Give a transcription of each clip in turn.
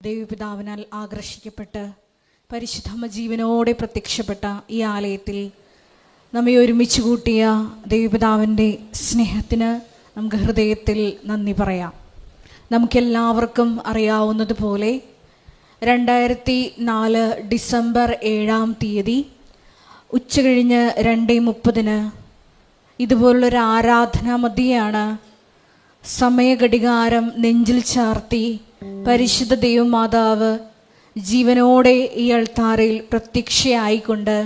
ദൈവപിതാവിനാൽ ആകർഷിക്കപ്പെട്ട് പരിശുദ്ധമ്മ ജീവനോടെ പ്രത്യക്ഷപ്പെട്ട ഈ ആലയത്തിൽ നമ്മെ ഒരുമിച്ച് കൂട്ടിയ ദൈവപിതാവിൻ്റെ സ്നേഹത്തിന് നമുക്ക് ഹൃദയത്തിൽ നന്ദി പറയാം. നമുക്കെല്ലാവർക്കും അറിയാവുന്നതുപോലെ 2004 ഡിസംബർ 7 ഉച്ചകഴിഞ്ഞ് 2:30 ഇതുപോലുള്ളൊരു ആരാധനാ മധ്യയാണ് സമയഘടികാരം നെഞ്ചിൽ ചാർത്തി പരിശുദ്ധ ദൈവമാതാവ് ജീവനോടെ ഈ അൾത്താരയിൽ പ്രത്യക്ഷയായിക്കൊണ്ട്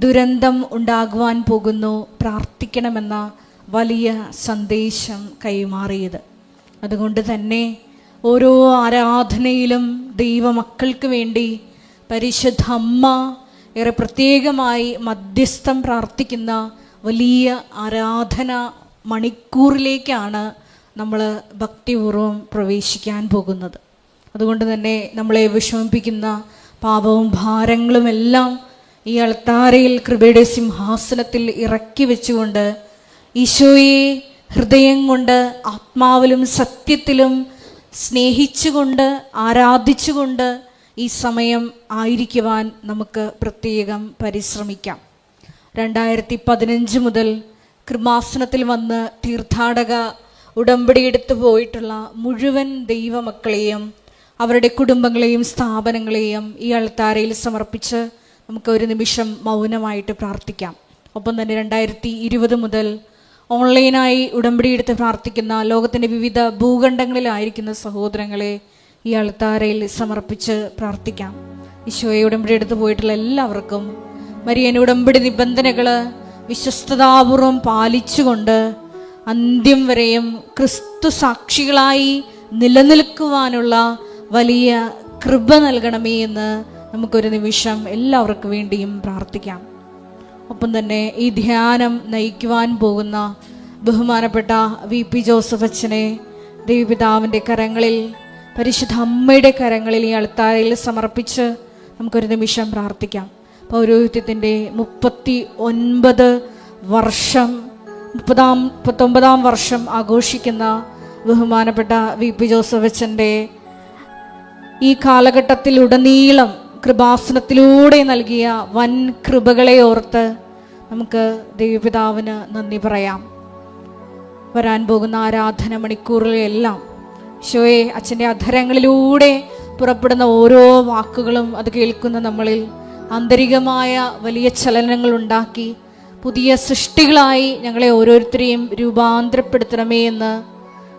ദുരന്തം ഉണ്ടാകുവാൻ പോകുന്നു, പ്രാർത്ഥിക്കണമെന്ന വലിയ സന്ദേശം കൈമാറിയത്. അതുകൊണ്ട് തന്നെ ഓരോ ആരാധനയിലും ദൈവമക്കൾക്ക് വേണ്ടി പരിശുദ്ധ അമ്മ ഏറെ പ്രത്യേകമായി മധ്യസ്ഥം പ്രാർത്ഥിക്കുന്ന വലിയ ആരാധന മണിക്കൂറിലേക്കാണ് നമ്മൾ ഭക്തിപൂർവ്വം പ്രവേശിക്കാൻ പോകുന്നത്. അതുകൊണ്ട് തന്നെ നമ്മളെ വിഷമിപ്പിക്കുന്ന പാപവും ഭാരങ്ങളുമെല്ലാം ഈ അൾത്താരയിൽ കൃപയുടെ സിംഹാസനത്തിൽ ഇറക്കി വെച്ചുകൊണ്ട് ഈശോയെ ഹൃദയം കൊണ്ട് ആത്മാവിലും സത്യത്തിലും സ്നേഹിച്ചുകൊണ്ട് ആരാധിച്ചുകൊണ്ട് ഈ സമയം ആയിരിക്കുവാൻ നമുക്ക് പ്രത്യേകം പരിശ്രമിക്കാം. 2015 മുതൽ കൃപാസനത്തിൽ വന്ന് തീർത്ഥാടക ഉടമ്പടി എടുത്തു പോയിട്ടുള്ള മുഴുവൻ ദൈവമക്കളെയും അവരുടെ കുടുംബങ്ങളെയും സ്ഥാപനങ്ങളെയും ഈ അൾത്താരയിൽ സമർപ്പിച്ച് നമുക്ക് ഒരു നിമിഷം മൗനമായിട്ട് പ്രാർത്ഥിക്കാം. ഒപ്പം തന്നെ 2020 മുതൽ ഓൺലൈനായി ഉടമ്പടി എടുത്ത് പ്രാർത്ഥിക്കുന്ന ലോകത്തിൻ്റെ വിവിധ ഭൂഖണ്ഡങ്ങളിലായിരിക്കുന്ന സഹോദരങ്ങളെ ഈ അൾത്താരയിൽ സമർപ്പിച്ച് പ്രാർത്ഥിക്കാം. ഈശോയെ ഉടമ്പടി എടുത്ത് പോയിട്ടുള്ള എല്ലാവർക്കും മരിയൻ ഉടമ്പടി നിബന്ധനകൾ വിശ്വസ്തതാപൂർവം പാലിച്ചുകൊണ്ട് അന്ത്യം വരെയും ക്രിസ്തു സാക്ഷികളായി നിലനിൽക്കുവാനുള്ള വലിയ കൃപ നൽകണമേ എന്ന് നമുക്കൊരു നിമിഷം എല്ലാവർക്കും വേണ്ടിയും പ്രാർത്ഥിക്കാം. ഒപ്പം തന്നെ ഈ ധ്യാനം നയിക്കുവാൻ പോകുന്ന ബഹുമാനപ്പെട്ട VP ജോസഫ് അച്ഛനെ ദൈവപിതാവിൻ്റെ കരങ്ങളിൽ, പരിശുദ്ധ അമ്മയുടെ കരങ്ങളിൽ ഈ അൾത്താരയിൽ സമർപ്പിച്ച് നമുക്കൊരു നിമിഷം പ്രാർത്ഥിക്കാം. പൗരോഹിത്യത്തിൻ്റെ 39 വർഷം 39 വർഷം ആഘോഷിക്കുന്ന ബഹുമാനപ്പെട്ട VP ജോസഫ് അച്ഛൻ്റെ ഈ കാലഘട്ടത്തിലുടനീളം കൃപാസനത്തിലൂടെ നൽകിയ വൻ കൃപകളെ ഓർത്ത് നമുക്ക് ദൈവപിതാവിന് നന്ദി പറയാം. വരാൻ പോകുന്ന ആരാധന മണിക്കൂറിലെല്ലാം ഈശോയെ അച്ഛൻ്റെ അധരങ്ങളിലൂടെ പുറപ്പെടുന്ന ഓരോ വാക്കുകളും അത് കേൾക്കുന്ന നമ്മളിൽ ആന്തരികമായ വലിയ ചലനങ്ങൾ ഉണ്ടാക്കി പുതിയ സൃഷ്ടികളായി ഞങ്ങളെ ഓരോരുത്തരെയും രൂപാന്തരപ്പെടുത്തണമേ എന്ന്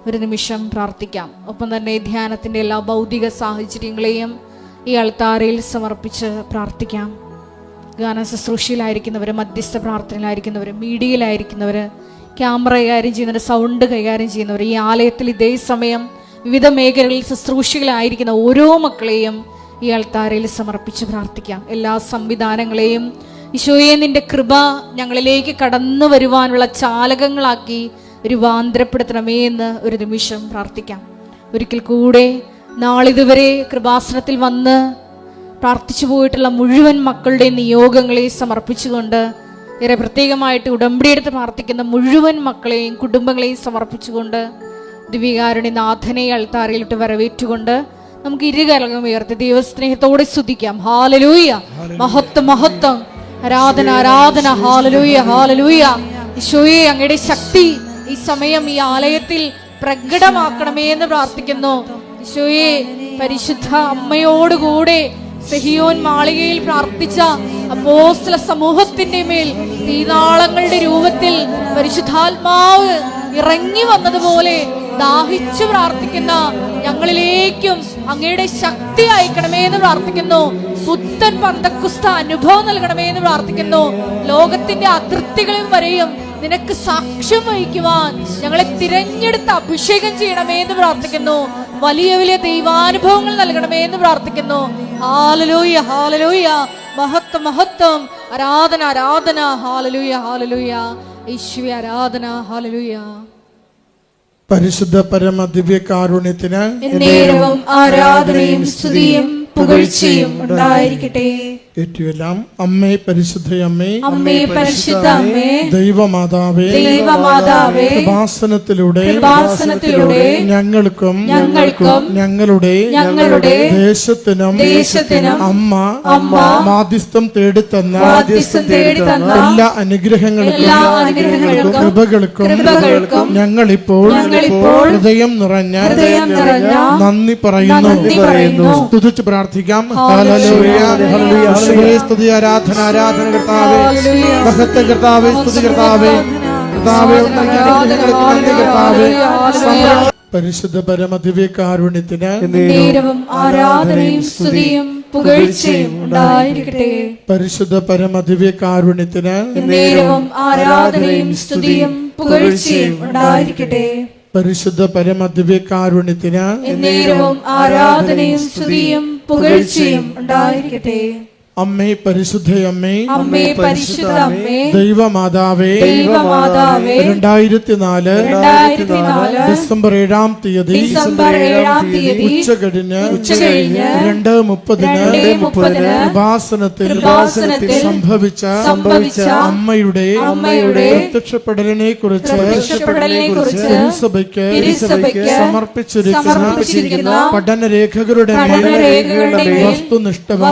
ഒരു നിമിഷം പ്രാർത്ഥിക്കാം. ഒപ്പം തന്നെ ധ്യാനത്തിൻ്റെ എല്ലാ ഭൗതിക സാഹചര്യങ്ങളെയും ഈ അൾത്താരയിൽ സമർപ്പിച്ച് പ്രാർത്ഥിക്കാം. ഗാന ശുശ്രൂഷയിലായിരിക്കുന്നവർ, മധ്യസ്ഥ പ്രാർത്ഥനയിലായിരിക്കുന്നവർ, മീഡിയയിലായിരിക്കുന്നവർ, ക്യാമറ കൈകാര്യം ചെയ്യുന്നവർ, സൗണ്ട് കൈകാര്യം ചെയ്യുന്നവർ, ഈ ആലയത്തിൽ ഇതേ സമയം വിവിധ മേഖലകളിൽ ശുശ്രൂഷകളായിരിക്കുന്ന ഓരോ മക്കളെയും ഈ അൾത്താരയിൽ സമർപ്പിച്ച് പ്രാർത്ഥിക്കാം. എല്ലാ സംവിധാനങ്ങളെയും ഈശോയെ നിന്റെ കൃപ ഞങ്ങളിലേക്ക് കടന്നു വരുവാനുള്ള ചാലകങ്ങളാക്കി രൂപാന്തരപ്പെടുത്തണമേ എന്ന് ഒരു നിമിഷം പ്രാർത്ഥിക്കാം. ഒരിക്കൽ കൂടെ നാളിതുവരെ കൃപാസനത്തിൽ വന്ന് പ്രാർത്ഥിച്ചു പോയിട്ടുള്ള മുഴുവൻ മക്കളുടെ നിയോഗങ്ങളെ സമർപ്പിച്ചുകൊണ്ട് ഏറെ പ്രത്യേകമായിട്ട് ഉടമ്പടിയെടുത്ത് പ്രാർത്ഥിക്കുന്ന മുഴുവൻ മക്കളെയും കുടുംബങ്ങളെയും സമർപ്പിച്ചുകൊണ്ട് ദിവ്യകാരുണ്യനാഥനെ അൾത്താരയിലിട്ട് വരവേറ്റുകൊണ്ട് നമുക്ക് ഇരുകരങ്ങളും ഉയർത്തി ദൈവസ്നേഹത്തോടെ സ്തുതിക്കാം. ഹാലലൂയ, മഹത്വം മഹത്വം, ആരാധന ആരാധന, ഹാലലൂയ ഹാലലൂയ. ഈശോയെ അങ്ങയുടെ ശക്തി ഈ സമയം ഈ ആലയത്തിൽ പ്രകടമാക്കണമേ എന്ന് പ്രാർത്ഥിക്കുന്നു. ഈശോയെ പരിശുദ്ധ അമ്മയോടുകൂടെ സെഹിയോൻ മാളികയിൽ പ്രാർത്ഥിച്ച അപ്പോസ്തല സമൂഹത്തിന്റെ മേൽ തീനാളങ്ങളുടെ രൂപത്തിൽ പരിശുദ്ധാത്മാവ് ഇറങ്ങി വന്നതുപോലെ ദാഹിച്ചു പ്രാർത്ഥിക്കുന്ന ഞങ്ങളിലേക്കും അങ്ങയുടെ ശക്തി അയക്കണമേ എന്ന് പ്രാർത്ഥിക്കുന്നു. പുത്തൻ പന്തക്കുസ്ത അനുഭവം നൽകണമേ എന്ന് പ്രാർത്ഥിക്കുന്നു. ലോകത്തിന്റെ അതിർത്തികളിൽ വരെയും നിനക്ക് സാക്ഷ്യം വഹിക്കുവാൻ ഞങ്ങളെ തിരഞ്ഞെടുത്ത് അഭിഷേകം ചെയ്യണമേ എന്ന് പ്രാർത്ഥിക്കുന്നു. വലിയ വലിയ ദൈവാനുഭവങ്ങൾ നൽകണമേ എന്ന് പ്രാർത്ഥിക്കുന്നു. ഹാലലൂയ ഹാലലൂയ, മഹത്വം മഹത്വം, ആരാധന ആരാധന, ഹാലലൂയ ഹാലലൂയ, യേശുവേ ആരാധന, ഹാലലൂയ. പരിശുദ്ധ പരമ ദിവ്യകാരുണ്യത്തിന് ആരാധനയും സ്തുതിയും പുകഴ്ചയും ഉണ്ടായിരിക്കട്ടെ. ഏറ്റുവെല്ലാം. അമ്മേ പരിശുദ്ധയമ്മേ, അമ്മേ പരിശുദ്ധ അമ്മേ, ദൈവമാതാവേ, ദൈവമാതാവേ, കൃപാസനത്തിലൂടെ ഞങ്ങൾക്കും ഞങ്ങളുടെ ദേശത്തിനും അമ്മ മാധ്യസ്ഥം തേടിത്തന്ന എല്ലാ അനുഗ്രഹങ്ങൾക്കും കൃപകൾക്കും ഞങ്ങളിപ്പോൾ ഹൃദയം നിറഞ്ഞ നന്ദി പറയുന്നു. സ്തുതിച്ച് പ്രാർത്ഥിക്കാം. Hallelujah, hallelujah. സ്തുതി, ആരാധന, ആരാധന കർത്താവേ, മഹത്വം കർത്താവേ, സ്തുതി കർത്താവേ, കർത്താവേ, അനുഗ്രഹങ്ങൾക്ക് നന്ദി കർത്താവേ. പരിശുദ്ധ പരമദിവ്യകാരുണ്യത്തിന് നേരവും ആരാധനയും സ്തുതിയും പുകഴ്ചയും ഉണ്ടായിരിക്കട്ടെ. പരിശുദ്ധ പരമദിവ്യകാരുണ്യത്തിന് നേരവും ആരാധനയും സ്തുതിയും പുകഴ്ചയും ഉണ്ടായിരിക്കട്ടെ. പരിശുദ്ധ പരമദിവ്യകാരുണ്യത്തിന് നേരവും ആരാധനയും സ്തുതിയും പുകഴ്ചയും ഉണ്ടായിരിക്കട്ടെ. അമ്മേ പരിശുദ്ധയമ്മേ, അമ്മേ പരിശുദ്ധ അമ്മേ, ദൈവമാതാവേ, 2004 ഡിസംബർ 7-ാം തീയതി ഉച്ചകഴിഞ്ഞ് 2:30 കൃപാസനത്തിൽ സംഭവിച്ച അമ്മയുടെ പ്രത്യക്ഷപ്പെടലിനെ കുറിച്ച് തിരുസഭയ്ക്ക് സമർപ്പിച്ചിരിക്കുന്ന പഠനരേഖകളുടെ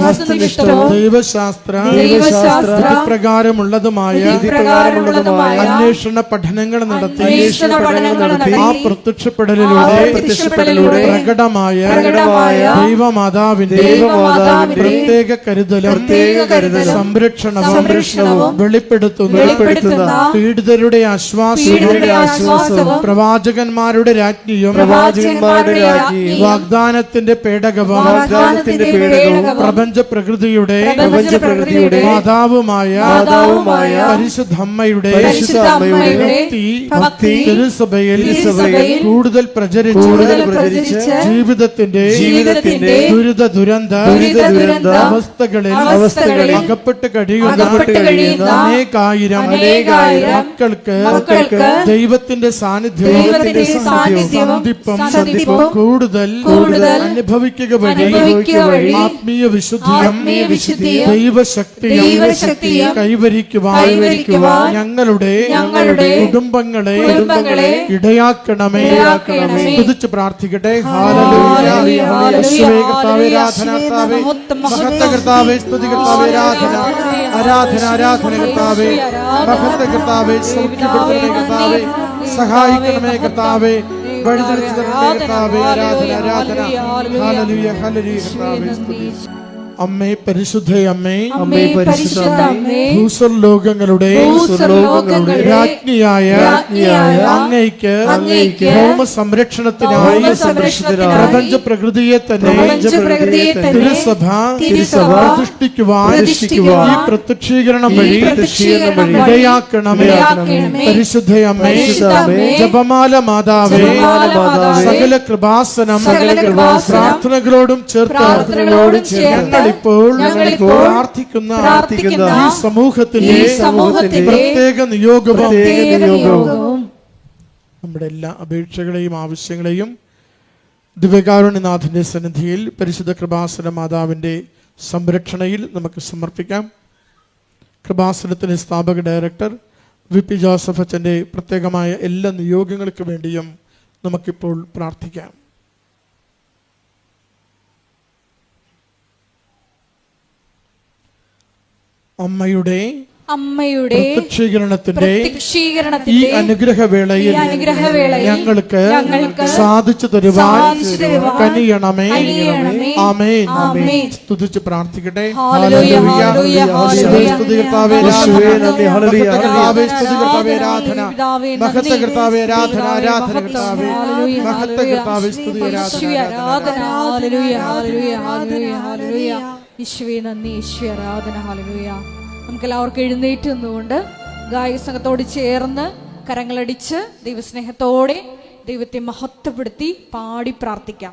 വസ്തുനിഷ്ഠവും ദൈവശാസ്ത്ര പ്രകാരമുള്ളതുമായ അന്വേഷണ പഠനങ്ങൾ നടത്തി ആ പ്രത്യക്ഷപ്പെടലിലൂടെ പ്രകടമായ ദൈവമാതാവിന്റെ പ്രത്യേക കരുതലും സംരക്ഷണവും വെളിപ്പെടുത്തുന്ന പീഡിതരുടെ ആശ്വാസവും പ്രവാചകന്മാരുടെ രാജ്ഞിയും വാഗ്ദാനത്തിന്റെ പേടകവും പ്രപഞ്ച പ്രകൃതിയുടെ മാതാവുമായ പരിശുദ്ധമ്മയുടെ ഭക്തി തിരുസഭയിൽ കൂടുതൽ പ്രചരിച്ച് ജീവിതത്തിന്റെ ദുരന്ത അവസ്ഥകളിൽ അകപ്പെട്ട് കഴിയുന്ന അനേകായിരം മക്കൾക്ക് ദൈവത്തിന്റെ സാന്നിധ്യവും കൂടുതൽ അനുഭവിക്കുക വഴി ആത്മീയ വിശുദ്ധിയും ദൈവശക്തിയും കൈവരിക്കുവാൻ ഞങ്ങളുടെ കുടുംബങ്ങളെ ഇടയാക്കണമേ. സ്തുതിച്ച് പ്രാർത്ഥിക്കട്ടെ. ഹല്ലേലൂയ, യേശുവേ കർത്താവേ, ആരാധന കർത്താവേ, മഹത്വ കർത്താവേ, സ്തുതി കർത്താവേ, ആരാധന കർത്താവേ, മഹത്വ കർത്താവേ, സൗഖ്യപ്പെടുത്തണമേ കർത്താവേ, സഹായിക്കണമേ കർത്താവേ, വഴിതെളിച്ചു തരണമേ കർത്താവേ, ആരാധന. ഹല്ലേലൂയ, ഹല്ലേലൂയ കർത്താവേ, സ്തുതി. അമ്മേ പരിശുദ്ധയമ്മേ, അമ്മേ പരിശുദ്ധ അമ്മേ, ഭൂസ്വർലോകങ്ങളുടെ രാജ്ഞിയായ അങ്ങയ്ക്ക് ഭൗമ സംരക്ഷണത്തിനായി പ്രപഞ്ച പ്രകൃതിയെ തന്നെ തിരുസഭ പ്രതിഷ്ഠിക്കുവാൻ ഈ പ്രത്യക്ഷീകരണം വഴി ഇടയാക്കണമേ. പരിശുദ്ധയമ്മേ, ജപമാല മാതാവേ, സകല കൃപാസനം പ്രാർത്ഥനകളോടും ചേർത്ത് ഞങ്ങളിപ്പോൾ പ്രാർത്ഥിക്കുന്ന ഈ സമൂഹത്തിന്റെ പ്രത്യേക നിയോഗവും നമ്മുടെ എല്ലാ അപേക്ഷകളെയും ആവശ്യങ്ങളെയും ദിവ്യകാരുണ്യനാഥന്റെ സന്നിധിയിൽ പരിശുദ്ധ കൃപാസന മാതാവിന്റെ സംരക്ഷണയിൽ നമുക്ക് സമർപ്പിക്കാം. കൃപാസനത്തിന്റെ സ്ഥാപക ഡയറക്ടർ VP ജോസഫ് അച്ഛൻ്റെ പ്രത്യേകമായ എല്ലാ നിയോഗങ്ങൾക്ക് വേണ്ടിയും നമുക്കിപ്പോൾ പ്രാർത്ഥിക്കാം. അമ്മയുടെ പ്രത്യക്ഷീകരണത്തിന്റെ ഈ അനുഗ്രഹവേളയിൽ ഞങ്ങൾക്ക് സാധിച്ചു തരുവാൻ കനിയണമേ. ആമേൻ. സ്തുതിച്ച് പ്രാർത്ഥിക്കട്ടെ. നമുക്കെല്ലാവർക്കും എഴുന്നേറ്റ് നിന്നുകൊണ്ട് ഗായക സംഘത്തോട് ചേർന്ന് കരങ്ങളടിച്ച് ദൈവസ്നേഹത്തോടെ ദൈവത്തെ മഹത്വപ്പെടുത്തി പാടി പ്രാർത്ഥിക്കാം.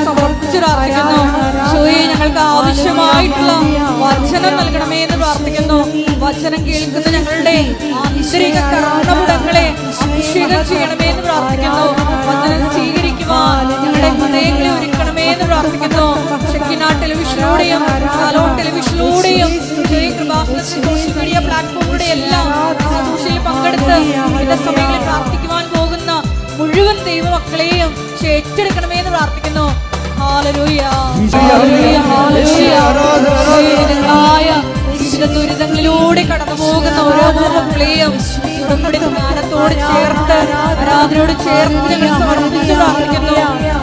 സമർപ്പിച്ചു പ്രാർത്ഥിക്കുന്നു. ഞങ്ങൾക്ക് ആവശ്യമായിട്ടുള്ള വചനം നൽകണമേ എന്ന് പ്രാർത്ഥിക്കുന്നു. വചനം കേൾക്കുന്ന ഞങ്ങളുടെ ആന്തരിക കർണപുടങ്ങളെ അഭിഷേകം ചെയ്യണമേ എന്ന് പ്രാർത്ഥിക്കുന്നു. വചനം സ്വീകരിക്കുവാൻ ഞങ്ങളുടെ ഹൃദയങ്ങളെ ഒരുക്കണമേ പ്രാർത്ഥിക്കണമേ എന്ന് പ്രാർത്ഥിക്കുന്നു. ഷെക്കിന ടെലിവിഷനിലൂടെയും ഷാലോം ടെലിവിഷനിലൂടെയും സോഷ്യൽ മീഡിയ പ്ലാറ്റ്ഫോമിലൂടെ എല്ലാം ശുശ്രൂഷയിൽ പങ്കെടുത്ത് വിവിധ സമയങ്ങളിൽ പ്രാർത്ഥിക്കുവാൻ പോകുന്ന മുഴുവൻ ദൈവമക്കളെയും ഏറ്റെടുക്കണമേ എന്ന് പ്രാർത്ഥിക്കുന്നു. ഹല്ലേലൂയ, ഹല്ലേലൂയ, ഹല്ലേലൂയ. ജീവിത ദുരിതങ്ങളിലൂടെ കടന്നു പോകുന്ന ഓരോ മക്കളെയും നമ്മുടെ ജ്ഞാനത്തോട് ചേർത്ത് ആരാധനയോട് ചേർത്ത് ഞങ്ങൾ സമർപ്പിച്ച് പ്രാർത്ഥിക്കുന്നു.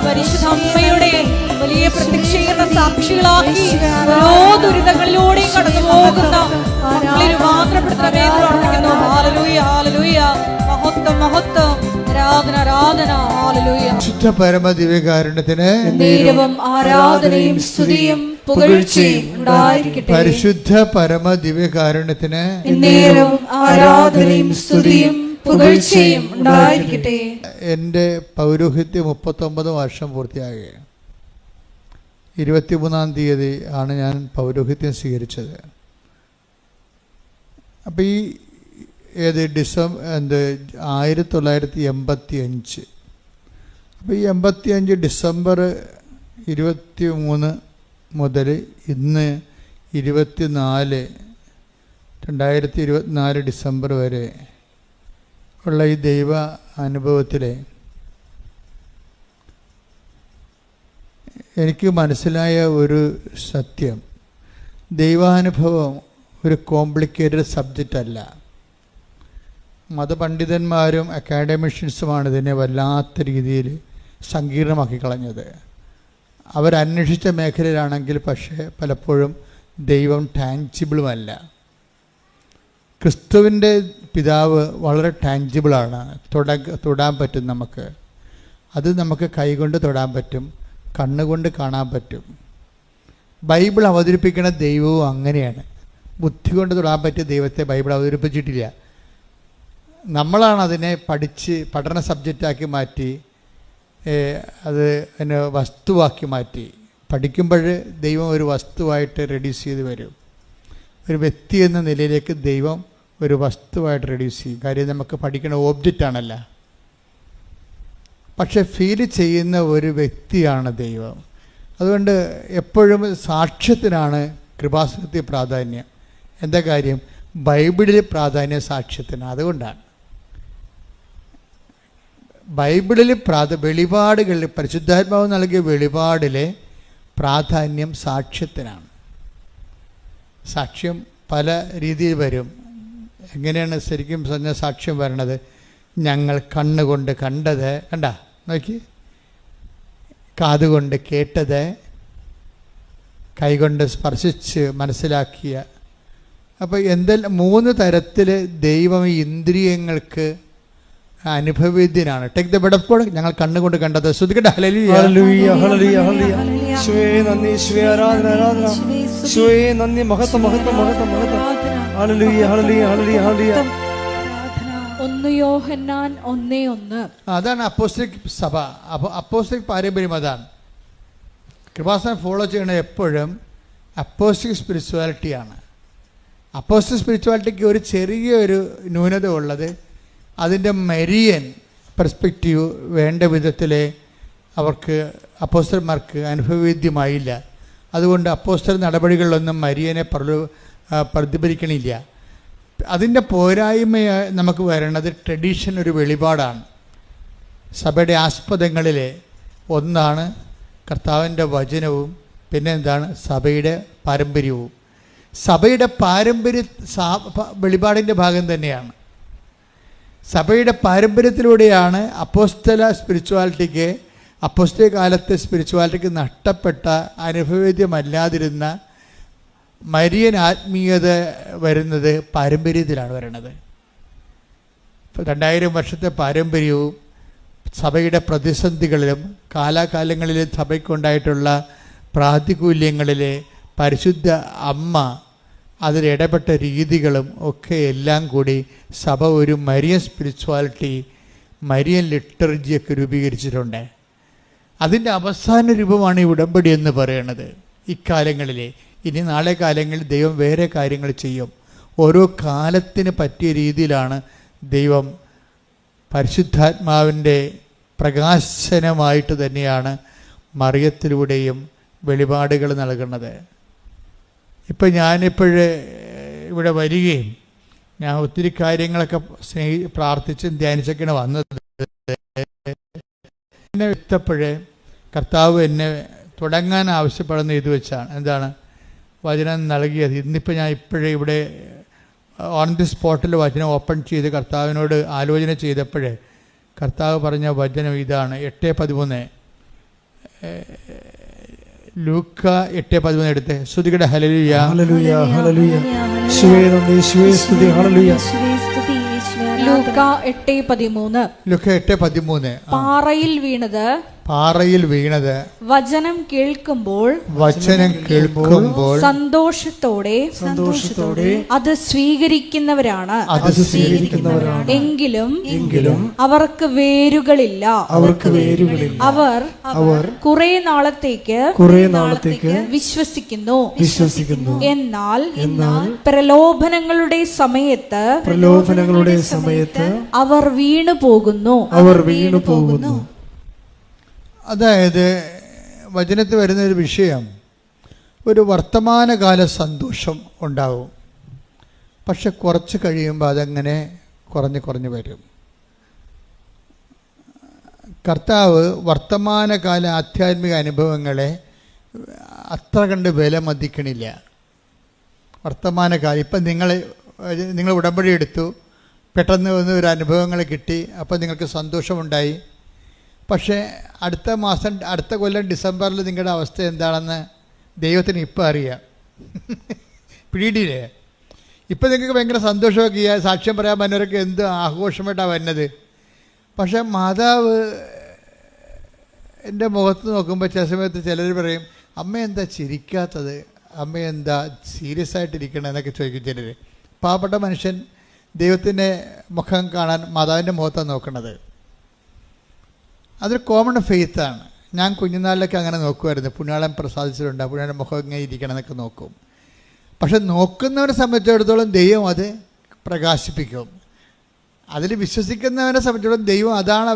പരിശുദ്ധ അമ്മയുടെ വലിയ പ്രത്യക്ഷീകരണ സാക്ഷികളാക്കി ഓരോ ദുരിതങ്ങളിലൂടെയും കടന്നു പോകുന്ന മക്കളെ രൂപാന്തരപ്പെടുത്തണമേ എന്ന് പ്രാർത്ഥിക്കുന്നു. Hallelujah, hallelujah. മഹത്വം, മഹത്വം, ആരാധന, ആരാധന. ഹല്ലേലൂയ. പരിശുദ്ധ പരമദിവ്യകാരുണ്യത്തിന് നേരവും ആരാധനയും സ്തുതിയും പുകഴ്ചയും ഉണ്ടായിരിക്കട്ടെ. പരിശുദ്ധ പരമദിവ്യകാരുണ്യത്തിന് നേരവും ആരാധനയും സ്തുതിയും പുകഴ്ചയും ഉണ്ടായിരിക്കട്ടെ. എൻ്റെ പൗരോഹിത്യം 39 വർഷം പൂർത്തിയാകുകയാണ്. 23-ാം തീയതി ആണ് ഞാൻ പൗരോഹിത്യം സ്വീകരിച്ചത്. അപ്പോൾ ഈ 1985. അപ്പോൾ ഈ 85 ഡിസംബർ 23 മുതൽ ഇന്ന് 2024 ഡിസംബർ വരെ ഉള്ള ഈ ദൈവ അനുഭവത്തിൽ എനിക്ക് മനസ്സിലായ ഒരു സത്യം, ദൈവാനുഭവം ഒരു കോംപ്ലിക്കേറ്റഡ് സബ്ജക്റ്റ് അല്ല. മതപണ്ഡിതന്മാരും അക്കാഡമിഷ്യൻസുമാണ് ഇതിനെ വല്ലാത്ത രീതിയിൽ സങ്കീർണമാക്കി കളഞ്ഞത്. അവരന്വേഷിച്ച മേഖലയിലാണെങ്കിൽ പക്ഷേ പലപ്പോഴും ദൈവം ടാഞ്ചിബിളുമല്ല. ക്രിസ്തുവിൻ്റെ പിതാവ് വളരെ ടാഞ്ചിബിളാണ്, തൊടാൻ പറ്റും. അത് നമുക്ക് കൈകൊണ്ട് തൊടാൻ പറ്റും, കണ്ണുകൊണ്ട് കാണാൻ പറ്റും. ബൈബിൾ അവതരിപ്പിക്കുന്ന ദൈവവും അങ്ങനെയാണ്. ബുദ്ധി കൊണ്ട് തൊടാൻ പറ്റിയ ദൈവത്തെ ബൈബിൾ അവതരിപ്പിച്ചിട്ടില്ല. നമ്മളാണ് അതിനെ പഠന സബ്ജക്റ്റാക്കി മാറ്റി അത് അതിനെ വസ്തുവാക്കി മാറ്റി. പഠിക്കുമ്പോൾ ദൈവം ഒരു വസ്തുവായിട്ട് റെഡ്യൂസ് ചെയ്ത് വരും. ഒരു വ്യക്തി എന്ന നിലയിലേക്ക് ദൈവം ഒരു വസ്തുവായിട്ട് റെഡ്യൂസ് ചെയ്യും. കാര്യം നമുക്ക് പഠിക്കുന്ന ഓബ്ജക്റ്റാണല്ല, പക്ഷെ ഫീൽ ചെയ്യുന്ന ഒരു വ്യക്തിയാണ് ദൈവം. അതുകൊണ്ട് എപ്പോഴും സാക്ഷ്യത്തിനാണ് കൃപാസനത്തിൽ പ്രാധാന്യം. എന്താ കാര്യം? ബൈബിളിൽ പ്രാധാന്യം സാക്ഷ്യത്തിന്. അതുകൊണ്ടാണ് ബൈബിളിൽ വെളിപാടുകളിൽ പരിശുദ്ധാത്മാവ് നൽകിയ വെളിപാടിലെ പ്രാധാന്യം സാക്ഷ്യത്തിനാണ്. സാക്ഷ്യം പല രീതിയിൽ വരും. എങ്ങനെയാണ് ശരിക്കും പറഞ്ഞ സാക്ഷ്യം വരണത്? ഞങ്ങൾ കണ്ണുകൊണ്ട് കണ്ടത്, നോക്കി, കാതുകൊണ്ട് കേട്ടത്, കൈകൊണ്ട് സ്പർശിച്ച് മനസ്സിലാക്കിയ. അപ്പോൾ എന്തെല്ലാം 3 തരത്തിൽ ദൈവം ഇന്ദ്രിയങ്ങൾക്ക് അനുഭവേദ്യനാണ്. Take the word of God. ഞങ്ങൾ കണ്ണുകൊണ്ട് കണ്ടത്. ശ്രദ്ധിക്കട്ടെ. ഹല്ലേലൂയ, ഹല്ലേലൂയ, ഹല്ലേലൂയ, ഹല്ലേലൂയ. യേശുവേ നന്ദി, യേശുവേ ആരാധന, ആരാധന. യേശുവേ നന്ദി, മഹത്വം, മഹത്വം, മഹത്വം, മഹത്വം. ഹല്ലേലൂയ, ഹല്ലേലൂയ, ഹല്ലേലൂയ, ഹല്ലേലൂയ. 1 യോഹന്നാൻ 1:1. അതാണ് അപ്പോസ്തലിക് സഭ, അപ്പോസ്തലിക് പാരമ്പര്യം. അതാണ് കൃപാസനം ഫോളോ ചെയ്യണത്. എപ്പോഴും അപ്പോസ്തലിക് സ്പിരിച്വാലിറ്റിയാണ്. അപ്പോസ്തലിക് സ്പിരിച്വാലിറ്റിക്ക് ഒരു ചെറിയൊരു ന്യൂനത ഉള്ളത്, അതിൻ്റെ മരിയൻ പെർസ്പെക്റ്റീവ് വേണ്ട വിധത്തിൽ അവർക്ക് അപ്പോസ്തലന്മാർക്ക് അനുഭവവേദ്യമായില്ല. അതുകൊണ്ട് അപ്പോസ്തല നടപടികളിലൊന്നും മരിയനെ പ്രതിഫലിക്കണില്ല. അതിൻ്റെ പോരായ്മയായി നമുക്ക് വരണത് ട്രഡീഷൻ, ഒരു വെളിപാടാണ്. സഭയുടെ ആസ്പദങ്ങളിൽ ഒന്നാണ് കർത്താവിൻ്റെ വചനവും, പിന്നെ എന്താണ് സഭയുടെ പാരമ്പര്യവും. സഭയുടെ പാരമ്പര്യ വെളിപാടിൻ്റെ ഭാഗം തന്നെയാണ്. സഭയുടെ പാരമ്പര്യത്തിലൂടെയാണ് അപ്പോസ്തല സ്പിരിച്വാലിറ്റിക്ക്, അപ്പോസ്തല കാലത്തെ സ്പിരിച്വാലിറ്റിക്ക് നഷ്ടപ്പെട്ട അനുഭവേദ്യമല്ലാതിരുന്ന മരിയൻ ആത്മീയത വരുന്നത് പാരമ്പര്യത്തിലാണ് വരുന്നത്. 2000 വർഷത്തെ പാരമ്പര്യവും സഭയുടെ പ്രതിസന്ധികളിലും കാലാകാലങ്ങളിലും സഭയ്ക്കുണ്ടായിട്ടുള്ള പ്രാതികൂല്യങ്ങളിലെ പരിശുദ്ധ അമ്മ അതിലിടപെട്ട രീതികളും ഒക്കെ എല്ലാം കൂടി സഭ ഒരു മരിയൻ സ്പിരിച്വാലിറ്റി, മരിയൻ ലിറ്റർജിയൊക്കെ രൂപീകരിച്ചിട്ടുണ്ട്. അതിൻ്റെ അവസാന രൂപമാണ് ഈ ഉടമ്പടി എന്ന് പറയുന്നത്. ഇക്കാലങ്ങളിലെ, ഇനി നാളെ കാലങ്ങളിൽ ദൈവം വേറെ കാര്യങ്ങൾ ചെയ്യും. ഓരോ കാലത്തിന് പറ്റിയ രീതിയിലാണ് ദൈവം പരിശുദ്ധാത്മാവിൻ്റെ പ്രകാശനമായിട്ട് തന്നെയാണ് മറിയത്തിലൂടെയും വെളിപാടുകൾ നൽകുന്നത്. ഇപ്പം ഞാനിപ്പോഴേ ഇവിടെ വരികയും ഞാൻ ഒത്തിരി കാര്യങ്ങളൊക്കെ പ്രാർത്ഥിച്ചും ധ്യാനിച്ചൊക്കെയാണ് വന്നത്. എന്നെ വിട്ടപ്പോഴേ കർത്താവ് എന്നെ തുടങ്ങാൻ ആവശ്യപ്പെടുന്ന ഇത് വെച്ചാണ്. എന്താണ്? വചനം നൽകിയത്. ഇന്നിപ്പോൾ ഞാൻ ഇപ്പോഴേ ഇവിടെ ഓൺ ദി സ്പോട്ടിൽ വചനം ഓപ്പൺ ചെയ്ത് കർത്താവിനോട് ആലോചന ചെയ്തപ്പോഴേ കർത്താവ് പറഞ്ഞ വചനം ഇതാണ്. 8:13 ലൂക്ക 8:13 എടുത്ത് ശ്രുതികട ഹല്ലേലൂയ ഹല്ലേലൂയ ഹല്ലേലൂയ യേശുവേ നന്ദി യേശുവേ സ്തുതി ഹല്ലേലൂയ. ലൂക്ക 8:13 ലൂക്ക 8:13 പാറയിൽ വീണത് വചനം കേൾക്കുമ്പോൾ സന്തോഷത്തോടെ അത് സ്വീകരിക്കുന്നവരാണ്. എങ്കിലും അവർക്ക് വേരുകളില്ല. അവർ കുറെ നാളത്തേക്ക് വിശ്വസിക്കുന്നു. എന്നാൽ പ്രലോഭനങ്ങളുടെ സമയത്ത് അവർ വീണു പോകുന്നു. അതായത് വചനത്തിൽ വരുന്നൊരു വിഷയം, ഒരു വർത്തമാനകാല സന്തോഷം ഉണ്ടാവും. പക്ഷെ കുറച്ച് കഴിയുമ്പോൾ അതങ്ങനെ കുറഞ്ഞ് വരും. കർത്താവ് വർത്തമാനകാല ആധ്യാത്മിക അനുഭവങ്ങളെ അത്ര കണ്ട് വില മതിക്കണില്ല. വർത്തമാനകാലം ഇപ്പം നിങ്ങൾ ഉടമ്പടി എടുത്തു, പെട്ടെന്ന് വന്ന് ഒരു അനുഭവങ്ങൾ കിട്ടി, അപ്പോൾ നിങ്ങൾക്ക് സന്തോഷമുണ്ടായി. പക്ഷേ അടുത്ത കൊല്ലം ഡിസംബറിൽ നിങ്ങളുടെ അവസ്ഥ എന്താണെന്ന് ദൈവത്തിന് ഇപ്പം അറിയാം. പിടിയില്ലേ? ഇപ്പം നിങ്ങൾക്ക് ഭയങ്കര സന്തോഷമൊക്കെ ചെയ്യുക, സാക്ഷ്യം പറയാൻ പറ്റുന്നവരൊക്കെ എന്ത് ആഘോഷമായിട്ടാണ് വരുന്നത്. പക്ഷേ മാതാവ് എൻ്റെ മുഖത്ത് നോക്കുമ്പോൾ ചില സമയത്ത് ചിലർ പറയും, അമ്മ എന്താ ചിരിക്കാത്തത്, അമ്മ എന്താ സീരിയസ് ആയിട്ടിരിക്കണം എന്നൊക്കെ ചോദിക്കും ചിലർ. പാവപ്പെട്ട മനുഷ്യൻ ദൈവത്തിൻ്റെ മുഖം കാണാൻ മാതാവിൻ്റെ മുഖത്താണ് നോക്കുന്നത്. അതൊരു കോമൺ ഫെയ്ത്താണ്. ഞാൻ കുഞ്ഞുനാളിലൊക്കെ അങ്ങനെ നോക്കുമായിരുന്നു. പുണ്യാളൻ പ്രസാദിച്ചിട്ടുണ്ട്, പുണ്യാളൻ മുഖം ഇങ്ങനെ ഇരിക്കണം എന്നൊക്കെ നോക്കും. പക്ഷെ നോക്കുന്നവനെ സംബന്ധിച്ചിടത്തോളം ദൈവം അത് പ്രകാശിപ്പിക്കും. അതിൽ വിശ്വസിക്കുന്നവനെ സംബന്ധിച്ചിടത്തോളം ദൈവം അതാണ്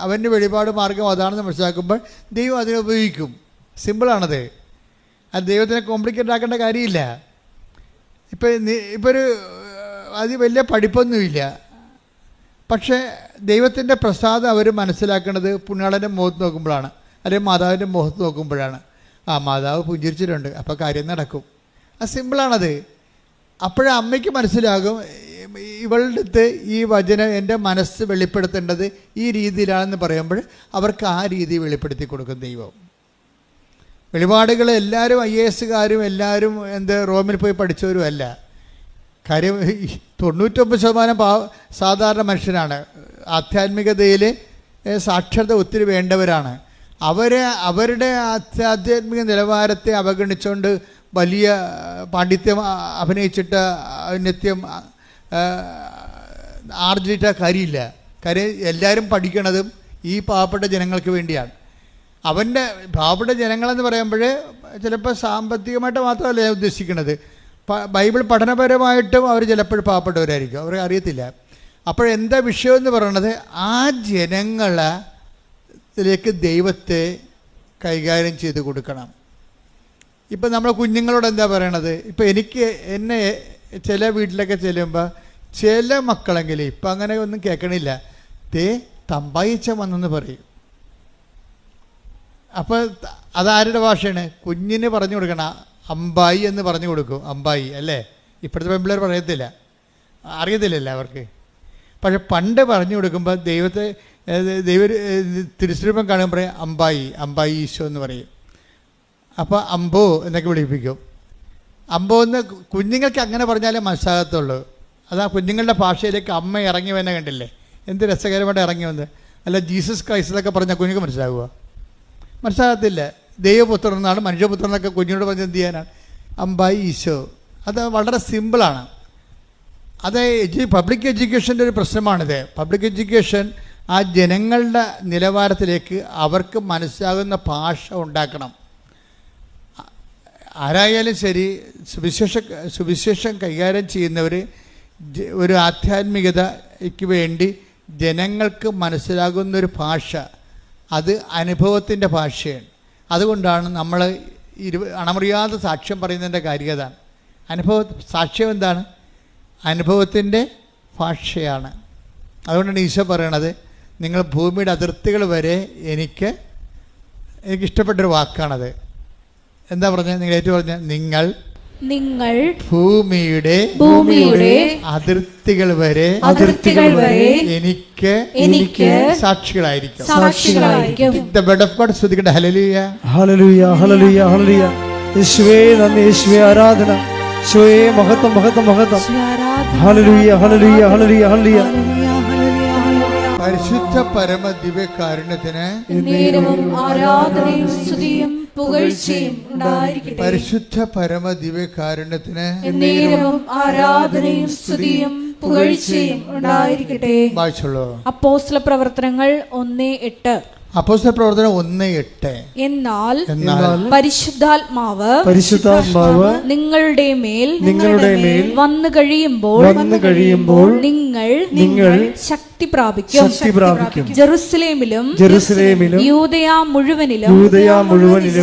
അവൻ്റെ വെളിപാട് മാർഗം അതാണെന്ന് മനസ്സിലാക്കുമ്പോൾ ദൈവം അതിനെ ഉപയോഗിക്കും. സിമ്പിളാണത്. അത് ദൈവത്തിനെ കോംപ്ലിക്കേറ്റ് ആക്കേണ്ട കാര്യമില്ല. ഇപ്പോൾ ഒരു അത് വലിയ പഠിപ്പൊന്നുമില്ല. പക്ഷേ ദൈവത്തിൻ്റെ പ്രസാദം അവർ മനസ്സിലാക്കുന്നത് പുണ്യാളൻ്റെ മുഖത്ത് നോക്കുമ്പോഴാണ്, അല്ലെങ്കിൽ മാതാവിൻ്റെ മുഖത്ത് നോക്കുമ്പോഴാണ്. മാതാവ് പുഞ്ചിരിച്ചിട്ടുണ്ട്, അപ്പോൾ കാര്യം നടക്കും. അത് സിമ്പിളാണത്. അപ്പോഴേ അമ്മയ്ക്ക് മനസ്സിലാകും, ഇവളുടെ അടുത്ത് ഈ വചനം എൻ്റെ മനസ്സ് വെളിപ്പെടുത്തേണ്ടത് ഈ രീതിയിലാണെന്ന് പറയുമ്പോൾ അവർക്ക് ആ രീതി വെളിപ്പെടുത്തി കൊടുക്കും ദൈവം. വെളിപാടുകൾ എല്ലാവരും IAS എല്ലാവരും റോമിൽ പോയി പഠിച്ചവരും അല്ല. കാര്യം 99% സാധാരണ മനുഷ്യരാണ്. ആധ്യാത്മികതയിൽ സാക്ഷരത ഒത്തിരി വേണ്ടവരാണ്. അവരുടെ ആധ്യാത്മിക നിലവാരത്തെ അവഗണിച്ചുകൊണ്ട് വലിയ പാണ്ഡിത്യം അഭിനയിച്ചിട്ട് നിത്യം ആർജിച്ച കാര്യമില്ല. കാര്യം എല്ലാവരും പഠിക്കണതും ഈ പാവപ്പെട്ട ജനങ്ങൾക്ക് വേണ്ടിയാണ്. പാവപ്പെട്ട ജനങ്ങളെന്ന് പറയുമ്പോൾ ചിലപ്പോൾ സാമ്പത്തികമായിട്ട് മാത്രമല്ല ഞാൻ ഉദ്ദേശിക്കുന്നത്, ബൈബിൾ പഠനപരമായിട്ടും അവർ ചിലപ്പോൾ പാവപ്പെട്ടവരായിരിക്കും, അവർക്ക് അറിയത്തില്ല. അപ്പോഴെന്താ വിഷയമെന്ന് പറയണത്, ആ ജനങ്ങളിലേക്ക് ദൈവത്തെ കൈകാര്യം ചെയ്ത് കൊടുക്കണം. ഇപ്പം നമ്മൾ കുഞ്ഞുങ്ങളോട് എന്താ പറയണത്? ഇപ്പം എന്നെ ചില വീട്ടിലൊക്കെ ചെല്ലുമ്പോൾ ചില മക്കളെങ്കിലും ഇപ്പം അങ്ങനെ ഒന്നും കേൾക്കണില്ല, തമ്പായിച്ച വന്നെന്ന് പറയും. അപ്പോൾ അതാരുടെ ഭാഷയാണ്? കുഞ്ഞിന് പറഞ്ഞു കൊടുക്കണം. അമ്പായി എന്ന് പറഞ്ഞു കൊടുക്കും. അമ്പായി അല്ലേ? ഇപ്പോഴത്തെ പെൺപിള്ളേർ അറിയത്തില്ലല്ലോ അവർക്ക്. പക്ഷെ പണ്ട് പറഞ്ഞു കൊടുക്കുമ്പോൾ ദൈവ തിരുസ്വരൂപം കാണുമ്പോൾ പറയും അമ്പായി ഈശോ എന്ന് പറയും. അപ്പോൾ അമ്പോ എന്നൊക്കെ വിളിപ്പിക്കും. അമ്പോ എന്ന് കുഞ്ഞുങ്ങൾക്ക് അങ്ങനെ പറഞ്ഞാലേ മനസ്സിലാകത്തുള്ളൂ. അതാ കുഞ്ഞുങ്ങളുടെ ഭാഷയിലേക്ക് അമ്മ ഇറങ്ങി വന്നെ കണ്ടില്ലേ? എന്ത് രസകരമായിട്ട് ഇറങ്ങി വന്ന്. അല്ല ജീസസ് ക്രൈസ്റ്റ് എന്നൊക്കെ പറഞ്ഞാൽ കുഞ്ഞുങ്ങൾക്ക് മനസ്സിലാകുക? മനസ്സിലാകത്തില്ല. ദൈവപുത്രൻ എന്നാണ്, മനുഷ്യപുത്രൻ എന്നൊക്കെ കുഞ്ഞിനോട് പറഞ്ഞ് എന്ത് ചെയ്യാനാണ്? അമ്പായി ഈശോ. അത് വളരെ സിമ്പിളാണ്. അത് പബ്ലിക് എഡ്യൂക്കേഷൻ്റെ ഒരു പ്രശ്നമാണിത്. പബ്ലിക് എഡ്യൂക്കേഷൻ ആ ജനങ്ങളുടെ നിലവാരത്തിലേക്ക് അവർക്ക് മനസ്സിലാകുന്ന ഭാഷ ഉണ്ടാക്കണം. ആരായാലും ശരി, സുവിശേഷം കൈകാര്യം ചെയ്യുന്നവർ ഒരു ആധ്യാത്മികതയ്ക്ക് വേണ്ടി ജനങ്ങൾക്ക് മനസ്സിലാകുന്നൊരു ഭാഷ, അത് അനുഭവത്തിൻ്റെ ഭാഷയാണ്. അതുകൊണ്ടാണ് നമ്മൾ അണമുറിയാതെ സാക്ഷ്യം പറയുന്നതിൻ്റെ കാര്യം അതാണ്. സാക്ഷ്യം എന്താണ്? അനുഭവത്തിൻ്റെ ഭാഷയാണ്. അതുകൊണ്ടാണ് ഈശോ പറയണത്, നിങ്ങൾ ഭൂമിയുടെ അതിർത്തികൾ വരെ എനിക്കിഷ്ടപ്പെട്ടൊരു വാക്കാണത്. എന്താ പറഞ്ഞത്? നിങ്ങൾ ഏറ്റവും പറഞ്ഞ നിങ്ങൾ ഭൂമിയുടെ അതിർത്തികൾ വരെ എനിക്ക് സാക്ഷികളായിരിക്കും. The word of God സ്തുതിക്കട്ടെ. ഹല്ലേലൂയ, ഹല്ലേലൂയ, ഹല്ലേലൂയ, ഹല്ലേലൂയ. യേശുവേ നന്ദി, യേശുവേ ആരാധന, യേശുവേ മഹത്വം, മഹത്വം, മഹത്വം. ഹല്ലേലൂയ, ഹല്ലേലൂയ, ഹല്ലേലൂയ, ഹല്ലേലൂയ. പരിശുദ്ധ പരമ ദിവ്യകാരുണ്യത്തിന് ആരാധനയും സ്തുതിയും പുകഴ്ചയും ഉണ്ടായിരിക്കട്ടെ. പരിശുദ്ധ പരമ ദിവ്യകാരുണ്യത്തിന് ആരാധനയും സ്തുതിയും പുകഴ്ചയും ഉണ്ടായിരിക്കട്ടെ. വായിച്ചോളൂ. അപ്പോസ്തല പ്രവർത്തനങ്ങൾ 1:8. അപ്പോസ്തല പ്രവർത്തനം 1:8. എന്നാൽ പരിശുദ്ധാത്മാവ് നിങ്ങളുടെ മേൽ വന്നു കഴിയുമ്പോൾ നിങ്ങൾ ശക്തി പ്രാപിക്കും. ജെറുസലേമിലും യൂദയ മുഴുവനിലും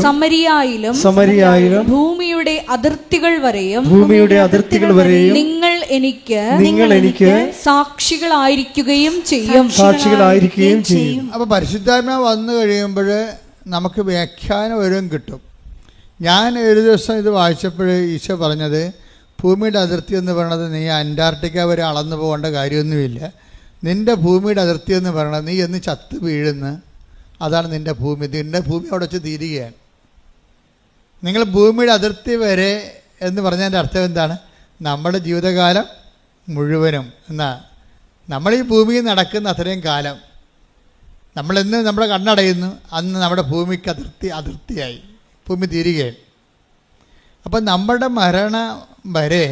സമരിയായിലും ഭൂമിയുടെ അതിർത്തികൾ വരെയും നിങ്ങൾ എനിക്ക് സാക്ഷികളായിരിക്കുകയും ചെയ്യും. അപ്പൊ പരിശുദ്ധാത്മാവ് വന്നു കഴിയുമ്പോൾ നമുക്ക് വ്യാഖ്യാനം ഓരോന്നും കിട്ടും. ഞാൻ ഒരു ദിവസം ഇത് വായിച്ചപ്പോൾ ഈശോ പറഞ്ഞത്, ഭൂമിയുടെ അതിർത്തി എന്ന് പറയുന്നത് നീ അന്റാർട്ടിക്ക വരെ അളന്നു പോകേണ്ട കാര്യമൊന്നുമില്ല. നിൻ്റെ ഭൂമിയുടെ അതിർത്തി എന്ന് പറയുന്നത് നീ എന്ന് ചത്ത് വീഴുന്ന അതാണ് നിൻ്റെ ഭൂമി. നിൻ്റെ ഭൂമി അവിടെ വെച്ച് തീരുകയാണ്. നിങ്ങൾ ഭൂമിയുടെ അതിർത്തി വരെ എന്ന് പറഞ്ഞതിൻ്റെ അർത്ഥം എന്താണ്? നമ്മുടെ ജീവിതകാലം മുഴുവനും എന്നാ നമ്മൾ ഈ ഭൂമിയിൽ നടക്കുന്ന അത്രയും കാലം നമ്മളെന്ന് നമ്മുടെ കണ്ണടയുന്നു, അന്ന് നമ്മുടെ ഭൂമിക്ക് അതിർത്തിയായി, ഭൂമി തീരുകയാണ്. അപ്പം നമ്മുടെ മരണം വരെ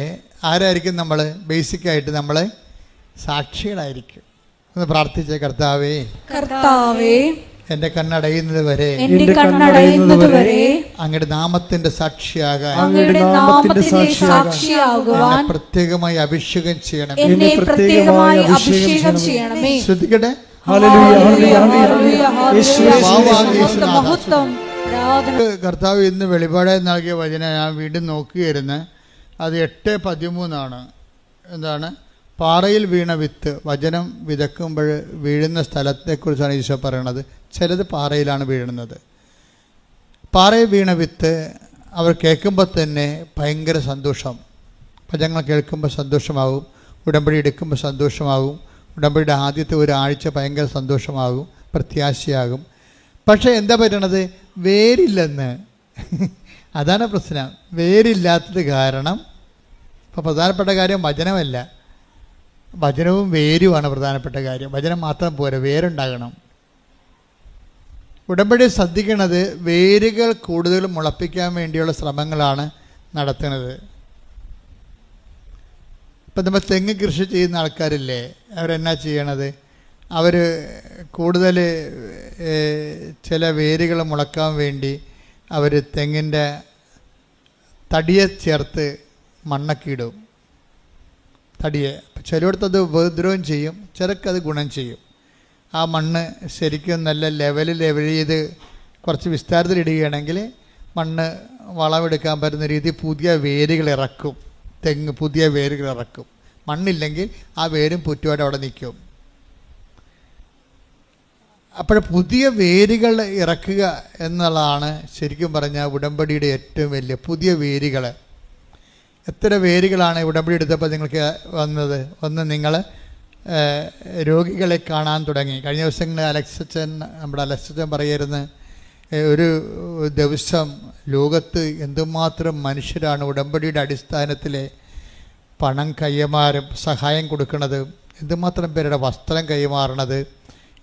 ആരായിരിക്കും? നമ്മൾ ബേസിക്കായിട്ട് നമ്മൾ സാക്ഷികളായിരിക്കും. ഒന്ന് പ്രാർത്ഥിച്ച, കർത്താവേ എൻ്റെ കണ്ണടയുന്നത് വരെ അങ്ങയുടെ നാമത്തിന്റെ സാക്ഷിയാകാൻ പ്രത്യേകമായി അഭിഷേകം ചെയ്യണം. ശ്രദ്ധിക്കട്ടെ. കർത്താവ് ഇന്ന് വെളിപാട് നൽകിയ വചനം ഞാൻ വീണ്ടും നോക്കുകയായിരുന്നു. അത് 8:13 എന്താണ്? പാറയിൽ വീണ വിത്ത്. വചനം വിതക്കുമ്പോൾ വീഴുന്ന സ്ഥലത്തെക്കുറിച്ചാണ് ഈശോ പറയണത്. ചിലത് പാറയിലാണ് വീഴുന്നത്. പാറയിൽ വീണ വിത്ത് അവർ കേൾക്കുമ്പോൾ തന്നെ ഭയങ്കര സന്തോഷം. വചനങ്ങൾ കേൾക്കുമ്പോൾ സന്തോഷമാകും, ഉടമ്പടി എടുക്കുമ്പോൾ സന്തോഷമാകും, ഉടമ്പടിയുടെ ആദ്യത്തെ ഒരാഴ്ച ഭയങ്കര സന്തോഷമാകും, പ്രത്യാശയാകും. പക്ഷേ എന്താ പറ്റണത്? വേരില്ലെന്ന്. അതാണ് പ്രശ്നം. വേരില്ലാത്തത് കാരണം. ഇപ്പോൾ പ്രധാനപ്പെട്ട കാര്യം വചനമല്ല, വചനവും വേരുമാണ് പ്രധാനപ്പെട്ട കാര്യം. വചനം മാത്രം പോരാ, വേരുണ്ടാകണം. ഉടമ്പടി ശ്രദ്ധിക്കുന്നത് വേരുകൾ കൂടുതൽ മുളപ്പിക്കാൻ വേണ്ടിയുള്ള ശ്രമങ്ങളാണ് നടത്തുന്നത്. ഇപ്പം നമ്മൾ തെങ്ങ് കൃഷി ചെയ്യുന്ന ആൾക്കാരില്ലേ, അവരെന്നാ ചെയ്യണത്? അവർ കൂടുതൽ ചില വേരുകൾ മുളക്കാൻ വേണ്ടി അവർ തെങ്ങിൻ്റെ തടിയെ ചേർത്ത് മണ്ണൊക്കെ ഇടും. തടിയെ ചിലയിടത്തത് ഉപദ്രവം ചെയ്യും, ചിലക്കത് ഗുണം ചെയ്യും. ആ മണ്ണ് ശരിക്കും നല്ല ലെവൽ ചെയ്ത് കുറച്ച് വിസ്താരത്തിലിടുകയാണെങ്കിൽ മണ്ണ് വളമെടുക്കാൻ പറ്റുന്ന രീതി പുതിയ വേരുകൾ ഇറക്കും. തെങ്ങ് പുതിയ വേരുകൾ ഇറക്കും. മണ്ണില്ലെങ്കിൽ ആ വേരും പുറ്റുമായിട്ട് അവിടെ നിൽക്കും. അപ്പോൾ പുതിയ വേരുകൾ ഇറക്കുക എന്നുള്ളതാണ് ശരിക്കും പറഞ്ഞാൽ ഉടമ്പടിയുടെ ഏറ്റവും വലിയ പുതിയ വേരുകൾ. എത്ര വേരുകളാണ് ഉടമ്പടി എടുത്തപ്പോൾ നിങ്ങൾക്ക് വന്നത്? ഒന്ന്, നിങ്ങൾ രോഗികളെ കാണാൻ തുടങ്ങി. കഴിഞ്ഞ ദിവസങ്ങളിൽ നമ്മുടെ അലക്സച്ചൻ പറയായിരുന്നു, ഒരു ദിവസം ലോകത്ത് എന്തുമാത്രം മനുഷ്യരാണ് ഉടമ്പടിയുടെ അടിസ്ഥാനത്തിൽ പണം കൈമാറും, സഹായം കൊടുക്കുന്നത്, എന്തുമാത്രം പേരുടെ വസ്ത്രം കൈമാറണത്,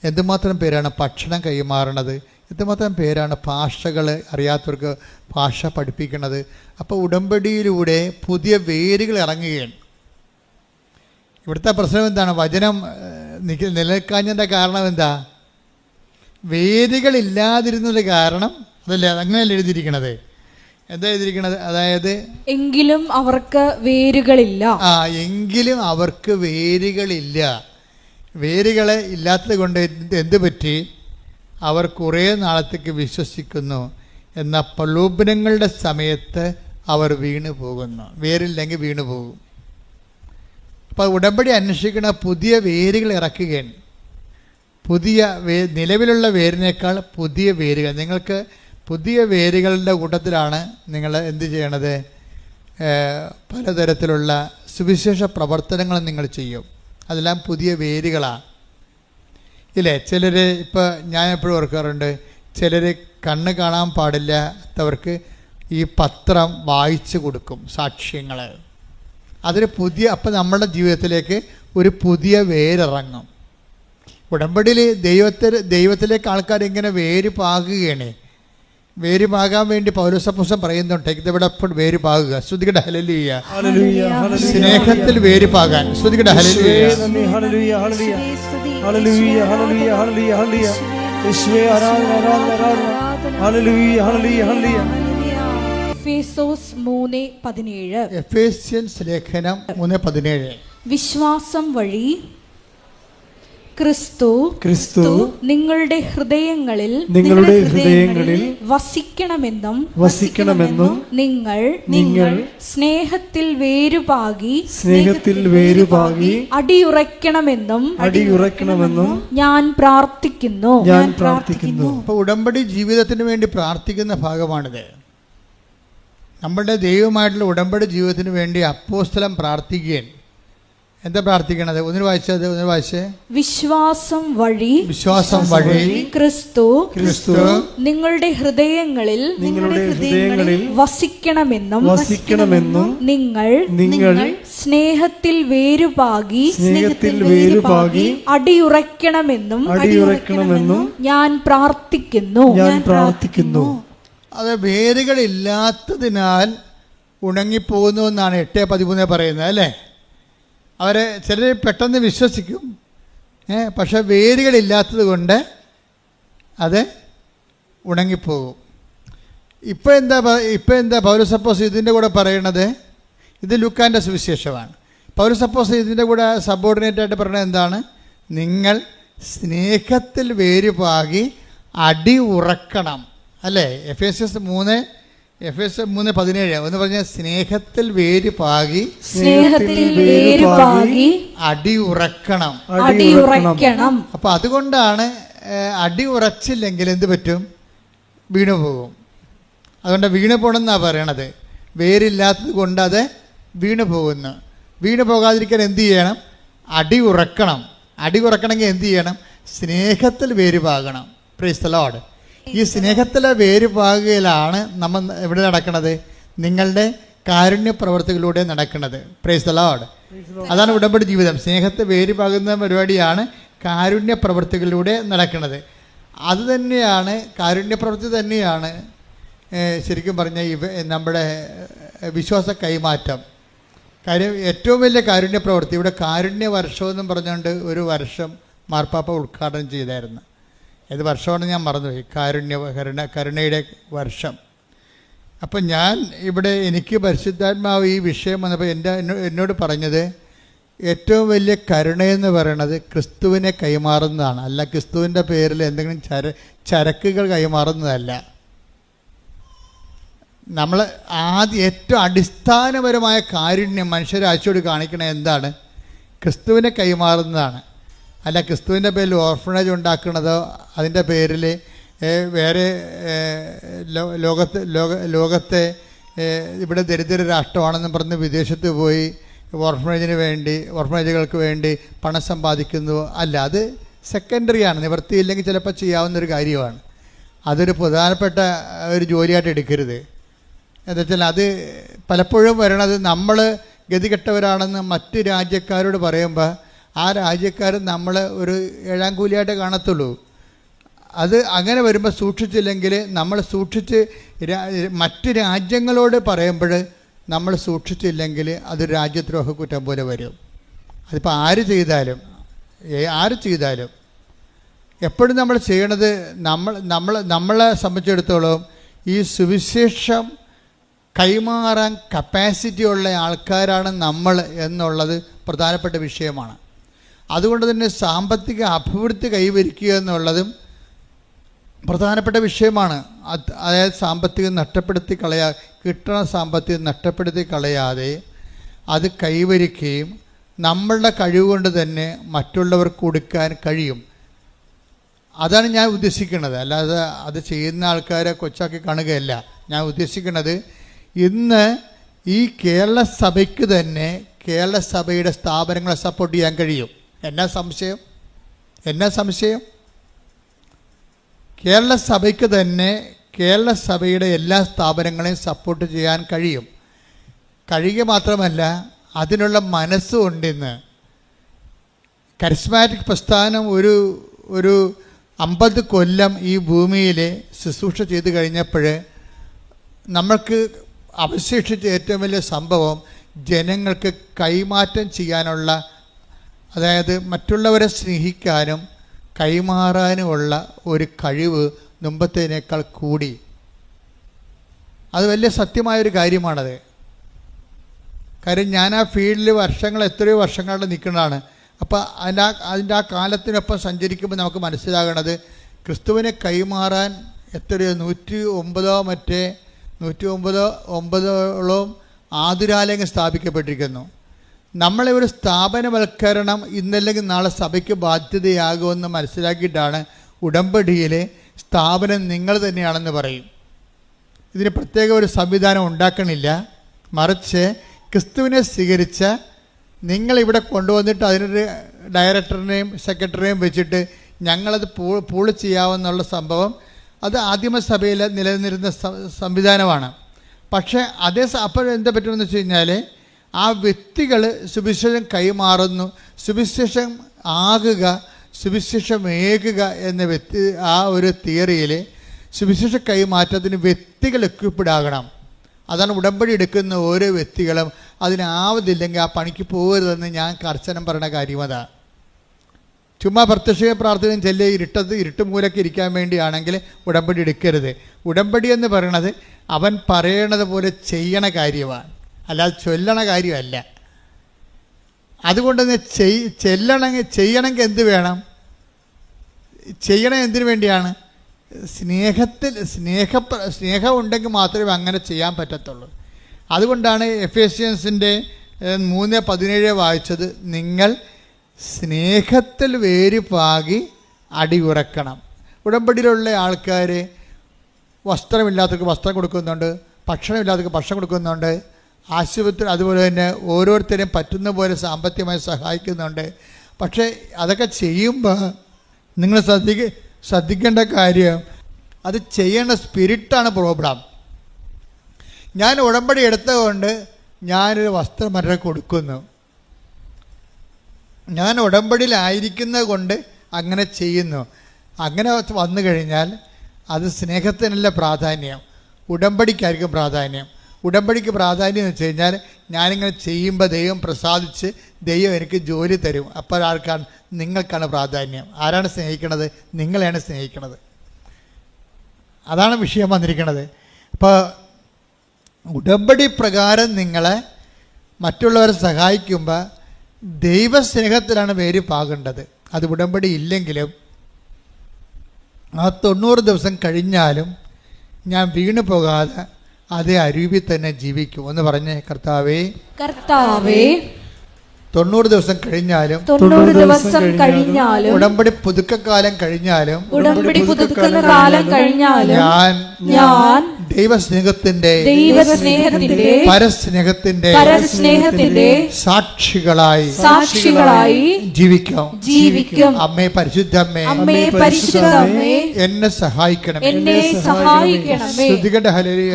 എന്തുമാത്രം പേരാണ് ഭക്ഷണം കൈമാറണത്, എന്തുമാത്രം പേരാണ് ഭാഷകൾ അറിയാത്തവർക്ക് ഭാഷ പഠിപ്പിക്കുന്നത്. അപ്പോൾ ഉടമ്പടിയിലൂടെ പുതിയ വേരുകൾ ഇറങ്ങുകയാണ്. ഇവിടുത്തെ പ്രശ്നം എന്താണ്? വചനം നിലനിൽക്കാഞ്ഞതിൻ്റെ കാരണം എന്താ? വേരുകളില്ലാതിരുന്നത് കാരണം. അതല്ലേ, അങ്ങനെയല്ല എഴുതിയിരിക്കണത്. എന്താ എഴുതിയിരിക്കണത്? അതായത് എങ്കിലും അവർക്ക് വേരുകളില്ല. എങ്കിലും അവർക്ക് വേരുകളില്ല. വേരുകളെ ഇല്ലാത്തത് കൊണ്ട് എന്ത് പറ്റി? അവർ കുറേ നാളത്തേക്ക് വിശ്വസിക്കുന്നു, എന്നാൽ പ്രലോഭനങ്ങളുടെ സമയത്ത് അവർ വീണു പോകുന്നു. വേരില്ലെങ്കിൽ വീണു പോകും. അപ്പോൾ ഉടമ്പടി അന്വേഷിക്കുന്ന പുതിയ വേരുകൾ ഇറക്കുകയാണ്. പുതിയ നിലവിലുള്ള വേരിനേക്കാൾ പുതിയ വേരുകൾ. നിങ്ങൾക്ക് പുതിയ വേരുകളുടെ കൂട്ടത്തിലാണ് നിങ്ങൾ എന്ത് ചെയ്യണത്? പലതരത്തിലുള്ള സുവിശേഷ പ്രവർത്തനങ്ങൾ നിങ്ങൾ ചെയ്യും. അതെല്ലാം പുതിയ വേരുകളാണ് ഇല്ലേ? ചിലർ, ഇപ്പോൾ ഞാൻ എപ്പോഴും ഓർക്കാറുണ്ട്, ചിലർ കണ്ണ് കാണാൻ പാടില്ലാത്തവർക്ക് ഈ പത്രം വായിച്ചു കൊടുക്കും, സാക്ഷ്യങ്ങൾ. അതൊരു പുതിയ, അപ്പം നമ്മുടെ ജീവിതത്തിലേക്ക് ഒരു പുതിയ വേരിറങ്ങും. ഉടമ്പടിയിൽ ദൈവത്തിലേക്ക് ആൾക്കാർ ഇങ്ങനെ വേര് പാകുകയാണ്. വേര് പാകാൻ വേണ്ടി പൗലോസപ്പോസ്തലൻ പറയുന്നുണ്ട്, ഇവിടെ വേര് പാകുക. ശ്രുതികട ഹല്ലേലൂയ. സ്നേഹത്തിൽ വേര് പാകാൻ. ശ്രുതികട ഹല്ലേലൂയ. എഫേസ്യൻസ് ലേഖനം 3:17. വിശ്വാസം വഴി ക്രിസ്തു നിങ്ങളുടെ ഹൃദയങ്ങളിൽ വസിക്കണമെന്നും നിങ്ങൾ സ്നേഹത്തിൽ വേരുപാകി അടിയുറയ്ക്കണമെന്നും ഞാൻ പ്രാർത്ഥിക്കുന്നു. അപ്പോൾ ഉടമ്പടി ജീവിതത്തിന് വേണ്ടി പ്രാർത്ഥിക്കുന്ന ഭാഗമാണിത്. നമ്മുടെ ദൈവമായിട്ടുള്ള ഉടമ്പടി ജീവിതത്തിന് വേണ്ടി അപ്പോസ്തലൻ പ്രാർത്ഥിക്കുകയാണ്. എന്താ പ്രാർത്ഥിക്കണത്? ഒന്ന് വായിച്ചേ. വിശ്വാസം വഴി ക്രിസ്തു നിങ്ങളുടെ ഹൃദയങ്ങളിൽ വസിക്കണമെന്നും നിങ്ങൾ സ്നേഹത്തിൽ വേരുപാകി അടിയുറയ്ക്കണമെന്നും ഞാൻ പ്രാർത്ഥിക്കുന്നു. അത് വേരുകളില്ലാത്തതിനാൽ ഉണങ്ങിപ്പോകുന്നു എന്നാണ് 8:13 പറയുന്നത് അല്ലേ? അവരെ ചിലർ പെട്ടെന്ന് വിശ്വസിക്കും, പക്ഷെ വേരുകളില്ലാത്തത് കൊണ്ട് അത് ഉണങ്ങിപ്പോകും. ഇപ്പം എന്താ പൗലോസപ്പോസ്തലൻ ഇതിൻ്റെ കൂടെ പറയണത്? ഇത് ലൂക്കാൻ്റെ സുവിശേഷമാണ്. പൗലോസപ്പോസ്തലൻ ഇതിൻ്റെ കൂടെ സബോർഡിനേറ്റായിട്ട് പറയുന്നത് എന്താണ്? നിങ്ങൾ സ്നേഹത്തിൽ വേരുപാകി അടി ഉറക്കണം അല്ലേ? എഫേസ്യസ് 3:17 ഒന്ന് പറഞ്ഞ സ്നേഹത്തിൽ വേരുപാകി അടി ഉറക്കണം. അപ്പൊ അതുകൊണ്ടാണ് അടി ഉറച്ചില്ലെങ്കിൽ എന്ത് പറ്റും? വീണു പോകും. അതുകൊണ്ട് വീണു പോകണമെന്നാ പറയണത്. വേരില്ലാത്തത് കൊണ്ട് അത് വീണു പോകുന്നു. വീണു പോകാതിരിക്കാൻ എന്ത് ചെയ്യണം? അടി ഉറക്കണം. അടി ഉറക്കണമെങ്കിൽ എന്ത് ചെയ്യണം? സ്നേഹത്തിൽ വേരുപാകണം. Price the Lord. ഈ സ്നേഹത്തിലെ വേരുപാകയിലാണ് നമ്മൾ എവിടെ നടക്കുന്നത്? നിങ്ങളുടെ കാരുണ്യ പ്രവർത്തികളിലൂടെ നടക്കുന്നത്. Price the Lord. അതാണ് ഉടമ്പടി ജീവിതം. സ്നേഹത്തെ വേരുപാകുന്ന പരിപാടിയാണ് കാരുണ്യ പ്രവർത്തികളിലൂടെ നടക്കുന്നത്. അത് തന്നെയാണ്, കാരുണ്യ പ്രവൃത്തി തന്നെയാണ് ശരിക്കും പറഞ്ഞ നമ്മുടെ വിശ്വാസ കൈമാറ്റം. കാര്യം ഏറ്റവും വലിയ കാരുണ്യ പ്രവൃത്തി. ഇവിടെ കാരുണ്യ വർഷമെന്നും പറഞ്ഞുകൊണ്ട് ഒരു വർഷം മാർപ്പാപ്പ ഉദ്ഘാടനം ചെയ്തായിരുന്നു. ഏത് വർഷമാണെന്ന് ഞാൻ മറന്നുപോയി. കരുണയുടെ വർഷം. അപ്പം ഞാൻ ഇവിടെ എനിക്ക് പരിശുദ്ധാത്മാവ് ഈ വിഷയം വന്നപ്പോൾ എന്നോട് പറഞ്ഞത് ഏറ്റവും വലിയ കരുണയെന്ന് പറയുന്നത് ക്രിസ്തുവിനെ കൈമാറുന്നതാണ്, അല്ല ക്രിസ്തുവിൻ്റെ പേരിൽ എന്തെങ്കിലും ചരക്കുകൾ കൈമാറുന്നതല്ല. നമ്മൾ ഏറ്റവും അടിസ്ഥാനപരമായ കാരുണ്യം മനുഷ്യരാശിയോട് കാണിക്കണത് എന്താണ്? ക്രിസ്തുവിനെ കൈമാറുന്നതാണ്. അല്ല ക്രിസ്തുവിൻ്റെ പേരിൽ ഓർഫണേജ് ഉണ്ടാക്കുന്നതോ അതിൻ്റെ പേരിൽ വേറെ ലോകത്തെ ഇവിടെ ദരിദ്ര രാഷ്ട്രമാണെന്നും പറഞ്ഞ് വിദേശത്ത് പോയി ഓർഫണേജുകൾക്ക് വേണ്ടി പണം സമ്പാദിക്കുന്നതോ അല്ല. അത് സെക്കൻഡറിയാണ്. നിവൃത്തിയില്ലെങ്കിൽ ചിലപ്പോൾ ചെയ്യാവുന്നൊരു കാര്യമാണ്. അതൊരു പ്രധാനപ്പെട്ട ഒരു ജോലിയായിട്ട് എടുക്കരുത്. എന്താ വെച്ചാൽ അത് പലപ്പോഴും വരണത് നമ്മൾ ഗതികെട്ടവരാണെന്ന് മറ്റ് രാജ്യക്കാരോട് പറയുമ്പോൾ ആ രാജ്യക്കാർ നമ്മൾ ഒരു ഏഴാം കൂലിയായിട്ട് കാണത്തുള്ളൂ. അത് അങ്ങനെ വരുമ്പോൾ സൂക്ഷിച്ചില്ലെങ്കിൽ നമ്മൾ മറ്റ് രാജ്യങ്ങളോട് പറയുമ്പോൾ നമ്മൾ സൂക്ഷിച്ചില്ലെങ്കിൽ അത് രാജ്യദ്രോഹ കുറ്റം പോലെ വരും. അതിപ്പോൾ ആര് ചെയ്താലും എപ്പോഴും നമ്മൾ ചെയ്യണത് നമ്മളെ സംബന്ധിച്ചിടത്തോളം ഈ സുവിശേഷം കൈമാറാൻ കപ്പാസിറ്റി ഉള്ള ആൾക്കാരാണ് നമ്മൾ എന്നുള്ളത് പ്രധാനപ്പെട്ട വിഷയമാണ്. അതുകൊണ്ട് തന്നെ സാമ്പത്തിക അഭിവൃദ്ധി കൈവരിക്കുക എന്നുള്ളതും പ്രധാനപ്പെട്ട വിഷയമാണ്. അതായത് സാമ്പത്തികം നഷ്ടപ്പെടുത്തി കിട്ടുന്ന സാമ്പത്തികം നഷ്ടപ്പെടുത്തി കളയാതെ അത് കൈവരിക്കുകയും നമ്മളുടെ കഴിവുകൊണ്ട് തന്നെ മറ്റുള്ളവർക്ക് കൊടുക്കാൻ കഴിയും. അതാണ് ഞാൻ ഉദ്ദേശിക്കുന്നത്. അല്ലാതെ അത് ചെയ്യുന്ന ആൾക്കാരെ കൊച്ചാക്കി കാണുകയല്ല. ഞാൻ ഉദ്ദേശിക്കുന്നത് ഇന്ന് ഈ കേരള സഭയ്ക്ക് തന്നെ കേരള സഭയുടെ സ്ഥാപനങ്ങളെ സപ്പോർട്ട് ചെയ്യാൻ കഴിയും. എന്നാ സംശയം? കേരള സഭയ്ക്ക് തന്നെ കേരള സഭയുടെ എല്ലാ സ്ഥാപനങ്ങളെയും സപ്പോർട്ട് ചെയ്യാൻ കഴിയുക മാത്രമല്ല അതിനുള്ള മനസ്സുണ്ടെന്ന്. കരിസ്മാറ്റിക് പ്രസ്ഥാനം ഒരു 50 കൊല്ലം ഈ ഭൂമിയിൽ ശുശ്രൂഷ ചെയ്ത് കഴിഞ്ഞപ്പോൾ നമ്മൾക്ക് അവശേഷിച്ച ഏറ്റവും വലിയ സംഭവം ജനങ്ങൾക്ക് കൈമാറ്റം ചെയ്യാനുള്ള, അതായത് മറ്റുള്ളവരെ സ്നേഹിക്കാനും കൈമാറാനുമുള്ള ഒരു കഴിവ് മുമ്പത്തേനേക്കാൾ കൂടി. അത് വലിയ സത്യമായൊരു കാര്യമാണത്. കാര്യം ഞാൻ ആ ഫീൽഡിൽ എത്രയോ വർഷങ്ങളുടെ നിൽക്കുന്നതാണ്. അപ്പോൾ അതിൻ്റെ ആ കാലത്തിനൊപ്പം സഞ്ചരിക്കുമ്പോൾ നമുക്ക് മനസ്സിലാകണത് ക്രിസ്തുവിനെ കൈമാറാൻ എത്രയോ 109 ആതുരാലയങ്ങൾ സ്ഥാപിക്കപ്പെട്ടിരിക്കുന്നു. നമ്മളെ ഒരു സ്ഥാപനവൽക്കരണം ഇന്നല്ലെങ്കിൽ നാളെ സഭയ്ക്ക് ബാധ്യതയാകുമെന്ന് മനസ്സിലാക്കിയിട്ടാണ് ഉടമ്പടിയിലെ സ്ഥാപനം നിങ്ങൾ തന്നെയാണെന്ന് പറയും. ഇതിന് പ്രത്യേക ഒരു സംവിധാനം ഉണ്ടാക്കണില്ല. മറിച്ച് ക്രിസ്തുവിനെ സ്വീകരിച്ച നിങ്ങളിവിടെ കൊണ്ടുവന്നിട്ട് അതിനൊരു ഡയറക്ടറിനെയും സെക്രട്ടറിയെയും വെച്ചിട്ട് ഞങ്ങളത് പൂള് ചെയ്യാമെന്നുള്ള സംഭവം അത് ആദിമസഭയിൽ നിലനിന്നിരുന്ന സംവിധാനമാണ്. പക്ഷേ അപ്പോൾ എന്താ പറ്റുമെന്ന് വെച്ച് കഴിഞ്ഞാൽ ആ വ്യക്തികൾ സുവിശേഷം കൈമാറുന്നു, സുവിശേഷം ആകുക, സുവിശേഷമേകുക എന്ന ആ ഒരു തിയറിയിൽ സുവിശേഷ കൈമാറ്റത്തിന് വ്യക്തികൾ എക്വിപ്ഡാകണം. അതാണ് ഉടമ്പടി എടുക്കുന്ന ഓരോ വ്യക്തികളും അതിനാവതില്ലെങ്കിൽ ആ പണിക്ക് പോകരുതെന്ന് ഞാൻ കർശനം പറയുന്ന കാര്യം അതാണ്. ചുമ്മാ പ്രത്യക്ഷ പ്രാർത്ഥനയും ചെല്ലി ഇരുട്ട് മൂലയ്ക്ക് ഇരിക്കാൻ വേണ്ടിയാണെങ്കിൽ ഉടമ്പടി എടുക്കരുത്. ഉടമ്പടി എന്ന് പറയണത് അവൻ പറയണത് പോലെ ചെയ്യണ കാര്യമാണ്, അല്ലാതെ ചൊല്ലണ കാര്യമല്ല. അതുകൊണ്ട് തന്നെ ചെയ്യണമെങ്കിൽ എന്ത് വേണം? ചെയ്യണം എന്തിനു വേണ്ടിയാണ്? സ്നേഹം ഉണ്ടെങ്കിൽ മാത്രമേ അങ്ങനെ ചെയ്യാൻ പറ്റത്തുള്ളൂ. അതുകൊണ്ടാണ് എഫേസ്യൻസിൻ്റെ 3:17 വായിച്ചത്, നിങ്ങൾ സ്നേഹത്തിൽ വേര് പാകി അടിയുറക്കണം. ഉടമ്പടിയിലുള്ള ആൾക്കാർ വസ്ത്രമില്ലാത്തവർക്ക് വസ്ത്രം കൊടുക്കുന്നുണ്ട്, ഭക്ഷണമില്ലാത്തവർക്ക് ഭക്ഷണം കൊടുക്കുന്നുണ്ട്, ആശുപത്രി അതുപോലെ തന്നെ ഓരോരുത്തരെയും പറ്റുന്ന പോലെ സാമ്പത്തികമായി സഹായിക്കുന്നുണ്ട്. പക്ഷേ അതൊക്കെ ചെയ്യുമ്പോൾ നിങ്ങൾ ശ്രദ്ധിക്കേണ്ട കാര്യം അത് ചെയ്യേണ്ട സ്പിരിറ്റാണ് പ്രോബ്ലം. ഞാൻ ഉടമ്പടി എടുത്തതുകൊണ്ട് ഞാനൊരു വസ്ത്രം മറ്റൊരാൾക്ക് കൊടുക്കുന്നു, ഞാൻ ഉടമ്പടിയിലായിരിക്കുന്നത് കൊണ്ട് അങ്ങനെ ചെയ്യുന്നു. അങ്ങനെ വന്നു കഴിഞ്ഞാൽ അത് സ്നേഹത്തിനല്ല പ്രാധാന്യം, ഉടമ്പടിക്കായിരിക്കും പ്രാധാന്യം. ഉടമ്പടിക്ക് പ്രാധാന്യം എന്ന് വെച്ച് കഴിഞ്ഞാൽ ഞാനിങ്ങനെ ചെയ്യുമ്പോൾ ദൈവം പ്രസാദിച്ച് ദൈവം എനിക്ക് ജോലി തരും. അപ്പോൾ ആർക്കാണ്? നിങ്ങൾക്കാണ് പ്രാധാന്യം. ആരാണ് സ്നേഹിക്കണത്? നിങ്ങളെയാണ് സ്നേഹിക്കണത്. അതാണ് വിഷയം വന്നിരിക്കുന്നത്. അപ്പോൾ ഉടമ്പടി പ്രകാരം നിങ്ങളെ മറ്റുള്ളവരെ സഹായിക്കുമ്പോൾ ദൈവസ്നേഹത്തിലാണ് വേര് പാകേണ്ടത്. അത് ഉടമ്പടി ഇല്ലെങ്കിലും ആ 90 ദിവസം കഴിഞ്ഞാലും ഞാൻ വീണു പോകാതെ അതേ അരൂപിൽ തന്നെ ജീവിക്കും എന്ന് പറഞ്ഞേ. കർത്താവേ 90 ദിവസം കഴിഞ്ഞാലും ഉടമ്പടി പുതുക്കക്കാലം കഴിഞ്ഞാലും ഞാൻ ദൈവസ്നേഹത്തിന്റെ പരസ്നേഹത്തിന്റെ സാക്ഷികളായി ജീവിക്കും. അമ്മേ പരിശുദ്ധമ്മേ, എന്നെ സഹായിക്കണം. ശ്രുതികട ഹല്ലേലൂയ.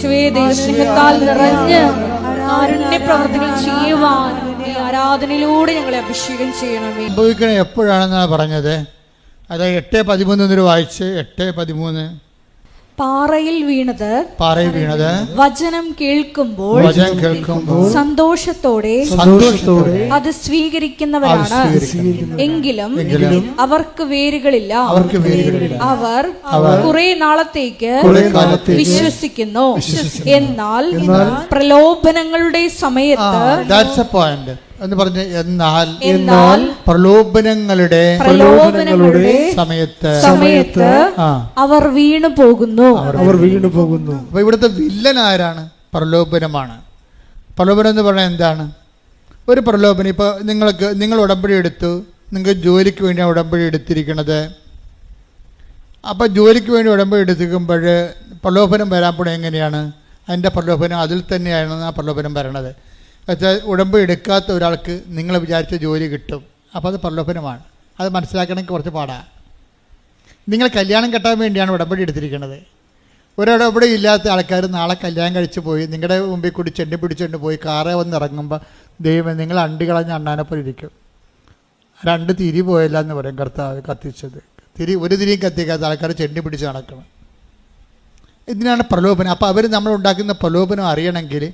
സ്നേഹത്താൽ നിറഞ്ഞ് കാരുണ്യപ്രവർത്തികൾ ചെയ്യുവാൻ ഈ ആരാധനയിലൂടെ ഞങ്ങളെ അഭിഷേകം ചെയ്യണമേ. സംഭവിക്കണേ എപ്പോഴാണെന്നാണ് പറഞ്ഞത്. അത് 8:13 വായിച്ച് 8:13 പാറയിൽ വീണത് വചനം കേൾക്കുമ്പോൾ സന്തോഷത്തോടെ അത് സ്വീകരിക്കുന്നവരാണ്. എങ്കിലും അവർക്ക് വേരുകളില്ല. അവർ കുറെ നാളത്തേക്ക് വിശ്വസിക്കുന്നു, എന്നാൽ പ്രലോഭനങ്ങളുടെ സമയത്ത് എന്ന് പറഞ്ഞ എന്നാൽ എന്നാൽ പ്രലോഭനങ്ങളുടെ സമയത്ത് അവർ വീണു പോകുന്നു. അപ്പൊ ഇവിടുത്തെ വില്ലൻ ആരാണ്? പ്രലോഭനമാണ്. പ്രലോഭനം എന്ന് പറഞ്ഞാൽ എന്താണ്? ഒരു പ്രലോഭനം, ഇപ്പോൾ നിങ്ങൾ ഉടമ്പടി എടുത്തു, നിങ്ങൾക്ക് ജോലിക്ക് വേണ്ടിയാണ് ഉടമ്പടി എടുത്തിരിക്കുന്നത്. അപ്പോൾ ജോലിക്ക് വേണ്ടി ഉടമ്പടി എടുത്തിരിക്കുമ്പോൾ പ്രലോഭനം വരാൻ എങ്ങനെയാണ്? അതിൻ്റെ പ്രലോഭനം അതിൽ തന്നെയാണ് ആ പ്രലോഭനം വരണത്. വെച്ചാൽ ഉടമ്പടി എടുക്കാത്ത ഒരാൾക്ക് നിങ്ങൾ വിചാരിച്ച ജോലി കിട്ടും. അപ്പോൾ അത് പ്രലോഭനമാണ്. അത് മനസ്സിലാക്കണമെങ്കിൽ കുറച്ച് പാടാണ്. നിങ്ങൾ കല്യാണം കെട്ടാൻ വേണ്ടിയാണ് ഉടമ്പടി എടുത്തിരിക്കുന്നത്. ഒരുടമ്പടി ഇല്ലാത്ത ആൾക്കാർ നാളെ കല്യാണം കഴിച്ച് പോയി നിങ്ങളുടെ മുമ്പിൽ കൂടി ചെണ്ടി പിടിച്ചുകൊണ്ട് പോയി കാറേ വന്ന് ഇറങ്ങുമ്പോൾ ദൈവം നിങ്ങൾ അണ്ടി കളഞ്ഞ അണ്ണാനെപ്പോലെ ഇരിക്കും. 2 തിരി പോയല്ല എന്ന് പറയും കർത്താവ് കത്തിച്ചത്. ഒരു തിരിയും കത്തിക്കാത്ത ആൾക്കാർ ചെണ്ടി പിടിച്ച് നടക്കണം. ഇതിനാണ് പ്രലോഭനം. അപ്പോൾ അവർ നമ്മൾ ഉണ്ടാക്കുന്ന പ്രലോഭനം അറിയണമെങ്കിൽ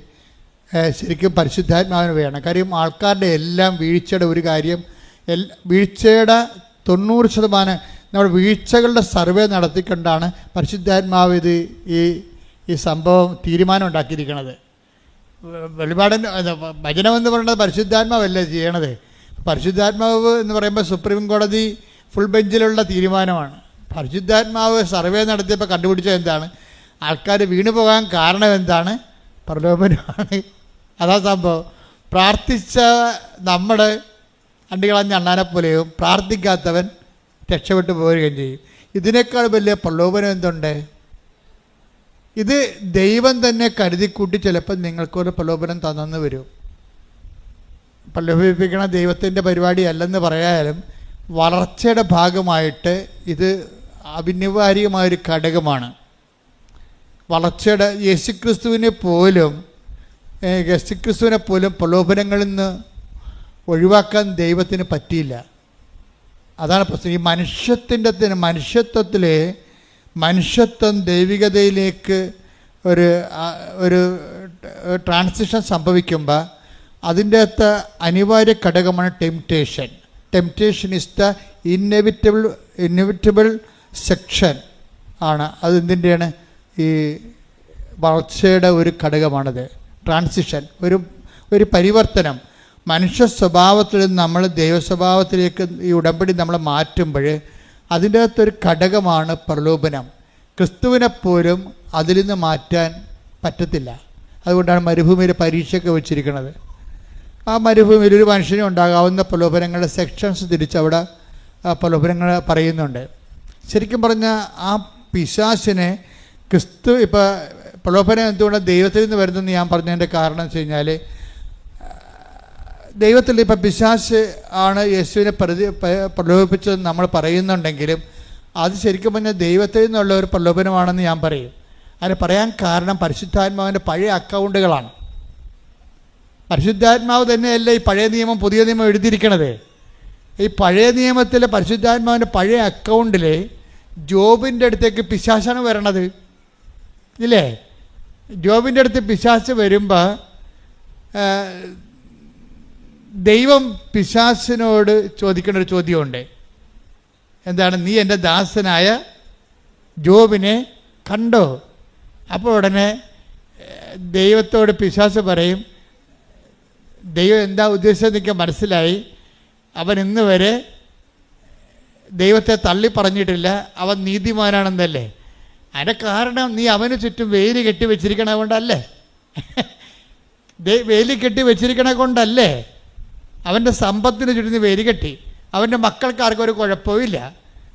ശരിക്കും പരിശുദ്ധാത്മാവിന് വേണം. കാര്യം ആൾക്കാരുടെ എല്ലാം വീഴ്ചയുടെ ഒരു കാര്യം, വീഴ്ചയുടെ 90% നമ്മൾ വീഴ്ചകളുടെ സർവേ നടത്തിക്കൊണ്ടാണ് പരിശുദ്ധാത്മാവ് ഈ സംഭവം തീരുമാനം ഉണ്ടാക്കിയിരിക്കുന്നത്. വെളിപാടിൻ്റെ വചനമെന്ന് പറയുന്നത് പരിശുദ്ധാത്മാവല്ലേ ചെയ്യണത്. പരിശുദ്ധാത്മാവ് എന്ന് പറയുമ്പോൾ സുപ്രീം കോടതി ഫുൾ ബെഞ്ചിലുള്ള തീരുമാനമാണ്. പരിശുദ്ധാത്മാവ് സർവേ നടത്തിയപ്പോൾ കണ്ടുപിടിച്ചത് എന്താണ്? ആൾക്കാർ വീണു പോകാൻ കാരണം എന്താണ്? പ്രലോഭനമാണ്. അതാ സംഭവം. പ്രാർത്ഥിച്ച നമ്മുടെ അണ്ടികളഞ്ഞ അണ്ണാനെപ്പോലെയും പ്രാർത്ഥിക്കാത്തവൻ രക്ഷപ്പെട്ടു പോവുകയും ചെയ്യും. ഇതിനേക്കാൾ വലിയ പ്രലോഭനം എന്തുണ്ട്? ഇത് ദൈവം തന്നെ കരുതിക്കൂട്ടി ചിലപ്പോൾ നിങ്ങൾക്കൊരു പ്രലോഭനം തന്നെന്ന് വരും. പ്രലോഭിപ്പിക്കണ ദൈവത്തിൻ്റെ പരിപാടി അല്ലെന്ന് പറയാനും വളർച്ചയുടെ ഭാഗമായിട്ട് ഇത് അഭിനിവാര്യമായൊരു ഘടകമാണ്. വളർച്ചയുടെ യേശുക്രിസ്തുവിനെ പോലും പ്രലോഭനങ്ങളിൽ നിന്ന് ഒഴിവാക്കാൻ ദൈവത്തിന് പറ്റിയില്ല. അതാണ് പ്രശ്നം. ഈ മനുഷ്യത്വം ദൈവികതയിലേക്ക് ഒരു ട്രാൻസിഷൻ സംഭവിക്കുമ്പോൾ അതിൻ്റെ അകത്ത് അനിവാര്യ ഘടകമാണ് temptation. Temptation is the inevitable section ആണ്. അത് എന്തിൻ്റെയാണ്? ഈ വളർച്ചയുടെ ഒരു ഘടകമാണത്. ട്രാൻസിഷൻ, ഒരു പരിവർത്തനം. മനുഷ്യ സ്വഭാവത്തിൽ നിന്ന് നമ്മൾ ദൈവസ്വഭാവത്തിലേക്ക് ഈ ഉടമ്പടി നമ്മൾ മാറ്റുമ്പോൾ അതിൻ്റെ അകത്തൊരു ഘടകമാണ് പ്രലോഭനം. ക്രിസ്തുവിനെപ്പോലും അതിൽ നിന്ന് മാറ്റാൻ പറ്റത്തില്ല. അതുകൊണ്ടാണ് മരുഭൂമിയിൽ പരീക്ഷയൊക്കെ വെച്ചിരിക്കുന്നത്. ആ മരുഭൂമിയിൽ ഒരു മനുഷ്യന് ഉണ്ടാകാവുന്ന പ്രലോഭനങ്ങളുടെ സെക്ഷൻസ് തിരിച്ചവിടെ പ്രലോഭനങ്ങൾ പറയുന്നുണ്ട്. ശരിക്കും പറഞ്ഞാൽ ആ പിശാചിനെ ക്രിസ്തു ഇപ്പോൾ പ്രലോഭനം എന്തുകൊണ്ടാണ് ദൈവത്തിൽ നിന്ന് വരുന്നതെന്ന് ഞാൻ പറഞ്ഞതിൻ്റെ കാരണം വെച്ച് കഴിഞ്ഞാൽ, ദൈവത്തിൽ ഇപ്പം പിശാച് ആണ് യേശുവിനെ പ്രലോഭിപ്പിച്ചതെന്ന് നമ്മൾ പറയുന്നുണ്ടെങ്കിലും അത് ശരിക്കും പറഞ്ഞാൽ ദൈവത്തിൽ നിന്നുള്ള ഒരു പ്രലോഭനമാണെന്ന് ഞാൻ പറയും. അതിന് പറയാൻ കാരണം പരിശുദ്ധാത്മാവിൻ്റെ പഴയ അക്കൗണ്ടുകളാണ്. പരിശുദ്ധാത്മാവ് തന്നെയല്ല ഈ പഴയ നിയമം പുതിയ നിയമം എഴുതിയിരിക്കണത്. ഈ പഴയ നിയമത്തിലെ പരിശുദ്ധാത്മാവിൻ്റെ പഴയ അക്കൗണ്ടിൽ ജോബിൻ്റെ അടുത്തേക്ക് പിശാചാണ് വരണത്, ഇല്ലേ? ജോബിൻ്റെ അടുത്ത് പിശാച് വരുമ്പോൾ ദൈവം പിശാചിനോട് ചോദിക്കേണ്ട ഒരു ചോദ്യമുണ്ട്. എന്താണ്? നീ എൻ്റെ ദാസനായ ജോബിനെ കണ്ടോ? അപ്പോൾ ഉടനെ ദൈവത്തോട് പിശാച് പറയും, ദൈവം എന്താ ഉദ്ദേശിച്ചത് എനിക്ക് മനസ്സിലായി. അവൻ ഇന്ന് വരെ ദൈവത്തെ തള്ളി പറഞ്ഞിട്ടില്ല, അവൻ നീതിമാനാണെന്നല്ലേ. അതിൻ്റെ കാരണം നീ അവന് ചുറ്റും വേലി കെട്ടി വെച്ചിരിക്കണ കൊണ്ടല്ലേ? വേലി കെട്ടി വെച്ചിരിക്കണ കൊണ്ടല്ലേ? അവൻ്റെ സമ്പത്തിന് ചുറ്റും നീ വേലി കെട്ടി. അവൻ്റെ മക്കൾക്ക് ആർക്കും ഒരു കുഴപ്പമില്ല,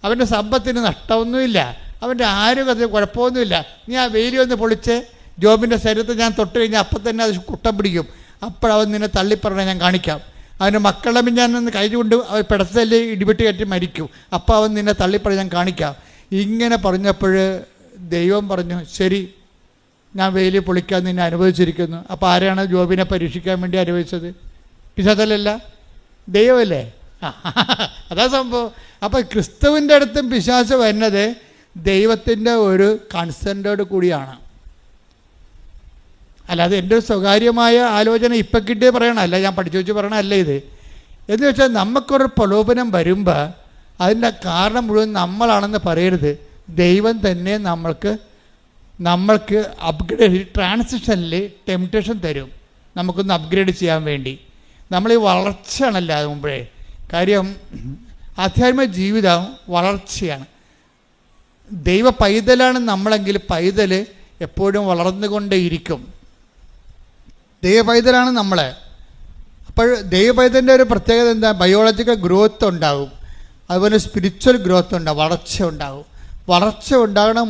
അവൻ്റെ സമ്പത്തിന് നഷ്ടമൊന്നുമില്ല, അവൻ്റെ ആരോഗ്യത്തിന് കുഴപ്പമൊന്നുമില്ല. നീ ആ വേലി ഒന്ന് പൊളിച്ച് ജോബിൻ്റെ ശരീരത്തിൽ ഞാൻ തൊട്ട് കഴിഞ്ഞാൽ അപ്പം തന്നെ അത് കുട്ടം പിടിക്കും. അപ്പോഴവൻ നിന്നെ തള്ളിപ്പറഞ്ഞാൽ ഞാൻ കാണിക്കാം. അവൻ്റെ മക്കളെ ഞാൻ ഒന്ന് കൈകൊണ്ട് അവർ പിടത്തല്ലേ ഇടിപെട്ട് കയറ്റി മരിക്കും. അപ്പോൾ അവൻ നിന്നെ തള്ളിപ്പറഞ്ഞ് ഞാൻ കാണിക്കാം. ഇങ്ങനെ പറഞ്ഞപ്പോൾ ദൈവം പറഞ്ഞു, ശരി, ഞാൻ വേലി പൊളിക്കാൻ നിന്നെ അനുവദിച്ചിരിക്കുന്നു. അപ്പോൾ ആരാണ് ജോബിനെ പരീക്ഷിക്കാൻ വേണ്ടി അനുവദിച്ചത്? പിശാചല്ല, ദൈവമല്ലേ? അതാ സംഭവം. അപ്പോൾ ക്രിസ്തുവിൻ്റെ അടുത്തും പിശാച് വരുന്നത് ദൈവത്തിൻ്റെ ഒരു കൺസെൻറ്റോട് കൂടിയാണ്. അല്ലാതെ എൻ്റെ ഒരു സ്വകാര്യമായ ആലോചന ഇപ്പം കിട്ടിയേ പറയണം, അല്ല ഞാൻ പഠിച്ചു വെച്ച് പറയണമല്ല ഇത്. എന്ന് വെച്ചാൽ നമുക്കൊരു പ്രലോഭനം വരുമ്പോൾ അതിൻ്റെ കാരണം മുഴുവൻ നമ്മളാണെന്ന് പറയരുത്. ദൈവം തന്നെ നമ്മൾക്ക് അപ്ഗ്രേഡ് ട്രാൻസിഷനിൽ ടെംപ്റ്റേഷൻ തരും, നമുക്കൊന്ന് അപ്ഗ്രേഡ് ചെയ്യാൻ വേണ്ടി. നമ്മൾ ഈ വളർച്ചയാണല്ലോ അത് മുമ്പേ. കാര്യം ആധ്യാത്മിക ജീവിതം വളർച്ചയാണ്. ദൈവ പൈതലാണ് നമ്മളെങ്കിൽ പൈതൽ എപ്പോഴും വളർന്നുകൊണ്ടേയിരിക്കും. ദൈവ പൈതലാണ് നമ്മൾ. അപ്പോൾ ദൈവ പൈതലിൻ്റെ ഒരു പ്രത്യേകത എന്താ? ബയോളജിക്കൽ ഗ്രോത്ത് ഉണ്ടാകും, അതുപോലെ സ്പിരിച്വൽ ഗ്രോത്ത് ഉണ്ടാകും, വളർച്ച ഉണ്ടാകും. വളർച്ച ഉണ്ടാകണം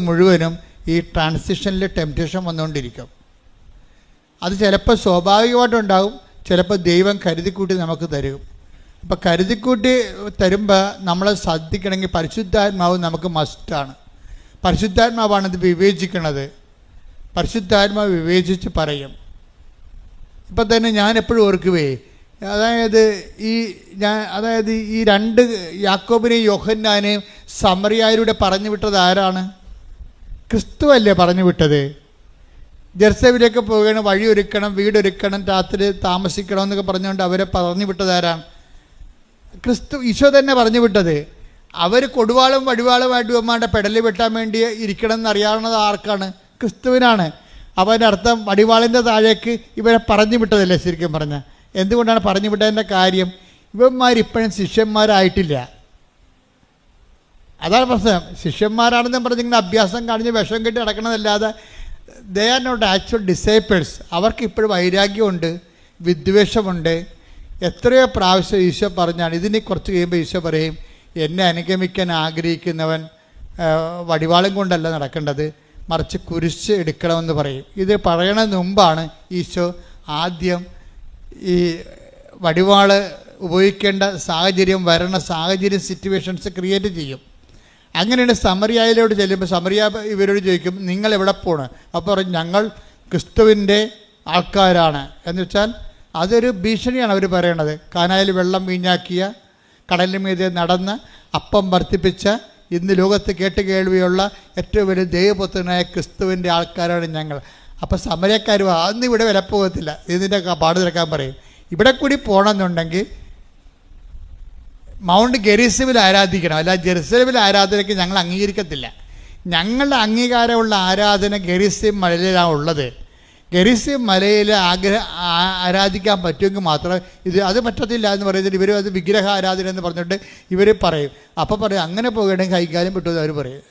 മുഴുവനും ഈ ട്രാൻസിഷനിൽ ടെംപ്റ്റേഷൻ വന്നുകൊണ്ടിരിക്കും. അത് ചിലപ്പോൾ സ്വാഭാവികമായിട്ടുണ്ടാകും, ചിലപ്പോൾ ദൈവം കരുതിക്കൂട്ടി നമുക്ക് തരും. അപ്പോൾ കരുതിക്കൂട്ടി തരുമ്പോൾ നമ്മൾ ശ്രദ്ധിക്കണമെങ്കിൽ പരിശുദ്ധാത്മാവ് നമുക്ക് മസ്റ്റാണ്. പരിശുദ്ധാത്മാവാണ് ഇത് വിവേചിക്കുന്നത്. പരിശുദ്ധാത്മാവ് വിവേചിച്ച് പറയും. ഇപ്പം തന്നെ ഞാൻ എപ്പോഴും ഓർക്കുവേ, അതായത് ഈ രണ്ട് യാക്കോബിനെയും യോഹന്നാനെയും സമറിയായിലൂടെ പറഞ്ഞു വിട്ടത് ആരാണ്? ക്രിസ്തു അല്ലേ പറഞ്ഞു വിട്ടത്? ജെറുസലേമിലേക്ക് പോവുകയാണ്, വഴിയൊരുക്കണം, വീടൊരുക്കണം, രാത്രി താമസിക്കണം എന്നൊക്കെ പറഞ്ഞുകൊണ്ട് അവരെ പറഞ്ഞു വിട്ടത് ആരാണ്? ക്രിസ്തു, ഈശോ തന്നെ പറഞ്ഞു വിട്ടത്. അവർ കൊടുവാളും വടിവാളുമായിട്ട് ഇവന്മാരുടെ പെടലി വെട്ടാൻ വേണ്ടി ഇരിക്കണം എന്നറിയാവുന്നത് ആർക്കാണ്? ക്രിസ്തുവിനാണ്. അപ്പോൾ അതിൻ്റെ അർത്ഥം വടിവാളിൻ്റെ താഴേക്ക് ഇവരെ പറഞ്ഞു വിട്ടതല്ലേ ശരിക്കും പറഞ്ഞാൽ. എന്തുകൊണ്ടാണ് പറഞ്ഞു വിട്ടതിൻ്റെ കാര്യം? ഇവന്മാരിപ്പോഴും ശിഷ്യന്മാരായിട്ടില്ല. അതാണ് പ്രശ്നം. ശിഷ്യന്മാരാണെന്ന് പറഞ്ഞിങ്ങനെ അഭ്യാസം കാണിച്ച് വിഷം കെട്ടി നടക്കണതല്ലാതെ they are not actual disciples. അവർക്ക് ഇപ്പോഴും വൈരാഗ്യമുണ്ട്, വിദ്വേഷമുണ്ട്. എത്രയോ പ്രാവശ്യം ഈശോ പറഞ്ഞാണ്. ഇതിന് കുറച്ച് കഴിയുമ്പോൾ ഈശോ പറയും, എന്നെ അനുഗമിക്കാൻ ആഗ്രഹിക്കുന്നവൻ വടിവാളും കൊണ്ടല്ല നടക്കേണ്ടത്, മറിച്ച് കുരിശ് എടുക്കണമെന്ന് പറയും. ഇത് പറയണതിന് മുമ്പാണ് ഈശോ ആദ്യം ഈ വടിവാള് ഉപയോഗിക്കേണ്ട സാഹചര്യം സിറ്റുവേഷൻസ് ക്രിയേറ്റ് ചെയ്യും. അങ്ങനെയാണ് സമറിയായിലോട്ട് ചെല്ലുമ്പോൾ സമറിയ ഇവരോട് ചോദിക്കും, നിങ്ങൾ എവിടെ പോണ്? അപ്പോൾ പറയും, ഞങ്ങൾ ക്രിസ്തുവിൻ്റെ ആൾക്കാരാണ്. എന്ന് വെച്ചാൽ അതൊരു ഭീഷണിയാണ് അവർ പറയണത്. കാനായിൽ വെള്ളം വീഞ്ഞാക്കിയ, കടലിന് മീതെ നടന്ന് അപ്പം വർദ്ധിപ്പിച്ച, ഇന്ന് ലോകത്ത് കേട്ടുകേൾവിയുള്ള ഏറ്റവും വലിയ ദൈവപുത്രനായ ക്രിസ്തുവിൻ്റെ ആൾക്കാരാണ് ഞങ്ങൾ. അപ്പോൾ സമരക്കാർ അന്ന് ഇവിടെ വില പോകത്തില്ല, ഇതിൻ്റെ പാട് തിരക്കാൻ പറയും. ഇവിടെ കൂടി പോകണമെന്നുണ്ടെങ്കിൽ മൗണ്ട് ഗെറിസിമിൽ ആരാധിക്കണം, അല്ല ജെറുസലേമിൽ ആരാധനയ്ക്ക് ഞങ്ങൾ അംഗീകരിക്കത്തില്ല. ഞങ്ങളുടെ അംഗീകാരമുള്ള ആരാധന ഗെറിസിം മലയിലാണ് ഉള്ളത്. ഗെറിസിം മലയിൽ ആരാധിക്കാൻ പറ്റുമെങ്കിൽ മാത്രമേ അത് പറ്റത്തില്ല എന്ന് പറയുന്നത് ഇവർ അത് വിഗ്രഹ ആരാധന എന്ന് പറഞ്ഞിട്ട് ഇവർ പറയും. അപ്പോൾ പറയും, അങ്ങനെ പോകണമെങ്കിൽ കൈകാര്യം പറ്റുമെന്ന് അവർ പറയും.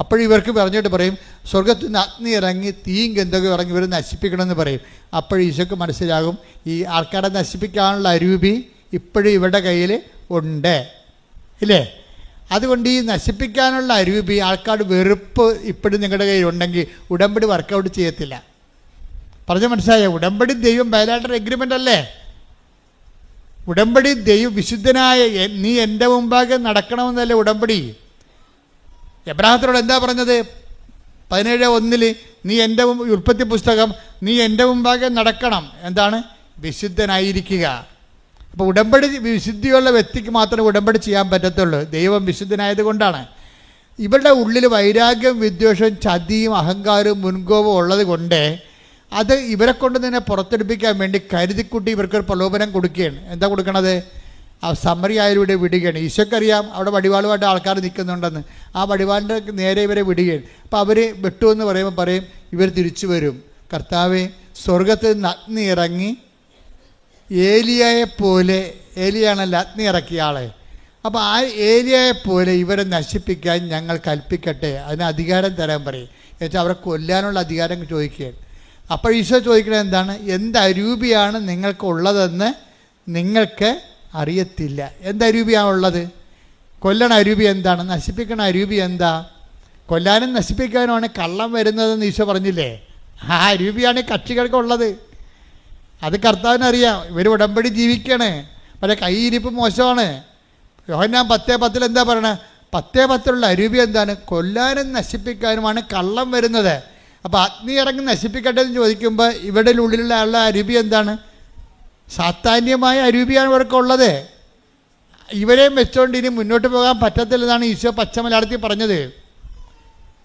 അപ്പോഴിവർക്ക് പറഞ്ഞിട്ട് പറയും, സ്വർഗത്തിൽ നിന്ന് അഗ്നി ഇറങ്ങി തീയും ഗന്ധകം ഇറങ്ങി ഇവർ നശിപ്പിക്കണമെന്ന് പറയും. അപ്പോൾ ഈശോക്ക് മനസ്സിലാകും, ഈ ആൾക്കാരെ നശിപ്പിക്കാനുള്ള അരൂപി ഇപ്പോഴും ഇവരുടെ കയ്യിൽ ഉണ്ട്, ഇല്ലേ? അതുകൊണ്ട് ഈ നശിപ്പിക്കാനുള്ള അരൂപി, ആൾക്കാരുടെ വെറുപ്പ് ഇപ്പോഴും നിങ്ങളുടെ കയ്യിലുണ്ടെങ്കിൽ ഉടമ്പടി വർക്കൗട്ട് ചെയ്യത്തില്ല. പറഞ്ഞ മനസ്സിലായോ? ഉടമ്പടി ദൈവം ബയലാറ്ററൽ എഗ്രിമെൻ്റ് അല്ലേ? ഉടമ്പടി ദൈവം വിശുദ്ധനായ നീ എൻ്റെ മുമ്പാകെ നടക്കണമെന്നല്ലേ ഉടമ്പടി. എബ്രാഹത്തിനോട് എന്താ പറഞ്ഞത്? 17:1 നീ എൻ്റെ ഉൽപ്പത്തി പുസ്തകം, നീ എൻ്റെ മുമ്പാകെ നടക്കണം. എന്താണ്? വിശുദ്ധനായിരിക്കുക. അപ്പോൾ ഉടമ്പടി വിശുദ്ധിയുള്ള വ്യക്തിക്ക് മാത്രമേ ഉടമ്പടി ചെയ്യാൻ പറ്റത്തുള്ളൂ. ദൈവം വിശുദ്ധനായത് കൊണ്ടാണ്. ഇവരുടെ ഉള്ളിൽ വൈരാഗ്യം, വിദ്വേഷവും, ചതിയും, അഹങ്കാരവും, മുൻകോപവും ഉള്ളത് കൊണ്ട് അത് ഇവരെ കൊണ്ട് തന്നെ പുറത്തെടുപ്പിക്കാൻ വേണ്ടി കരുതിക്കുട്ടി ഇവർക്കൊരു പ്രലോഭനം കൊടുക്കുകയാണ്. എന്താ കൊടുക്കണത്? ആ സമറിയായിലൂടെ വിടുകയാണ്. ഈശോക്കറിയാം അവിടെ വടിവാളുമായിട്ട് ആൾക്കാർ നിൽക്കുന്നുണ്ടെന്ന്. ആ വടിവാളിൻ്റെ നേരെ ഇവരെ വിടുകയാണ്. അപ്പോൾ അവർ വെട്ടുമെന്ന് പറയുമ്പോൾ പറയും, ഇവർ തിരിച്ചു വരും. കർത്താവെ, സ്വർഗത്തിൽ നിന്ന് അഗ്നി ഇറങ്ങി ഏലിയായെപ്പോലെ, ഏലിയാണല്ലോ അഗ്നി ഇറക്കിയ ആളെ, അപ്പോൾ ആ ഏലിയായെപ്പോലെ ഇവരെ നശിപ്പിക്കാൻ ഞങ്ങൾ കൽപ്പിക്കട്ടെ, അതിന് അധികാരം തരാൻ പറയും. എന്നുവെച്ചാൽ അവരെ കൊല്ലാനുള്ള അധികാരം ചോദിക്കുകയാണ്. അപ്പോൾ ഈശോ ചോദിക്കുന്നത് എന്താണ്? എന്ത് അരൂപിയാണ് നിങ്ങൾക്കുള്ളതെന്ന് നിങ്ങൾക്ക് അറിയത്തില്ല. എന്തരൂപിയാണുള്ളത്? കൊല്ലണ അരൂപി എന്താണ്? നശിപ്പിക്കണ അരൂപി എന്താ? കൊല്ലാനും നശിപ്പിക്കാനുമാണ് കള്ളം വരുന്നതെന്ന് ഈശോ പറഞ്ഞില്ലേ? ആ അരൂപിയാണ് കക്ഷികൾക്കുള്ളത്. അത് കർത്താവിനറിയാം. ഇവർ ഉടമ്പടി ജീവിക്കണേ, പക്ഷേ കൈയിരിപ്പ് മോശമാണ്. യോഹന്നാൻ 10:10 എന്താ പറയണത്? 10:10 അരൂപി എന്താണ്? കൊല്ലാനും നശിപ്പിക്കാനുമാണ് കള്ളം വരുന്നത്. അപ്പോൾ അഗ്നി ഇറങ്ങി നശിപ്പിക്കട്ടെ എന്ന് ചോദിക്കുമ്പോൾ ഇവരുടെ ഉള്ളിലുള്ള ആളുടെ അരൂപി എന്താണ്? സാത്താന്യമായ അരൂപിയാണ് ഇവർക്കുള്ളത്. ഇവരെയും വെച്ചുകൊണ്ട് ഇനി മുന്നോട്ട് പോകാൻ പറ്റത്തില്ലെന്നാണ് ഈശോ പച്ച മലയാളത്തിൽ പറഞ്ഞത്.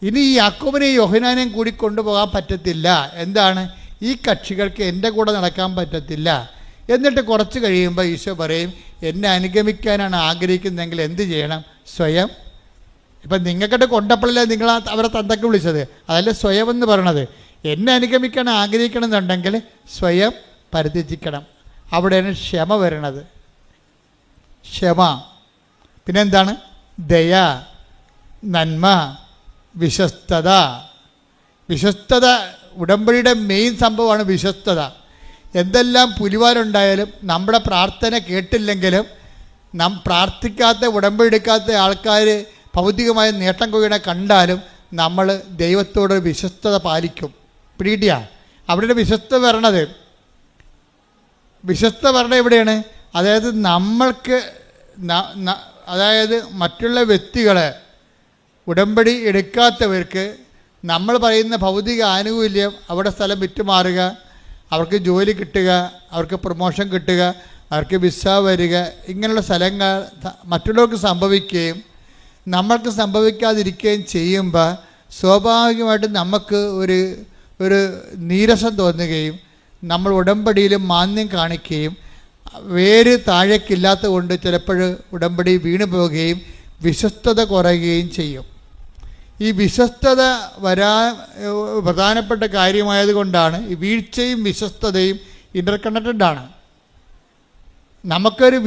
ഇനി ഈ യാക്കോബിനെയും യോഹന്നാനെയും കൂടി കൊണ്ടുപോകാൻ പറ്റത്തില്ല. എന്താണ്? ഈ കക്ഷികൾക്ക് എൻ്റെ കൂടെ നടക്കാൻ പറ്റത്തില്ല. എന്നിട്ട് കുറച്ച് കഴിയുമ്പോൾ ഈശോ പറയും, എന്നെ അനുഗമിക്കാനാണ് ആഗ്രഹിക്കുന്നതെങ്കിൽ എന്ത് ചെയ്യണം? സ്വയം. ഇപ്പം നിങ്ങൾക്കിട്ട് കൊണ്ടപ്പോഴല്ലേ നിങ്ങൾ അവരെ തന്തക്ക് വിളിച്ചത്? അതല്ലേ സ്വയം എന്ന് പറയണത്. എന്നെ അനുഗമിക്കാൻ ആഗ്രഹിക്കണമെന്നുണ്ടെങ്കിൽ സ്വയം പരിത്യജിക്കണം. അവിടെയാണ് ക്ഷമ വരണത്. ക്ഷമ. പിന്നെന്താണ്? ദയ, നന്മ, വിശ്വസ്തത. വിശ്വസ്തത ഉടമ്പടിയുടെ മെയിൻ സംഭവമാണ് വിശ്വസ്തത. എന്തെല്ലാം പുലിവാലുണ്ടായാലും നമ്മുടെ പ്രാർത്ഥന കേട്ടില്ലെങ്കിലും നാം പ്രാർത്ഥിക്കാത്ത ഉടമ്പടി എടുക്കാത്ത ആൾക്കാർ ഭൗതികമായ നേട്ടം കൊയ്യണ കണ്ടാലും നമ്മൾ ദൈവത്തോട് വിശ്വസ്തത പാലിക്കും. പിടികിട്ടിയ അവിടെ വിശ്വസ്ത വരണത്. വിശ്വസ്ത വരണ എവിടെയാണ്? അതായത് നമ്മൾക്ക് അതായത് മറ്റുള്ള വ്യക്തികളെ ഉടമ്പടി എടുക്കാത്തവർക്ക് നമ്മൾ പറയുന്ന ഭൗതിക ആനുകൂല്യം, അവിടെ സ്ഥലം വിറ്റുമാറുക, അവർക്ക് ജോലി കിട്ടുക, അവർക്ക് പ്രൊമോഷൻ കിട്ടുക, അവർക്ക് വിസ വരിക, ഇങ്ങനെയുള്ള സ്ഥലങ്ങൾ മറ്റുള്ളവർക്ക് സംഭവിക്കുകയും നമ്മൾക്ക് സംഭവിക്കാതിരിക്കുകയും ചെയ്യുമ്പോൾ സ്വാഭാവികമായിട്ടും നമുക്ക് ഒരു നീരസം തോന്നുകയും നമ്മൾ ഉടമ്പടിയിൽ മാന്യം കാണിക്കുകയും വേര് താഴേക്കില്ലാത്ത കൊണ്ട് ചിലപ്പോൾ ഉടമ്പടി വീണു പോവുകയും വിശ്വസ്തത കുറയുകയും ചെയ്യും. ഈ വിശ്വസ്തത പ്രധാനപ്പെട്ട കാര്യമായതുകൊണ്ടാണ് ഈ വീഴ്ചയും വിശ്വസ്തതയും ഇൻ്റർകണക്റ്റഡാണ്. നമുക്കൊരു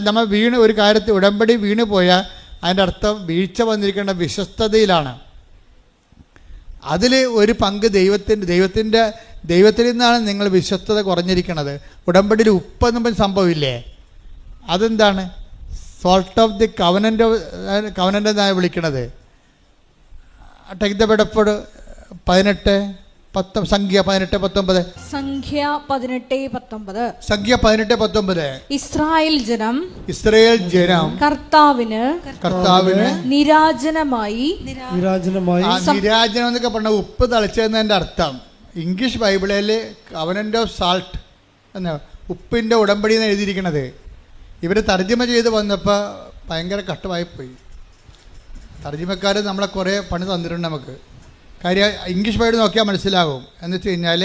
നമ്മൾ ഒരു കാര്യത്തിൽ ഉടമ്പടി വീണു പോയാൽ അതിൻ്റെ അർത്ഥം വീഴ്ച വന്നിരിക്കേണ്ട വിശ്വസ്തതയിലാണ്. അതിൽ ഒരു പങ്ക് ദൈവത്തിൽ നിന്നാണ് നിങ്ങൾ വിശ്വസ്തത കുറഞ്ഞിരിക്കുന്നത്. ഉടമ്പടിയിൽ ഉപ്പെന്നും സംഭവമില്ലേ? അതെന്താണ്? സോൾട്ട് ഓഫ് ദി കവനൻ്റ് എന്നാണ് വിളിക്കുന്നത്. ടേക്ക് ദ ബെഡഫോർഡ് 18:19. സംഖ്യ 18:19. ഇസ്രായേൽ ജനം കർത്താവിന് നിരാജനമായി. നിരാജനം എന്നൊക്കെ പറഞ്ഞ ഉപ്പ് തളിച്ചതെന്നതിൻ്റെ അർത്ഥം ഇംഗ്ലീഷ് ബൈബിളിൽ കവനൻ്റ് ഓഫ് സാൾട്ട് എന്ന ഉപ്പിൻ്റെ ഉടമ്പടി എന്ന് എഴുതിയിരിക്കണത്. ഇവർ തർജ്ജമ ചെയ്ത് വന്നപ്പോൾ ഭയങ്കര കഷ്ടമായിപ്പോയി. തർജ്ജമക്കാർ നമ്മളെ കുറേ പണി തന്നിട്ടുണ്ട് നമുക്ക്. കാര്യം ഇംഗ്ലീഷ് ബൈബിൾ നോക്കിയാൽ മനസ്സിലാകും. എന്ന് വെച്ച് കഴിഞ്ഞാൽ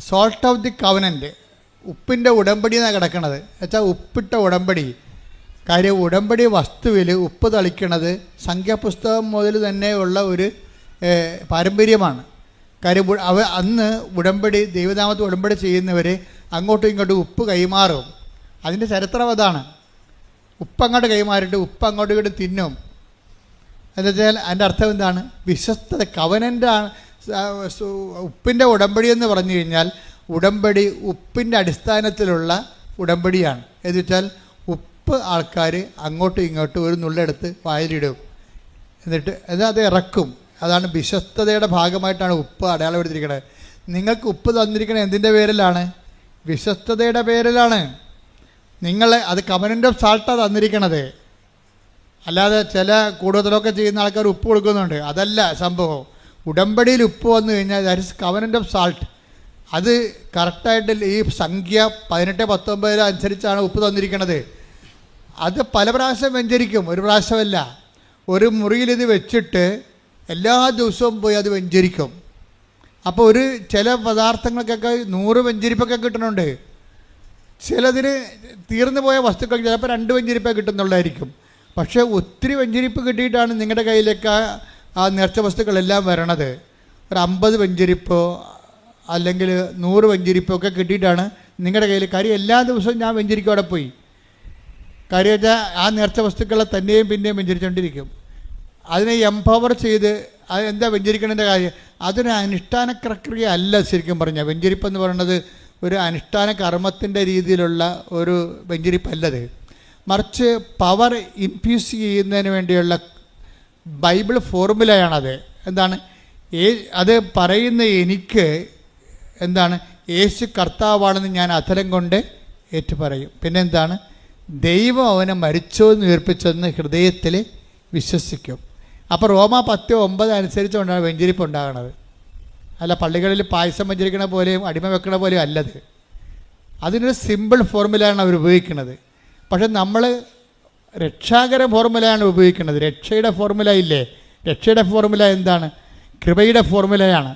സോൾട്ട് ഓഫ് ദി കവനൻ്റ്, ഉപ്പിൻ്റെ ഉടമ്പടി എന്നാണ് കിടക്കണത്. എന്നുവെച്ചാൽ ഉപ്പിട്ട ഉടമ്പടി. കാര്യം ഉടമ്പടി വസ്തുവിൽ ഉപ്പ് തളിക്കണത് സംഖ്യാപുസ്തകം മുതൽ തന്നെ ഉള്ള ഒരു പാരമ്പര്യമാണ്. കാര്യം അന്ന് ഉടമ്പടി ദൈവനാമത്തിൽ ഉടമ്പടി ചെയ്യുന്നവർ അങ്ങോട്ടും ഇങ്ങോട്ടും ഉപ്പ് കൈമാറും. അതിൻ്റെ ചരിത്രം അതാണ്. ഉപ്പങ്ങോട്ട് കൈമാറിയിട്ട് ഉപ്പ് അങ്ങോട്ടും ഇങ്ങോട്ടും തിന്നും. എന്നുവെച്ചാൽ അതിൻ്റെ അർത്ഥം എന്താണ്? വിശ്വസ്തത. കവനൻ്റാണ് ഉപ്പിൻ്റെ ഉടമ്പടി എന്ന് പറഞ്ഞു കഴിഞ്ഞാൽ ഉടമ്പടി ഉപ്പിൻ്റെ അടിസ്ഥാനത്തിലുള്ള ഉടമ്പടിയാണ്. എന്ന് വെച്ചാൽ ഉപ്പ് ആൾക്കാർ അങ്ങോട്ടും ഇങ്ങോട്ടും ഒരു നുള്ളെടുത്ത് വായിലിടും, എന്നിട്ട് അത് ഇറക്കും. അതാണ് വിശ്വസ്തതയുടെ ഭാഗമായിട്ടാണ് ഉപ്പ് അടയാളപ്പെടുത്തിയിരിക്കുന്നത്. നിങ്ങൾക്ക് ഉപ്പ് തന്നിരിക്കുന്നത് എന്തിൻ്റെ പേരിലാണ്? വിശ്വസ്തതയുടെ പേരിലാണ്. അത് കവനൻ്റ് ഓഫ് സാൾട്ടാണ് തന്നിരിക്കണത്. അല്ലാതെ ചില കൂടുതലൊക്കെ ചെയ്യുന്ന ആൾക്കാർ ഉപ്പ് കൊടുക്കുന്നുണ്ട്. അതല്ല സംഭവം. ഉടമ്പടിയിൽ ഉപ്പ് വന്നു കഴിഞ്ഞാൽ that is covenant of salt. അത് കറക്റ്റായിട്ട് ഈ സംഖ്യ 18:19 അനുസരിച്ചാണ് ഉപ്പ് തന്നിരിക്കുന്നത്. അത് പല പ്രാവശ്യം വെഞ്ചരിക്കും, ഒരു പ്രാവശ്യമല്ല. ഒരു മുറിയിലിത് വെച്ചിട്ട് എല്ലാ ദിവസവും പോയി അത് വെഞ്ചരിക്കും. അപ്പോൾ ചില പദാർത്ഥങ്ങൾക്കൊക്കെ 100 വെഞ്ചരിപ്പൊക്കെ കിട്ടുന്നുണ്ട്. ചിലതിന് തീർന്നു പോയ വസ്തുക്കൾ ചിലപ്പോൾ 2 വെഞ്ചരിപ്പേ കിട്ടുന്നുള്ളതായിരിക്കും. പക്ഷേ ഒത്തിരി വെഞ്ചരിപ്പ് കിട്ടിയിട്ടാണ് നിങ്ങളുടെ കയ്യിലേക്ക് ആ നേർച്ച വസ്തുക്കളെല്ലാം വരണത്. ഒരു 50 വെഞ്ചരിപ്പോ അല്ലെങ്കിൽ 100 വെഞ്ചരിപ്പോ ഒക്കെ കിട്ടിയിട്ടാണ് നിങ്ങളുടെ കയ്യിൽ. കാര്യം എല്ലാ ദിവസവും ഞാൻ വെഞ്ചരിക്കും അവിടെ പോയി. കാര്യം വെച്ചാൽ ആ നേർച്ച വസ്തുക്കളെ തന്നെയും പിന്നെയും വെഞ്ചരിച്ചുകൊണ്ടിരിക്കും. അതിനെ എംപവർ ചെയ്ത് എന്താ വെഞ്ചരിക്കണതിൻ്റെ കാര്യം? അതൊരു അനുഷ്ഠാന പ്രക്രിയ അല്ല. ശരിക്കും പറഞ്ഞാൽ വെഞ്ചരിപ്പ് എന്ന് പറയുന്നത് ഒരു അനുഷ്ഠാന കർമ്മത്തിൻ്റെ രീതിയിലുള്ള ഒരു വെഞ്ചരിപ്പല്ലത്. മറിച്ച് പവർ ഇൻഫ്യൂസ് ചെയ്യുന്നതിന് വേണ്ടിയുള്ള ബൈബിൾ ഫോർമുലയാണത്. എന്താണ് അത് പറയുന്ന? എനിക്ക് എന്താണ്? യേശു കർത്താവാണെന്ന് ഞാൻ അധരം കൊണ്ട് ഏറ്റുപറയും. പിന്നെന്താണ്? ദൈവം അവനെ മരിച്ചോന്ന് ഉയർപ്പിച്ചെന്ന് ഹൃദയത്തിൽ വിശ്വസിക്കും. അപ്പോൾ റോമ 10:9 അനുസരിച്ചുകൊണ്ടാണ് വെഞ്ചരിപ്പ് ഉണ്ടാകുന്നത്. അല്ല പള്ളികളിൽ പായസം വെഞ്ചരിക്കണ പോലെയും അടിമ വെക്കണ പോലെയും അല്ലത്. അതിനൊരു സിമ്പിൾ ഫോർമുലയാണ് അവർ ഉപയോഗിക്കുന്നത്. പക്ഷെ നമ്മൾ രക്ഷാകര ഫോർമുലയാണ് ഉപയോഗിക്കുന്നത്. രക്ഷയുടെ ഫോർമുല ഇല്ലേ? രക്ഷയുടെ ഫോർമുല എന്താണ്? കൃപയുടെ ഫോർമുലയാണ്.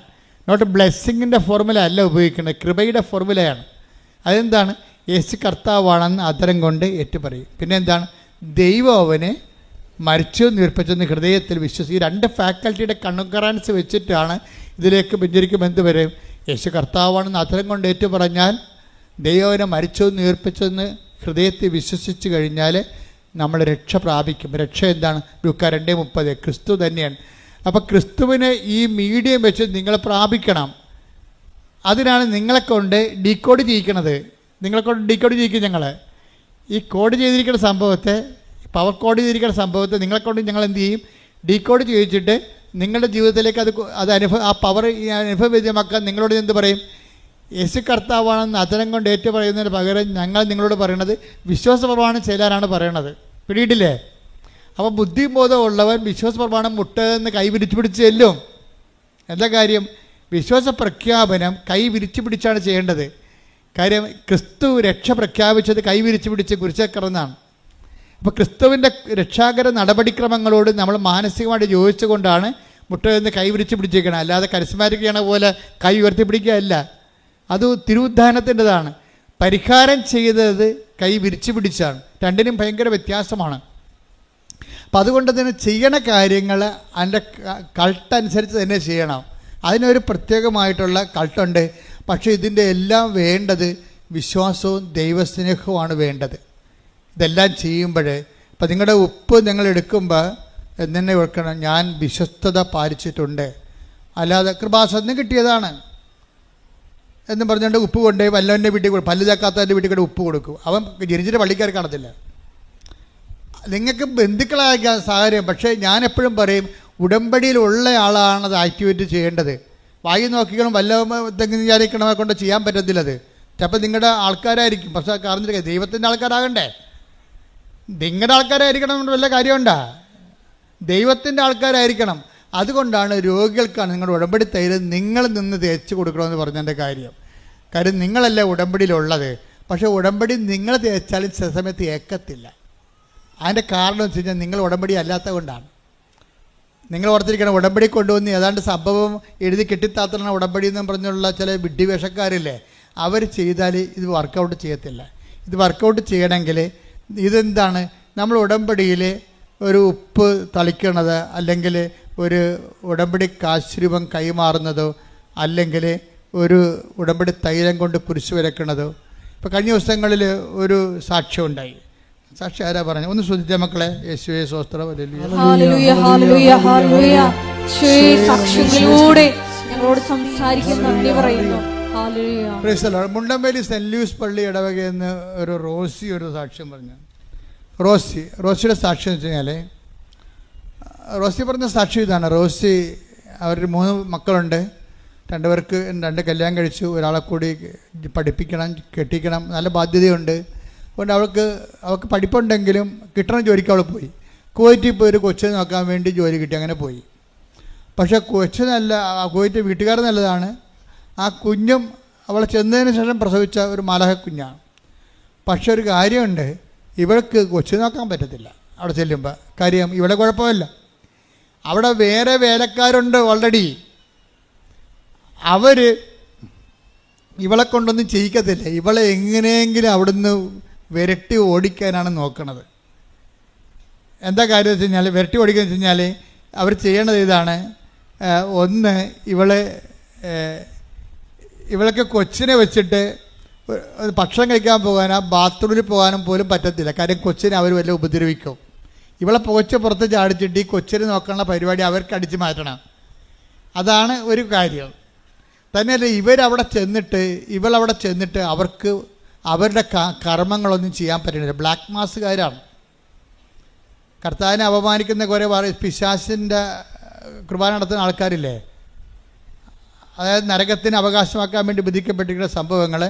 നോട്ട് ബ്ലെസ്സിങ്ങിൻ്റെ ഫോർമുല അല്ല ഉപയോഗിക്കുന്നത്, കൃപയുടെ ഫോർമുലയാണ്. അതെന്താണ്? യേശു കർത്താവാണെന്ന് അധരം കൊണ്ട് ഏറ്റുപറയും. പിന്നെ എന്താണ്? ദൈവം അവനെ മരിച്ചു നിർപ്പിച്ചെന്ന് ഹൃദയത്തിൽ വിശ്വസിക്കും. ഈ 2 ഫാക്കൽറ്റിയുടെ കണ്ണുക്കറാൻസ് വെച്ചിട്ടാണ് ഇതിലേക്ക് വെഞ്ചരിക്കും എന്ത് വരും? യേശു കർത്താവാണെന്ന് അധരം കൊണ്ട് ഏറ്റു പറഞ്ഞാൽ ദൈവനെ മരിച്ചെന്ന് ഉയർപ്പിച്ചെന്ന് ഹൃദയത്തിൽ വിശ്വസിച്ച് കഴിഞ്ഞാൽ നമ്മൾ രക്ഷ പ്രാപിക്കും. രക്ഷ എന്താണ്? ലൂക്കാ 2:30 ക്രിസ്തു തന്നെയാണ്. അപ്പോൾ ക്രിസ്തുവിനെ ഈ മീഡിയം വെച്ച് നിങ്ങൾ പ്രാപിക്കണം. അതിനാണ് നിങ്ങളെ കൊണ്ട് ഡീകോഡ് ചെയ്യിക്കണത്. നിങ്ങളെ കൊണ്ട് ഡീകോഡ് ചെയ്യിക്കും. ഞങ്ങൾ ഈ കോഡ് ചെയ്തിരിക്കുന്ന സംഭവത്തെ, പവർ കോഡ് ചെയ്തിരിക്കുന്ന സംഭവത്തെ നിങ്ങളെ കൊണ്ട് ഞങ്ങൾ എന്ത് ചെയ്യും? ഡീകോഡ് ചെയ്യിച്ചിട്ട് നിങ്ങളുടെ ജീവിതത്തിലേക്ക് അത് ആ പവർ അനുഭവവേദ്യമാക്കാൻ നിങ്ങളോട് എന്ത് പറയും? യേശു കർത്താവാണെന്ന് അധരം കൊണ്ട് ഏറ്റു പറയുന്നതിന് പകരം ഞങ്ങൾ നിങ്ങളോട് പറയണത് വിശ്വാസപ്രമാണം ചെല്ലാനാണ് പറയണത്. പിടിയിട്ടില്ലേ? അപ്പോൾ ബുദ്ധിബോധമുള്ളവൻ വിശ്വാസപ്രമാണം മുട്ടെന്ന് കൈ വിരിച്ചു പിടിച്ച് ചെല്ലും. എന്താ കാര്യം? വിശ്വാസ പ്രഖ്യാപനം കൈ വിരിച്ചു പിടിച്ചാണ് ചെയ്യേണ്ടത്. കാര്യം ക്രിസ്തു രക്ഷ പ്രഖ്യാപിച്ചത് കൈ വിരിച്ചു പിടിച്ച് കുരിശിൽ. അപ്പോൾ ക്രിസ്തുവിൻ്റെ രക്ഷാകര നടപടിക്രമങ്ങളോട് നമ്മൾ മാനസികമായിട്ട് യോജിച്ചുകൊണ്ടാണ് മുട്ടെന്ന് കൈ വിരിച്ചു പിടിച്ചേക്കണം. അല്ലാതെ കരിസ്മാറ്റിക് ചെയ്യണ പോലെ കൈ ഉയർത്തി പിടിക്കുകയല്ല. അത് തിരുവുദ്ധാനത്തിൻ്റെതാണ്. പരിഹാരം ചെയ്തത് കൈ വിരിച്ചു പിടിച്ചാണ്. രണ്ടിനും ഭയങ്കര വ്യത്യാസമാണ്. അപ്പം അതുകൊണ്ട് തന്നെ ചെയ്യണ കാര്യങ്ങൾ അതിൻ്റെ കൾട്ടനുസരിച്ച് തന്നെ ചെയ്യണം. അതിനൊരു പ്രത്യേകമായിട്ടുള്ള കൾട്ടുണ്ട്. പക്ഷേ ഇതിൻ്റെ എല്ലാം വേണ്ടത് വിശ്വാസവും ദൈവസ്നേഹവുമാണ് വേണ്ടത്. ഇതെല്ലാം ചെയ്യുമ്പോൾ ഇപ്പം നിങ്ങളുടെ ഉപ്പ് നിങ്ങൾ എടുക്കുമ്പോൾ എന്നെ വെക്കണം, ഞാൻ വിശ്വസ്തത പാലിച്ചിട്ടുണ്ട്. അല്ലാതെ കൃപാസനം കിട്ടിയതാണ് എന്ന് പറഞ്ഞുകൊണ്ട് ഉപ്പ് കൊണ്ടുപോയി വല്ലവൻ്റെ വീട്ടിൽ കൊടുക്കും. പല്ല് ചാക്കാത്തവൻ്റെ വീട്ടിൽ കൂടെ ഉപ്പ് കൊടുക്കും. അവൻ ജനിച്ചിട്ട് പള്ളിക്കാർ കാണത്തില്ല. നിങ്ങൾക്ക് ബന്ധുക്കളായിരിക്കാം സാഹചര്യം. പക്ഷേ ഞാൻ എപ്പോഴും പറയും, ഉടമ്പടിയിലുള്ള ആളാണത് ആക്ടിവേറ്റ് ചെയ്യേണ്ടത്. വായി നോക്കിക്കണം വല്ല എന്തെങ്കിലും വിചാരിക്കണമെ കൊണ്ട് ചെയ്യാൻ പറ്റത്തില്ല. അത് ചിലപ്പോൾ നിങ്ങളുടെ ആൾക്കാരായിരിക്കും. പക്ഷേ അറിഞ്ഞിരിക്കുക ദൈവത്തിൻ്റെ ആൾക്കാരാകണ്ടേ? നിങ്ങളുടെ ആൾക്കാരായിരിക്കണം കൊണ്ട് വല്ല കാര്യമുണ്ടാ? ദൈവത്തിൻ്റെ ആൾക്കാരായിരിക്കണം. അതുകൊണ്ടാണ് രോഗികൾക്കാണ് നിങ്ങളുടെ ഉടമ്പടി തൈര് നിങ്ങൾ നിന്ന് തേച്ച് കൊടുക്കണമെന്ന് പറഞ്ഞതിൻ്റെ കാര്യം. കാര്യം നിങ്ങളല്ല ഉടമ്പടിയിലുള്ളത്. പക്ഷേ ഉടമ്പടി നിങ്ങൾ തേച്ചാലും ചില സമയത്ത് ഏക്കത്തില്ല. അതിൻ്റെ കാരണം എന്ന് വെച്ച് കഴിഞ്ഞാൽ നിങ്ങൾ ഉടമ്പടി അല്ലാത്തത് കൊണ്ടാണ്. നിങ്ങൾ ഓർത്തിരിക്കണം, ഉടമ്പടി കൊണ്ടുവന്ന് ഏതാണ്ട് സംഭവം എഴുതി കെട്ടിത്താത്തണ ഉടമ്പടി എന്നും പറഞ്ഞുള്ള ചില വിഡ്ഢിവേഷക്കാരില്ലേ, അവർ ചെയ്താൽ ഇത് വർക്കൗട്ട് ചെയ്യത്തില്ല. ഇത് വർക്കൗട്ട് ചെയ്യണമെങ്കിൽ ഇതെന്താണ്? നമ്മൾ ഉടമ്പടിയിൽ ഒരു ഉപ്പ് തളിക്കണത്, അല്ലെങ്കിൽ ഒരു ഉടമ്പടി കാശ്രൂപം കൈമാറുന്നതോ, അല്ലെങ്കിൽ ഒരു ഉടമ്പടി തൈലം കൊണ്ട് കുരിശ് വരക്കണതോ. ഇപ്പോൾ കഴിഞ്ഞ ദിവസങ്ങളിൽ ഒരു സാക്ഷ്യം ഉണ്ടായി. സാക്ഷി ആരാ പറഞ്ഞു? ഒന്ന് ശ്രദ്ധിച്ച മക്കളെ. യേശുവേ സ്തോത്രം. ഹല്ലേലൂയ ഹല്ലേലൂയ ഹല്ലേലൂയ. യേശുവേ സാക്ഷ്യങ്ങളിലൂടെ ഞങ്ങളോട് സംസാരിക്കാൻ നന്ദി പറയുന്നു. ഹല്ലേലൂയ. Praise the Lord. Mundampeli Saint Louis പള്ളി ഇടവകയെന്ന് ഒരു റോസി ഒരു സാക്ഷ്യം പറഞ്ഞു. റോസിയുടെ സാക്ഷ്യം എന്ന് വെച്ച് കഴിഞ്ഞാൽ, റോസി പറഞ്ഞ സാക്ഷ്യം ഇതാണ്. റോസി അവർ 3 മക്കളുണ്ട്. 2 പേർക്ക് 2 കല്യാണം കഴിച്ചു. ഒരാളെ കൂടി പഠിപ്പിക്കണം, കെട്ടിക്കണം, നല്ല ബാധ്യതയുണ്ട്. അതുകൊണ്ട് അവൾക്ക് പഠിപ്പുണ്ടെങ്കിലും കിട്ടണ ജോലിക്ക് അവൾ പോയി. കുവൈറ്റിൽ പോയി ഒരു കൊച്ചിനെ നോക്കാൻ വേണ്ടി ജോലി കിട്ടി, അങ്ങനെ പോയി. പക്ഷേ കൊച്ചിനല്ല, കുവൈറ്റ് വീട്ടുകാർ നല്ലതാണ്. ആ കുഞ്ഞും അവളെ ചെന്നതിന് ശേഷം പ്രസവിച്ച ഒരു മാലാഹ കുഞ്ഞാണ്. പക്ഷെ ഒരു കാര്യമുണ്ട്, ഇവൾക്ക് കൊച്ചു നോക്കാൻ പറ്റത്തില്ല അവിടെ ചെല്ലുമ്പോൾ. കാര്യം ഇവിടെ കുഴപ്പമില്ല, അവിടെ വേറെ വേലക്കാരുണ്ട് ഓൾറെഡി. അവർ ഇവളെ കൊണ്ടൊന്നും ചെയ്യിക്കത്തില്ല. ഇവളെ എങ്ങനെയെങ്കിലും അവിടുന്ന് വിരട്ടി ഓടിക്കാനാണ് നോക്കണത്. എന്താ കാര്യം വെച്ച് കഴിഞ്ഞാൽ, വിരട്ടി ഓടിക്കുക വെച്ച് കഴിഞ്ഞാൽ അവർ ചെയ്യണത് ഇതാണ്. ഒന്ന്, ഇവൾക്ക് കൊച്ചിനെ വെച്ചിട്ട് ഭക്ഷണം കഴിക്കാൻ പോകാനോ ബാത്റൂമിൽ പോകാനും പോലും പറ്റത്തില്ല. കാര്യം കൊച്ചിനെ അവർ വല്ല ഉപദ്രവിക്കും. ഇവളെ പോച്ച് പുറത്ത് ചാടിച്ചിട്ട് ഈ കൊച്ചിനെ നോക്കാനുള്ള പരിപാടി അവർക്ക് അടിച്ചു മാറ്റണം. അതാണ് ഒരു കാര്യം. തന്നെയല്ല, ഇവളവിടെ ചെന്നിട്ട് അവർക്ക് അവരുടെ കർമ്മങ്ങളൊന്നും ചെയ്യാൻ പറ്റുന്നില്ല. ബ്ലാക്ക് മാസുകാരാണ്. കർത്താവിനെ അപമാനിക്കുന്ന കുറേ പിശാചിൻ്റെ കുർബാന നടത്തുന്ന ആൾക്കാരില്ലേ, അതായത് നരകത്തിന് അവകാശമാക്കാൻ വേണ്ടി വിധിക്കപ്പെട്ടിരിക്കുന്ന സംഭവങ്ങൾ.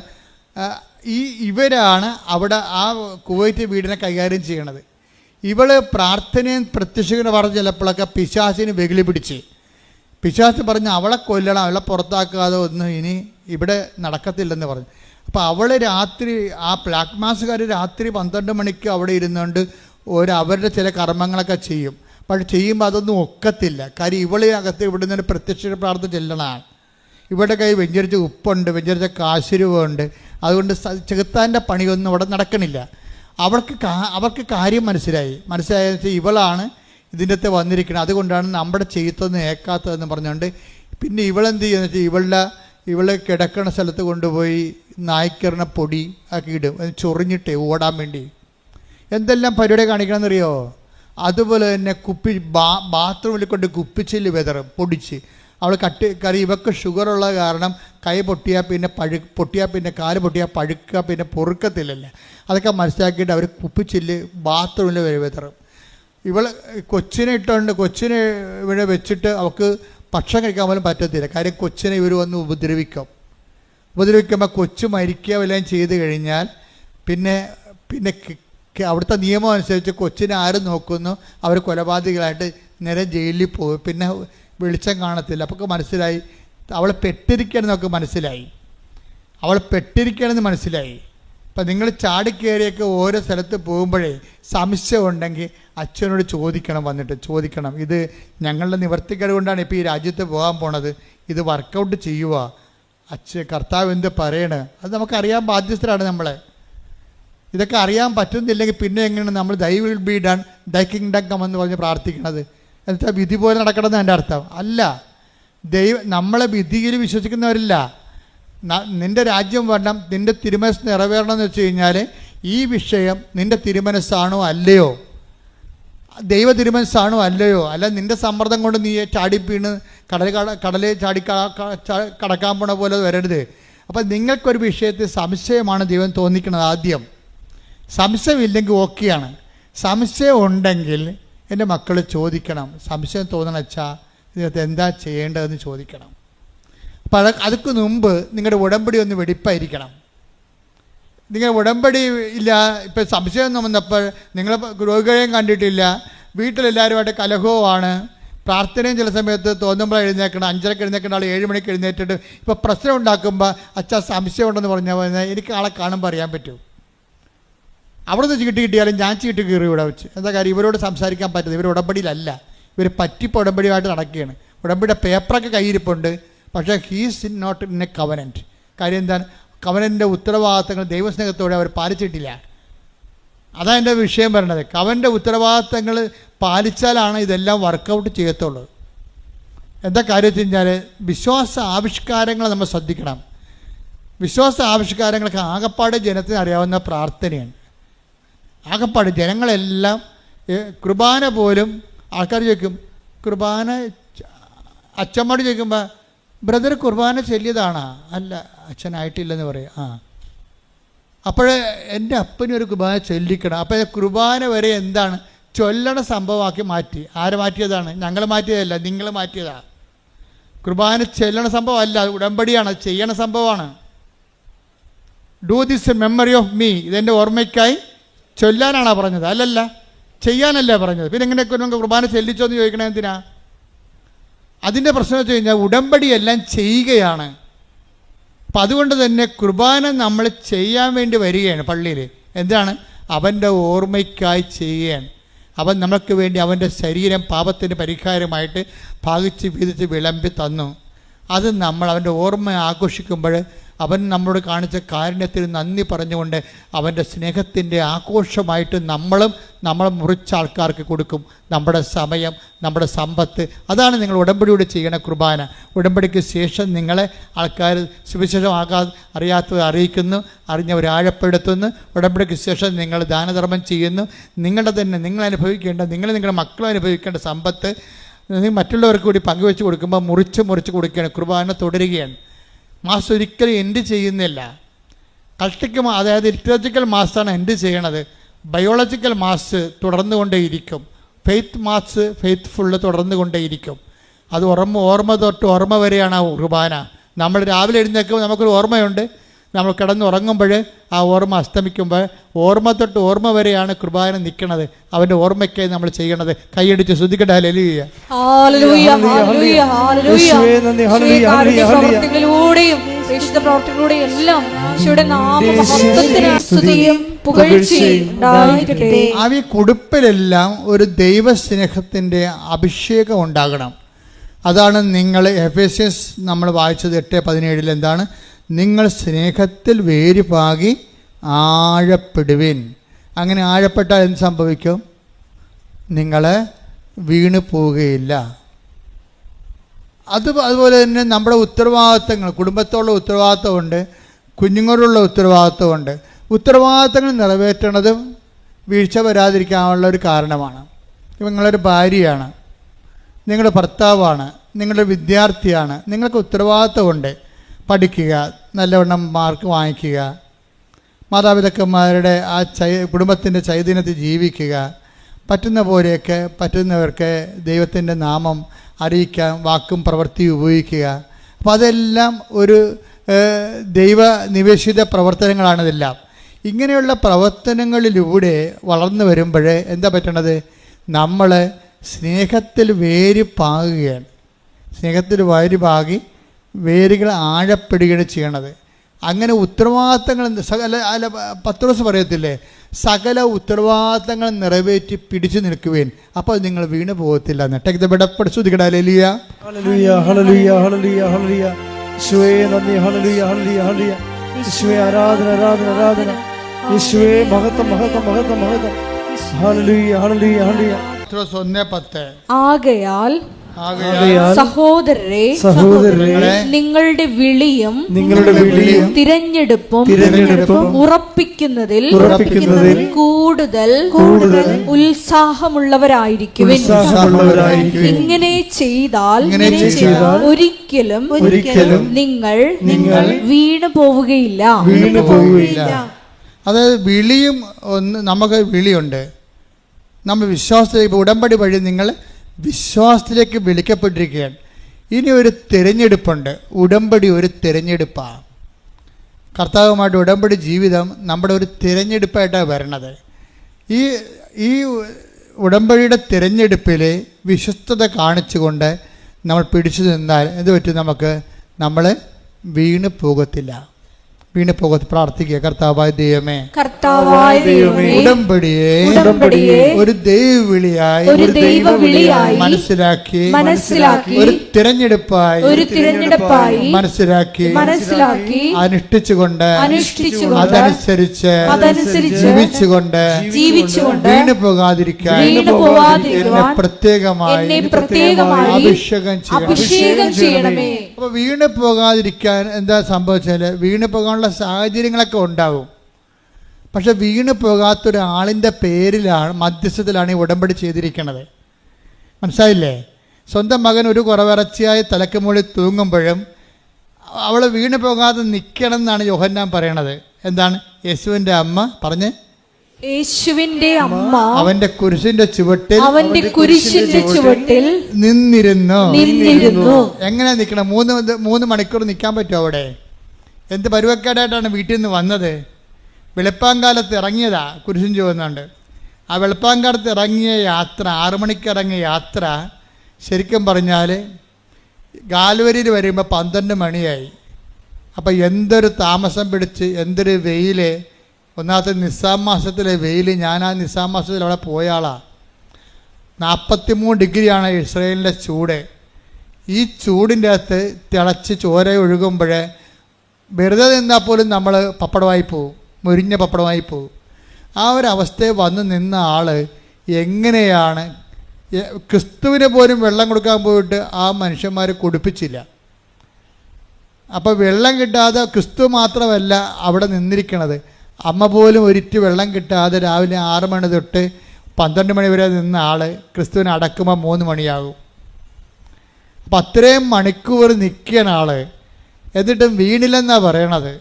ഇവരാണ് അവിടെ ആ കുവൈറ്റ് വീടിനെ കൈകാര്യം ചെയ്യണത്. ഇവള് പ്രാർത്ഥനയും പ്രത്യക്ഷീകരണം പറഞ്ഞ് ചിലപ്പോഴൊക്കെ പിശാചിന് വെകിളി പിടിച്ച് പിശാച് പറഞ്ഞ് അവളെ കൊല്ലണം, അവളെ പുറത്താക്കാതെ ഒന്നും ഇനി ഇവിടെ നടക്കത്തില്ലെന്ന് പറഞ്ഞു. അപ്പോൾ അവൾ രാത്രി, ആ ബ്ലാക്ക് മാസുകാർ രാത്രി 12 മണിക്ക് അവിടെ ഇരുന്നുകൊണ്ട് അവരുടെ ചില കർമ്മങ്ങളൊക്കെ ചെയ്യും. പക്ഷെ ചെയ്യുമ്പോൾ അതൊന്നും ഒക്കത്തില്ല. കാര്യം ഇവളിനകത്ത് ഇവിടെ നിന്ന് പ്രത്യക്ഷ പ്രാർത്ഥന ചെല്ലണമാണ്. ഇവരുടെ കൈ വെഞ്ചരിച്ച ഉപ്പുണ്ട്, വെഞ്ചരിച്ച കാശുരൂപമുണ്ട്. അതുകൊണ്ട് ചെകുത്താൻ്റെ പണിയൊന്നും അവിടെ നടക്കണില്ല. അവർക്ക് കാര്യം മനസ്സിലായെന്ന് വെച്ചാൽ ഇവളാണ് ഇതിൻ്റെ അകത്ത് വന്നിരിക്കുന്നത്. അതുകൊണ്ടാണ് നമ്മുടെ ചെയ്ത്തൊന്നും ഏക്കാത്തതെന്ന് പറഞ്ഞുകൊണ്ട് പിന്നെ ഇവളെന്ത് ചെയ്യുന്നത് വെച്ചാൽ ഇവളെ കിടക്കുന്ന സ്ഥലത്ത് കൊണ്ടുപോയി നായ്ക്കറിന പൊടി ആക്കി ഇടും, അത് ചൊറിഞ്ഞിട്ട് ഓടാൻ വേണ്ടി. എന്തെല്ലാം പരിപാടി കാണിക്കണമെന്നറിയോ? അതുപോലെ തന്നെ ബാത്റൂമിൽ കൊണ്ട് കുപ്പിച്ചില് വെതറും പൊടിച്ച്. അവൾ കറി ഇവക്ക് ഷുഗറുള്ള കാരണം കൈ പൊട്ടിയാൽ പിന്നെ പൊട്ടിയാൽ പിന്നെ കാല് പൊട്ടിയാൽ പഴുക്കുക, പിന്നെ പൊറുക്കത്തില്ലല്ലേ. അതൊക്കെ മനസ്സിലാക്കിയിട്ട് അവർ കുപ്പിച്ചില് ബാത്റൂമിൽ വെതറും. കൊച്ചിനെ ഇട്ടുകൊണ്ട് കൊച്ചിനെ ഇവിടെ വെച്ചിട്ട് അവൾക്ക് ഭക്ഷണം കഴിക്കാൻ പോലും പറ്റത്തില്ല. കാര്യം കൊച്ചിനെ ഇവർ വന്ന് ഉപദ്രവിക്കുമ്പോൾ കൊച്ചു മരിക്കുക വല്ലതും ചെയ്ത് കഴിഞ്ഞാൽ പിന്നെ അവിടുത്തെ നിയമം അനുസരിച്ച് കൊച്ചിനെ ആരും നോക്കുന്നു അവർ കൊലപാതകികളായിട്ട് നേരെ ജയിലിൽ പോകും. പിന്നെ വെളിച്ചം കാണത്തില്ല. അപ്പോൾ മനസ്സിലായി അവൾ പെട്ടിരിക്കണമെന്നൊക്കെ മനസ്സിലായി. അപ്പം നിങ്ങൾ ചാടിക്കയറിയൊക്കെ ഓരോ സ്ഥലത്ത് പോകുമ്പോഴേ സംശയം ഉണ്ടെങ്കിൽ അച്ഛനോട് ചോദിക്കണം. ഇത് ഞങ്ങളുടെ നിവർത്തിക്കേട് കൊണ്ടാണ് ഇപ്പോൾ ഈ രാജ്യത്ത് പോകാൻ പോണത്, ഇത് വർക്കൗട്ട് ചെയ്യുക, കർത്താവ് എന്ത് പറയണേ അത് നമുക്കറിയാൻ ബാധ്യസ്ഥരാണ് നമ്മളെ. ഇതൊക്കെ അറിയാൻ പറ്റുന്നില്ലെങ്കിൽ പിന്നെ എങ്ങനെയാണ് നമ്മൾ thy will be done, thy kingdom come എന്ന് പറഞ്ഞ് പ്രാർത്ഥിക്കണത്? എന്നുവെച്ചാൽ വിധി പോലെ നടക്കണമെന്ന് എൻ്റെ അർത്ഥം അല്ല. നമ്മളെ വിധിയിൽ വിശ്വസിക്കുന്നവരില്ല. നിൻ്റെ രാജ്യം വരണം, നിൻ്റെ തിരുമനസ് നിറവേറണം എന്ന് വെച്ച് കഴിഞ്ഞാൽ ഈ വിഷയം നിൻ്റെ തിരുമനസ്സാണോ അല്ലയോ, ദൈവ തിരുമനസ്സാണോ അല്ലയോ, അല്ല നിൻ്റെ സമ്മർദ്ദം കൊണ്ട് നീ ചാടിപ്പീണ് കടലിൽ കടക്കാൻ പോണ പോലെ വരരുത്. അപ്പം നിങ്ങൾക്കൊരു വിഷയത്തിൽ സംശയമാണ് ദൈവം തോന്നിക്കുന്നത്. ആദ്യം സംശയമില്ലെങ്കിൽ ഓക്കെയാണ്. സംശയം ഉണ്ടെങ്കിൽ എൻ്റെ മക്കൾ ചോദിക്കണം. സംശയം തോന്നണച്ചാ ഇതിനകത്ത് എന്താ ചെയ്യേണ്ടതെന്ന് ചോദിക്കണം. അപ്പോൾ അതിക്ക് മുമ്പ് നിങ്ങളുടെ ഉടമ്പടി ഒന്ന് വെടിപ്പായിരിക്കണം. നിങ്ങൾ ഉടമ്പടി ഇല്ല, ഇപ്പം സംശയം വന്നപ്പോൾ നിങ്ങൾ രോഗികളെയും കണ്ടിട്ടില്ല, വീട്ടിലെല്ലാവരുമായിട്ട് കലഹവുമാണ്, പ്രാർത്ഥനയും ചില സമയത്ത് തോന്നുമ്പോൾ എഴുന്നേക്കണം, 5:30 എഴുന്നേക്കേണ്ട ആൾ 7 മണിക്ക് എഴുന്നേറ്റിട്ട് ഇപ്പോൾ പ്രശ്നം ഉണ്ടാക്കുമ്പോൾ അച്ഛാ സംശയം ഉണ്ടെന്ന് പറഞ്ഞാൽ എനിക്ക് ആളെ കാണുമ്പോൾ അറിയാൻ പറ്റും. അവിടെ നിന്ന് ചീട്ട് കിട്ടിയാലും ഞാൻ ചീട്ട് കീറി ഇവിടെ വെച്ച്. എന്താ കാര്യം? ഇവരോട് സംസാരിക്കാൻ പറ്റുന്നത് ഇവർ ഉടമ്പടിയിലല്ല, ഇവർ പറ്റിപ്പോൾ ഉടമ്പടിയായിട്ട് നടക്കുകയാണ്. ഉടമ്പടിയുടെ പേപ്പറൊക്കെ കയ്യിരിപ്പുണ്ട്, പക്ഷേ he's not in a covenant. കാര്യം എന്താണ്? കവനൻ്റെ ഉത്തരവാദിത്തങ്ങൾ ദൈവസ്നേഹത്തോടെ അവർ പാലിച്ചിട്ടില്ല. അതാണ് എൻ്റെ വിഷയം പറയണത്. കവൻ്റെ ഉത്തരവാദിത്തങ്ങൾ പാലിച്ചാലാണ് ഇതെല്ലാം വർക്കൗട്ട് ചെയ്യത്തുള്ളൂ. എന്താ കാര്യം വെച്ച് കഴിഞ്ഞാൽ വിശ്വാസ ആവിഷ്കാരങ്ങൾ നമ്മൾ ശ്രദ്ധിക്കണം. വിശ്വാസ ആവിഷ്കാരങ്ങളൊക്കെ ആകപ്പാട് ജനത്തിന് അറിയാവുന്ന പ്രാർത്ഥനയാണ്. ആകപ്പാട് ജനങ്ങളെല്ലാം കുർബാന പോലും ആൾക്കാർ ചോദിക്കും, കുർബാന അച്ഛന്മാർ ചോദിക്കുമ്പോൾ ബ്രദർ കുർബാന ചൊല്ലിയതാണോ? അല്ല, അച്ഛനായിട്ടില്ലെന്ന് പറയും. അപ്പോൾ എൻ്റെ അപ്പനൊരു കുർബാന ചൊല്ലിക്കണം. അപ്പോൾ കുർബാന വരെ എന്താണ് ചൊല്ലണ സംഭവമാക്കി മാറ്റി. ആര് മാറ്റിയതാണ്? ഞങ്ങൾ മാറ്റിയതല്ല, നിങ്ങൾ മാറ്റിയതാണ്. കുർബാന ചെല്ലണ സംഭവമല്ല, ഉടമ്പടിയാണ്, ചെയ്യണ സംഭവമാണ്. Do this memory of me, ഇതെൻ്റെ ഓർമ്മയ്ക്കായി ചൊല്ലാനാണോ പറഞ്ഞത്? അല്ലല്ല, ചെയ്യാനല്ല പറഞ്ഞത്. പിന്നെ എങ്ങനെയൊക്കെ നമുക്ക് കുർബാന ചെല്ലിച്ചോ എന്ന് ചോദിക്കണേ എന്തിനാ? അതിൻ്റെ പ്രശ്നം വെച്ച് കഴിഞ്ഞാൽ ഉടമ്പടി എല്ലാം ചെയ്യുകയാണ്. അപ്പം അതുകൊണ്ട് തന്നെ കുർബാന നമ്മൾ ചെയ്യാൻ വേണ്ടി വരികയാണ് പള്ളിയിൽ. എന്താണ്? അവൻ്റെ ഓർമ്മയ്ക്കായി ചെയ്യുകയാണ്. അവൻ നമുക്ക് വേണ്ടി അവൻ്റെ ശരീരം പാപത്തിന് പരിഹാരമായിട്ട് ഭാഗിച്ച് വീതിച്ച് വിളമ്പി തന്നു. അത് നമ്മൾ അവൻ്റെ ഓർമ്മ ആഘോഷിക്കുമ്പോൾ അവൻ നമ്മളോട് കാണിച്ച കാരുണ്യത്തിന് നന്ദി പറഞ്ഞുകൊണ്ട് അവൻ്റെ സ്നേഹത്തിൻ്റെ ആഘോഷമായിട്ട് നമ്മൾ മുറിച്ച ആൾക്കാർക്ക് കൊടുക്കും നമ്മുടെ സമയം, നമ്മുടെ സമ്പത്ത്. അതാണ് നിങ്ങൾ ഉടമ്പടിയോട് ചെയ്യണ കുർബാന. ഉടമ്പടിക്ക് ശേഷം നിങ്ങളെ ആൾക്കാർ സുവിശേഷം അറിയാത്തത് അറിയിക്കുന്നു, അറിഞ്ഞവർ ആഴപ്പെടുത്തുന്നു. ഉടമ്പടിക്ക് ശേഷം നിങ്ങൾ ദാനധർമ്മം ചെയ്യുന്നു. നിങ്ങൾ അനുഭവിക്കേണ്ട, നിങ്ങളുടെ മക്കൾ അനുഭവിക്കേണ്ട സമ്പത്ത് മറ്റുള്ളവർക്ക് കൂടി പങ്കുവെച്ച് കൊടുക്കുമ്പോൾ മുറിച്ച് കൊടുക്കുകയാണ്. കുർബാന തുടരുകയാണ്. മാസ് ഒരിക്കലും എൻഡ് ചെയ്യുന്നില്ല. അതായത് ലിറ്ററേച്ചർ മാസാണ് എൻഡ് ചെയ്യണത്. ബയോളജിക്കൽ മാസ് തുടർന്നുകൊണ്ടേയിരിക്കും. ഫെയ്ത്ത് മാസ് ഫെയ്ത്ത്ഫുള്ള് തുടർന്നുകൊണ്ടേയിരിക്കും. അത് ഓർമ്മ തൊട്ട് ഓർമ്മ വരെയാണ് ആ കുർബാന. നമ്മൾ രാവിലെ എഴുന്നേൽക്കുമ്പോൾ നമുക്കൊരു ഓർമ്മയുണ്ട്, നമ്മൾ കിടന്നുറങ്ങുമ്പോൾ ആ ഓർമ്മ അസ്തമിക്കുമ്പോൾ ഓർമ്മ തൊട്ട് ഓർമ്മ വരെയാണ് കുർബാന നിൽക്കുന്നത്. അവൻ്റെ ഓർമ്മയ്ക്കായി നമ്മൾ ചെയ്യണത്. കൈയടിച്ച് ശ്രദ്ധിക്കട്ടെ. ഹല്ലേലൂയ, ഹല്ലേലൂയ, ഹല്ലേലൂയ, ഹല്ലേലൂയ. പ്രവർത്തികളിലൂടെയും പ്രവർത്തികളിലൂടെയും എല്ലാം ഈശോയുടെ നാമമഹത്വത്തിന് സ്തുതിയും പുകഴ്ചയും ഉണ്ടായിരിക്കട്ടെ. ആ കുടുപ്പിലെല്ലാം ഒരു ദൈവസ്നേഹത്തിൻ്റെ അഭിഷേകം ഉണ്ടാകണം. അതാണ് നിങ്ങൾ എഫേസ്യൻസ് നമ്മൾ വായിച്ചത് 8:17 എന്താണ്? നിങ്ങൾ സ്നേഹത്തിൽ വേരുപാകി ആഴപ്പെടുവിൻ. അങ്ങനെ ആഴപ്പെട്ടാൽ എന്ത് സംഭവിക്കും? നിങ്ങൾ വീണു പോവുകയില്ല. അതുപോലെ തന്നെ നമ്മുടെ ഉത്തരവാദിത്തങ്ങൾ, കുടുംബത്തോടുള്ള ഉത്തരവാദിത്തമുണ്ട്, കുഞ്ഞുങ്ങളോടുള്ള ഉത്തരവാദിത്തമുണ്ട്. ഉത്തരവാദിത്തങ്ങൾ നിറവേറ്റണതും വീഴ്ച വരാതിരിക്കാനുള്ള ഒരു കാരണമാണ്. നിങ്ങളൊരു ഭാര്യയാണ്, നിങ്ങളുടെ ഭർത്താവാണ്, നിങ്ങളുടെ വിദ്യാർത്ഥിയാണ്, നിങ്ങൾക്ക് ഉത്തരവാദിത്തമുണ്ട്. പഠിക്കുക, നല്ലവണ്ണം മാർക്ക് വാങ്ങിക്കുക, മാതാപിതാക്കന്മാരുടെ ആ കുടുംബത്തിൻ്റെ ചൈതന്യത്തിൽ ജീവിക്കുക, പറ്റുന്ന പോലെയൊക്കെ പറ്റുന്നവർക്ക് ദൈവത്തിൻ്റെ നാമം അറിയിക്കാൻ വാക്കും പ്രവൃത്തിയും ഉപയോഗിക്കുക. അപ്പോൾ അതെല്ലാം ഒരു ദൈവ നിവേശിത പ്രവർത്തനങ്ങളാണിതെല്ലാം. ഇങ്ങനെയുള്ള പ്രവർത്തനങ്ങളിലൂടെ വളർന്നു വരുമ്പോൾ എന്താ പറ്റണത്? നമ്മൾ സ്നേഹത്തിൽ വേര് പാകുകയാണ്. സ്നേഹത്തിൽ വേര് പാകി വേരുകൾ ആഴപ്പെടുകയാണ് ചെയ്യണത്. അങ്ങനെ ഉത്തരവാദിത്തങ്ങൾ അല്ല പത്രോസ് പറയത്തില്ലേ, സകല ഉത്തരവാദിത്തങ്ങൾ നിറവേറ്റി പിടിച്ചു നിൽക്കുവേൻ, അപ്പോൾ നിങ്ങൾ വീണ് പോകത്തില്ല. ആരാധന ആരാധന ആരാധന. യേശുവേ മഹത്വം മഹത്വം മഹത്വം മഹത്വം. ഹല്ലേലൂയ ഹല്ലേലൂയ ഹല്ലേലൂയ. 1:10 ആകയാൽ സഹോദരരെ നിങ്ങളുടെ വിളിയും തിരഞ്ഞെടുപ്പും ഉറപ്പിക്കുന്നതിൽ കൂടുതൽ ഉത്സാഹമുള്ളവരായിരിക്കുവിൻ. ഇങ്ങനെ ചെയ്താൽ ഒരിക്കലും നിങ്ങൾ വീണു പോവുകയില്ല. അതായത് വിളിയും നമുക്ക് വിളിയുണ്ട്. നമ്മൾ വിശ്വാസത്തിലേക്ക് ഉടമ്പടി വഴി നിങ്ങൾ വിശ്വാസത്തിലേക്ക് വിളിക്കപ്പെട്ടിരിക്കുകയാണ്. ഇനി ഒരു തിരഞ്ഞെടുപ്പുണ്ട്. ഉടമ്പടി ഒരു തിരഞ്ഞെടുപ്പാണ്. കർത്താവുമായിട്ട് ഉടമ്പടി ജീവിതം നമ്മുടെ ഒരു തിരഞ്ഞെടുപ്പായിട്ടാണ് വരണത്. ഈ ഉടമ്പടിയുടെ തിരഞ്ഞെടുപ്പിൽ വിശ്വസ്തത കാണിച്ചുകൊണ്ട് നമ്മൾ പിടിച്ചു നിന്നാൽ എന്ത് പറ്റും? നമ്മൾ വീണ് പോകത്തില്ല. പ്രാർത്ഥിക്കുക. കർത്താവായ ദൈവമേ, ഉടമ്പടിയെ ഒരു ദൈവവിളിയായി മനസ്സിലാക്കി ഒരു തിരഞ്ഞെടുപ്പായി മനസ്സിലാക്കി അനുഷ്ഠിച്ചുകൊണ്ട് അതനുസരിച്ച് ജീവിച്ചുകൊണ്ട് വീണു പോകാതിരിക്കാൻ എന്നെ പ്രത്യേകമായി അഭിഷേകം ചെയ്യണമേ. അപ്പൊ വീണു പോകാതിരിക്കാൻ എന്താ സംഭവിച്ചാല്, വീണു പോകാനുള്ള സാഹചര്യങ്ങളൊക്കെ ഉണ്ടാവും. പക്ഷെ വീണു പോകാത്തൊരാളിൻ്റെ പേരിലാണ്, മധ്യസ്ഥത്തിലാണ് ഈ ഉടമ്പടി ചെയ്തിരിക്കുന്നത്. മനസ്സിലായില്ലേ? സ്വന്തം മകൻ ഒരു കുറവിറച്ചിയായി തലക്ക് മുകളിൽ തൂങ്ങുമ്പോഴും അവൾ വീണു പോകാതെ നിൽക്കണം എന്നാണ് യോഹന്നാൻ പറയണത്. എന്താണ്? യേശുവിൻ്റെ അമ്മ പറഞ്ഞ്, യേശുവിന്റെ അമ്മ അവന്റെ കുരിശിന്റെ ചുവട്ടിൽ നിന്നിരുന്നു. എങ്ങനെ നിൽക്കണം? 3 മണിക്കൂർ നിൽക്കാൻ പറ്റുമോ അവിടെ? എന്ത് പരുവക്കേടായിട്ടാണ് വീട്ടിൽ നിന്ന് വന്നത്? വെളുപ്പാങ്കാലത്ത് ഇറങ്ങിയതാ, കുരിശും ചുവന്നുണ്ട്. ആ വെളുപ്പാങ്കാലത്ത് ഇറങ്ങിയ യാത്ര, 6 മണിക്ക് ഇറങ്ങിയ യാത്ര ശരിക്കും പറഞ്ഞാൽ ഗാൽവരിയിൽ വരുമ്പോൾ 12 മണിയായി. അപ്പം എന്തൊരു താമസം പിടിച്ച്, എന്തൊരു വെയിൽ. ഒന്നാമത്തെ നിസ്സാം മാസത്തിലെ വെയിൽ. ഞാൻ ആ നിസ്സാം മാസത്തിൽ അവിടെ പോയ ആളാണ്. 43 ഡിഗ്രിയാണ് ഇസ്രയേലിൻ്റെ ചൂട്. ഈ ചൂടിൻ്റെ അകത്ത് തിളച്ച് ചോര ഒഴുകുമ്പോൾ വെറുതെ നിന്നാൽ പോലും നമ്മൾ പപ്പടമായി പോവും, മുരിഞ്ഞ പപ്പടമായി പോവും. ആ ഒരു അവസ്ഥയിൽ വന്ന് നിന്ന ആൾ എങ്ങനെയാണ് ക്രിസ്തുവിന് പോലും വെള്ളം കൊടുക്കാൻ പോയിട്ട് ആ മനുഷ്യന്മാർ കുടിപ്പിച്ചില്ല. അപ്പോൾ വെള്ളം കിട്ടാതെ ക്രിസ്തു മാത്രമല്ല അവിടെ നിന്നിരിക്കണത്, അമ്മ പോലും ഒരിറ്റ് വെള്ളം കിട്ടാതെ രാവിലെ 6 മണി തൊട്ട് 12 മണി വരെ നിന്ന ആൾ ക്രിസ്തുവിനെ അടക്കുമ്പോൾ 3 മണിയാകും. അപ്പം അത്രയും മണിക്കൂർ നിൽക്കുന്ന ആൾ എന്നിട്ടും വീണില്ലെന്നാണ് പറയണത്.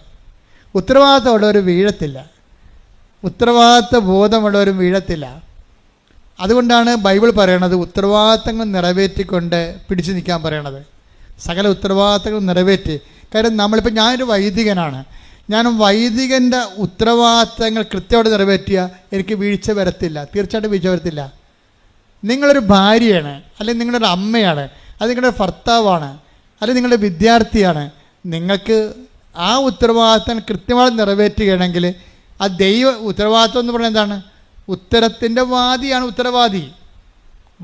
ഉത്തരവാദിത്തമുള്ളവർ വീഴത്തില്ല, ഉത്തരവാദിത്ത ബോധമുള്ളവരും വീഴത്തില്ല. അതുകൊണ്ടാണ് ബൈബിൾ പറയണത് ഉത്തരവാദിത്തങ്ങൾ നിറവേറ്റിക്കൊണ്ട് പിടിച്ചു നിൽക്കാൻ പറയണത്. സകല ഉത്തരവാദിത്തങ്ങൾ നിറവേറ്റി. കാര്യം നമ്മളിപ്പോൾ ഞാനൊരു വൈദികനാണ്, ഞാൻ വൈദികൻ്റെ ഉത്തരവാദിത്തങ്ങൾ കൃത്യമായിട്ട് നിറവേറ്റിയാൽ എനിക്ക് വീഴ്ച വരത്തില്ല, തീർച്ചയായിട്ടും വീഴ്ച വരത്തില്ല. നിങ്ങളൊരു ഭാര്യയാണ്, അല്ലെങ്കിൽ നിങ്ങളൊരു അമ്മയാണ്, അത് നിങ്ങളുടെ ഭർത്താവാണ്, അല്ലെങ്കിൽ നിങ്ങളുടെ വിദ്യാർത്ഥിയാണ്. നിങ്ങൾക്ക് ആ ഉത്തരവാദിത്തം കൃത്യമായി നിറവേറ്റുകയാണെങ്കിൽ ആ ദൈവ ഉത്തരവാദിത്വം എന്ന് പറയുന്നത് എന്താണ്? ഉത്തരത്തിൻ്റെ വാദിയാണ് ഉത്തരവാദി.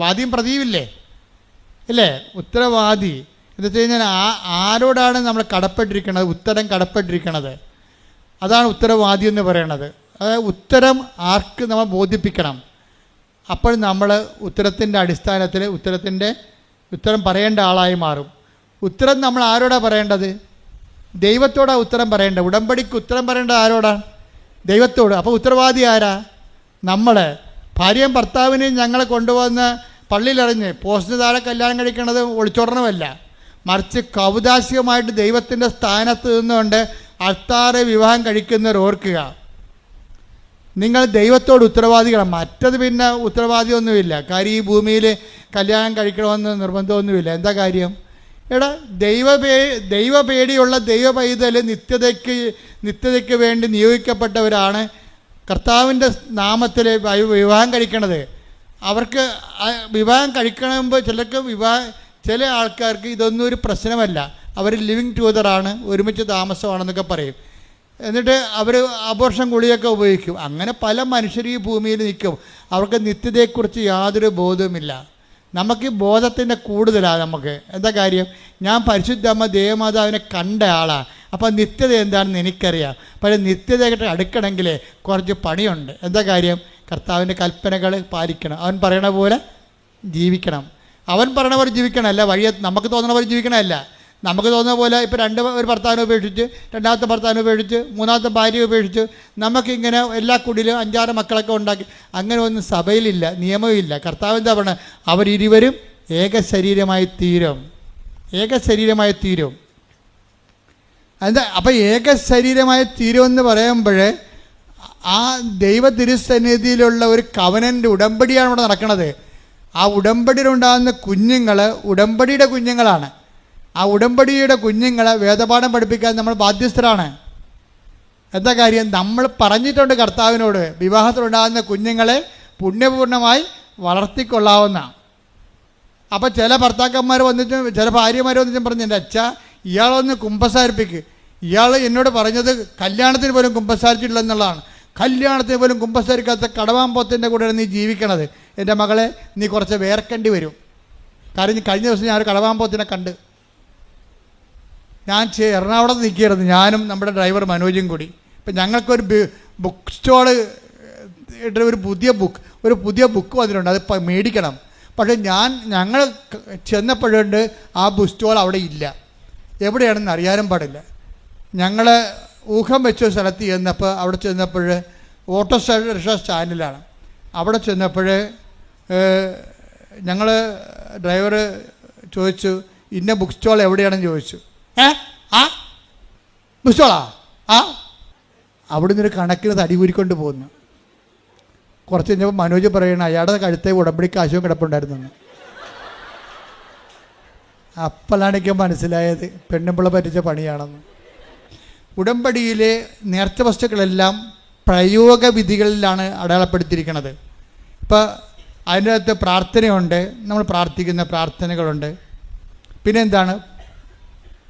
വാദിയും പ്രതിയുമില്ലേ അല്ലേ? ഉത്തരവാദി എന്ന് വെച്ച് കഴിഞ്ഞാൽ ആരോടാണ് നമ്മൾ കടപ്പെട്ടിരിക്കുന്നത്? ഉത്തരം കടപ്പെട്ടിരിക്കുന്നത്, അതാണ് ഉത്തരവാദി എന്ന് പറയണത്. അതായത് ഉത്തരം ആർക്ക് നമ്മൾ ബോധിപ്പിക്കണം. അപ്പോൾ നമ്മൾ ഉത്തരത്തിൻ്റെ അടിസ്ഥാനത്തിൽ ഉത്തരം പറയേണ്ട ആളായി മാറും. ഉത്തരം നമ്മൾ ആരോടാ പറയേണ്ടത്? ദൈവത്തോടാ ഉത്തരം പറയേണ്ടത്. ഉടമ്പടിക്ക് ഉത്തരം പറയേണ്ടത് ആരോടാണ്? ദൈവത്തോട്. അപ്പോൾ ഉത്തരവാദി ആരാ? നമ്മൾ. ഭാര്യയും ഭർത്താവിനെയും ഞങ്ങളെ കൊണ്ടുവന്ന് പള്ളിയിലെറിഞ്ഞ് പോസ്റ്റിന് താഴെ കല്യാണം കഴിക്കുന്നത് ഒളിച്ചോടണമല്ല, മറിച്ച് കൗതാശികമായിട്ട് ദൈവത്തിൻ്റെ സ്ഥാനത്ത് നിന്നുകൊണ്ട് അൾത്താറെ വിവാഹം കഴിക്കുന്നവർ ഓർക്കുക, നിങ്ങൾ ദൈവത്തോട് ഉത്തരവാദികളാണ്. മറ്റത് പിന്നെ ഉത്തരവാദിയൊന്നുമില്ല. കാര്യം ഈ ഭൂമിയിൽ കല്യാണം കഴിക്കണമെന്ന് നിർബന്ധമൊന്നുമില്ല. എന്താ കാര്യം? എടാ ദൈവപേടിയുള്ള ദൈവ പൈതൽ നിത്യതയ്ക്ക് വേണ്ടി നിയോഗിക്കപ്പെട്ടവരാണ് കർത്താവിൻ്റെ നാമത്തിൽ വിവാഹം കഴിക്കണത്. അവർക്ക് വിവാഹം കഴിക്കണമെങ്കിൽ ചില ആൾക്കാർക്ക് ഇതൊന്നും ഒരു പ്രശ്നമല്ല. അവർ ലിവിങ് ടുഗദറാണ്, ഒരുമിച്ച് താമസമാണെന്നൊക്കെ പറയും. എന്നിട്ട് അവർ അബോർഷൻ ഗുളിയൊക്കെ ഉപയോഗിക്കും. അങ്ങനെ പല മനുഷ്യർ ഈ ഭൂമിയിൽ നിൽക്കും. അവർക്ക് നിത്യതയെക്കുറിച്ച് യാതൊരു ബോധവുമില്ല. നമുക്ക് ഈ ബോധത്തിൻ്റെ കൂടുതലാണ് നമുക്ക്. എന്താ കാര്യം? ഞാൻ പരിശുദ്ധമ്മ ദേവമാതാവിനെ കണ്ട ആളാണ്. അപ്പോൾ നിത്യത എന്താണെന്ന് എനിക്കറിയാം. പക്ഷേ നിത്യതയായിട്ട് അടുക്കണമെങ്കിൽ കുറച്ച് പണിയുണ്ട്. എന്താ കാര്യം? കർത്താവിൻ്റെ കൽപ്പനകൾ പാലിക്കണം. അവൻ പറയണ പോലെ ജീവിക്കണം. അവൻ പറയണ പോലെ ജീവിക്കണം, അല്ല വഴിയെ നമുക്ക് തോന്നുന്ന പോലെ ജീവിക്കണമല്ല. നമുക്ക് തോന്നുന്ന പോലെ ഇപ്പോൾ ഒരു ഭർത്താവിനെ ഉപേക്ഷിച്ച്, രണ്ടാമത്തെ ഭർത്താവിനെ ഉപേക്ഷിച്ച്, മൂന്നാമത്തെ ഭാര്യയെ ഉപേക്ഷിച്ച് നമുക്കിങ്ങനെ എല്ലാ കുടിയിലും 5-6 മക്കളൊക്കെ ഉണ്ടാക്കി. അങ്ങനെ ഒന്നും സഭയിലില്ല, നിയമമില്ല. കർത്താവ് എന്താ പറയുന്നത്? അവരിരുവരും ഏക ശരീരമായി തീരും. എന്താ അപ്പം ഏക ശരീരമായി തീരുമെന്ന് പറയുമ്പോൾ ആ ദൈവ തിരുസന്നിധിയിലുള്ള ഒരു കവനൻ്റ് ഉടമ്പടിയാണ് ഇവിടെ നടക്കുന്നത്. ആ ഉടമ്പടിയിലുണ്ടാകുന്ന കുഞ്ഞുങ്ങൾ ഉടമ്പടിയുടെ കുഞ്ഞുങ്ങളാണ്. ആ ഉടമ്പടിയുടെ കുഞ്ഞുങ്ങളെ വേദപാഠം പഠിപ്പിക്കാൻ നമ്മൾ ബാധ്യസ്ഥരാണ്. എന്താ കാര്യം? നമ്മൾ പറഞ്ഞിട്ടുണ്ട് കർത്താവിനോട്, വിവാഹത്തിലുണ്ടാകുന്ന കുഞ്ഞുങ്ങളെ പുണ്യപൂർണ്ണമായി വളർത്തിക്കൊള്ളാവുന്ന. അപ്പം ചില ഭർത്താക്കന്മാർ വന്നിട്ട്, ചില ഭാര്യമാർ വന്നിട്ടും പറഞ്ഞു, എൻ്റെ അച്ഛാ ഇയാളൊന്ന് കുമ്പസാരിപ്പിക്ക്. ഇയാൾ എന്നോട് പറഞ്ഞത് കല്യാണത്തിന് പോലും കുമ്പസാരിച്ചിട്ടില്ല എന്നുള്ളതാണ്. കല്യാണത്തിന് പോലും കുമ്പസാരിക്കാത്ത കടവാമ്പോത്തിൻ്റെ കൂടെയാണ് നീ ജീവിക്കണത്. എൻ്റെ മകളെ, നീ കുറച്ച് വേർക്കേണ്ടി വരും. കാരണം കഴിഞ്ഞ ദിവസം ഞാനൊരു കടവാമ്പോത്തിനെ കണ്ട്. ഞാൻ എറണാകുളത്ത് നിൽക്കുകയായിരുന്നു, ഞാനും നമ്മുടെ ഡ്രൈവർ മനോജും കൂടി. ഇപ്പം ഞങ്ങൾക്കൊരു ബുക്ക് സ്റ്റോള് ഒരു പുതിയ ബുക്ക് വന്നിട്ടുണ്ട്, അത് മേടിക്കണം. പക്ഷേ ഞങ്ങൾ ചെന്നപ്പോഴുണ്ട് ആ ബുക്ക് സ്റ്റോൾ അവിടെ ഇല്ല. എവിടെയാണെന്ന് അറിയാനും പാടില്ല. ഞങ്ങൾ ഊഹം വെച്ച സ്ഥലത്ത് ചെന്നപ്പോൾ അവിടെ ചെന്നപ്പോൾ ഓട്ടോ റിക്ഷ സ്റ്റാൻഡിലാണ്. അവിടെ ചെന്നപ്പോൾ ഞങ്ങൾ ഡ്രൈവർ ചോദിച്ചു, ഇന്ന ബുക്ക് സ്റ്റോൾ എവിടെയാണെന്ന് ചോദിച്ചു. ബുക്ക് സ്റ്റോളാ? അവിടെ നിന്നൊരു കണക്കിന് തടി കൂരിക്കൊണ്ട് പോകുന്നു. കുറച്ച് കഴിഞ്ഞപ്പോൾ മനോജ് പറയണം, അയാളുടെ കഴുത്തെ ഉടമ്പടി കാശും കിടപ്പുണ്ടായിരുന്നു. അപ്പോഴാണ് എനിക്ക് മനസ്സിലായത് പെണ്ണുമ്പിള്ള പറ്റിച്ച പണിയാണെന്ന്. ഉടമ്പടിയിലെ നേർച്ച വസ്തുക്കളെല്ലാം പ്രയോഗവിധികളിലാണ് അടയാളപ്പെടുത്തിയിരിക്കുന്നത്. ഇപ്പോൾ അതിൻ്റെ അകത്ത് പ്രാർത്ഥനയുണ്ട്, നമ്മൾ പ്രാർത്ഥിക്കുന്ന പ്രാർത്ഥനകളുണ്ട്. പിന്നെ എന്താണ്?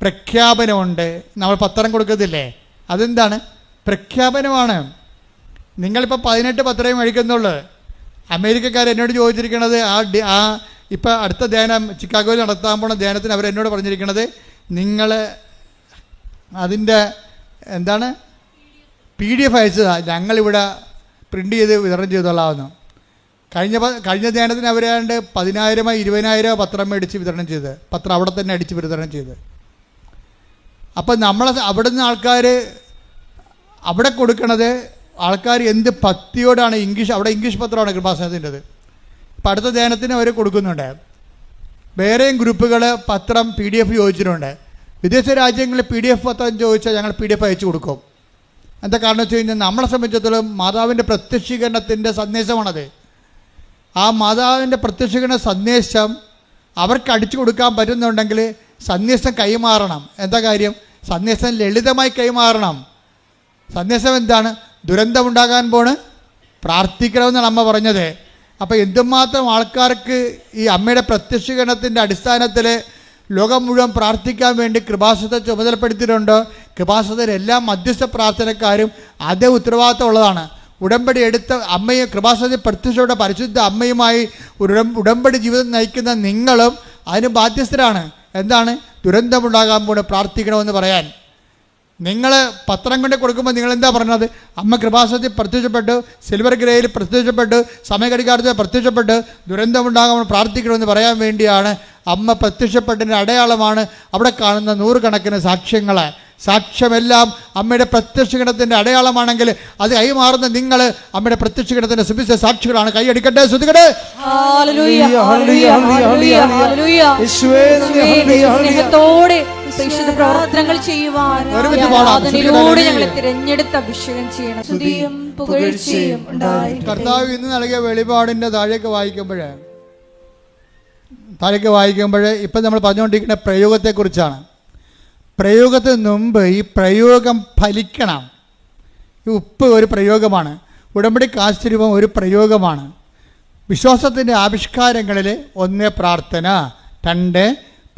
പ്രഖ്യാപനമുണ്ട്. നമ്മൾ പത്രം കൊടുക്കത്തില്ലേ, അതെന്താണ്? പ്രഖ്യാപനമാണ്. നിങ്ങളിപ്പോൾ 18 പത്രമേ മേടിക്കുന്നുള്ളൂ. അമേരിക്കക്കാർ എന്നോട് ചോദിച്ചിരിക്കുന്നത്, ഇപ്പോൾ അടുത്ത ധ്യാനം ചിക്കാഗോയിൽ നടത്താൻ പോണ ധ്യാനത്തിന് അവരെന്നോട് പറഞ്ഞിരിക്കുന്നത്, നിങ്ങൾ അതിൻ്റെ എന്താണ് PDF അയച്ചതാണ്, ഞങ്ങളിവിടെ പ്രിൻ്റ് ചെയ്ത് വിതരണം ചെയ്തോളാമെന്ന്. കഴിഞ്ഞ ധ്യാനത്തിന് അവരാണ്ട് 10,000 20,000 പത്രം മേടിച്ച് വിതരണം ചെയ്ത്, പത്രം അവിടെ തന്നെ അടിച്ച് വിതരണം ചെയ്ത്. അപ്പം അവിടെ നിന്ന് ആൾക്കാർ അവിടെ കൊടുക്കണത്, ആൾക്കാർ എന്ത് ഭക്തിയോടാണ്. അവിടെ ഇംഗ്ലീഷ് പത്രമാണ് കൃപാസനത്തിൻ്റെത്. ഇപ്പം അടുത്ത ധ്യാനത്തിന് അവർ കൊടുക്കുന്നുണ്ട്. വേറെയും ഗ്രൂപ്പുകൾ പത്രം PDF ചോദിച്ചിട്ടുണ്ട്. വിദേശ രാജ്യങ്ങളിൽ PDF പത്രം ചോദിച്ചാൽ ഞങ്ങൾ PDF അയച്ചു കൊടുക്കും. എന്താ കാരണം വെച്ച് കഴിഞ്ഞാൽ നമ്മളെ സംബന്ധിച്ചിടത്തോളം മാതാവിൻ്റെ പ്രത്യക്ഷീകരണത്തിൻ്റെ സന്ദേശമാണത്. ആ മാതാവിൻ്റെ പ്രത്യക്ഷീകരണ സന്ദേശം അവർക്ക് അടിച്ചു കൊടുക്കാൻ പറ്റുന്നുണ്ടെങ്കിൽ സന്ദേശം കൈമാറണം. എന്താ കാര്യം? സന്ദേശം ലളിതമായി കൈമാറണം. സന്ദേശം എന്താണ്? ദുരന്തമുണ്ടാകാൻ പോണ്, പ്രാർത്ഥിക്കണമെന്നാണ് അമ്മ പറഞ്ഞത്. അപ്പോൾ എന്തുമാത്രം ആൾക്കാർക്ക് ഈ അമ്മയുടെ പ്രത്യക്ഷീകരണത്തിൻ്റെ അടിസ്ഥാനത്തിൽ ലോകം മുഴുവൻ പ്രാർത്ഥിക്കാൻ വേണ്ടി കൃപാസനത്തെ ചുമതലപ്പെടുത്തിയിട്ടുണ്ടോ? കൃപാസനത്തിലെ എല്ലാ മധ്യസ്ഥ പ്രാർത്ഥനക്കാരും അതേ ഉത്തരവാദിത്തമുള്ളതാണ്. ഉടമ്പടി എടുത്ത അമ്മയെ, കൃപാസനത്തിൽ പ്രത്യക്ഷയുടെ പരിശുദ്ധ അമ്മയുമായി ഉടമ്പടി ജീവിതം നയിക്കുന്ന നിങ്ങളും അതിന് ബാധ്യസ്ഥരാണ്. എന്താണ്? ദുരന്തമുണ്ടാകാൻ പോണ്, പ്രാർത്ഥിക്കണമെന്ന് പറയാൻ. നിങ്ങൾ പത്രം കൊണ്ട് കൊടുക്കുമ്പോൾ നിങ്ങൾ എന്താ പറഞ്ഞത്? അമ്മ കൃപാസനത്തിൽ പ്രത്യക്ഷപ്പെട്ടു, സിൽവർ ഗ്രേയിൽ പ്രത്യക്ഷപ്പെട്ടു, സമയഘടികാരത്തിൽ പ്രത്യക്ഷപ്പെട്ടു, ദുരന്തമുണ്ടാകാൻ പ്രാർത്ഥിക്കണമെന്ന് പറയാൻ വേണ്ടിയാണ് അമ്മ പ്രത്യക്ഷപ്പെട്ടതിൻ്റെ അടയാളമാണ് അവിടെ കാണുന്ന നൂറുകണക്കിന് സാക്ഷ്യങ്ങൾ. സാക്ഷ്യമെല്ലാം അമ്മയുടെ പ്രത്യക്ഷഗണത്തിൻ്റെ അടയാളമാണെങ്കിൽ അത് കൈമാറുന്ന നിങ്ങൾ അമ്മയുടെ പ്രത്യക്ഷഗണത്തിൻ്റെ സുവിശേഷ സാക്ഷികളാണ്. കൈയടിക്കട്ടെ, ശ്രുതികട്ടെ. പ്രവർത്തനങ്ങൾ ചെയ്യുവാൻ ഞങ്ങളെ തിരഞ്ഞെടുത്ത് അഭിഷേകം ചെയ്യണം. സ്തുതിയും പുകഴ്ചയും ഉണ്ടായിരിക്കട്ടെ. കർത്താവ് ഇന്ന് നൽകിയ വെളിപാടിൻ്റെ താഴേക്ക് വായിക്കുമ്പോൾ ഇപ്പം നമ്മൾ പറഞ്ഞുകൊണ്ടിരിക്കുന്ന പ്രയോഗത്തെക്കുറിച്ചാണ്. പ്രയോഗത്തിന് മുമ്പ് ഈ പ്രയോഗം ഫലിക്കണം. ഈ ഉപ്പ് ഒരു പ്രയോഗമാണ്, ഉടമ്പടി കാശ്ചര്യവും ഒരു പ്രയോഗമാണ്. വിശ്വാസത്തിൻ്റെ ആവിഷ്കാരങ്ങളിൽ 1 പ്രാർത്ഥന, 2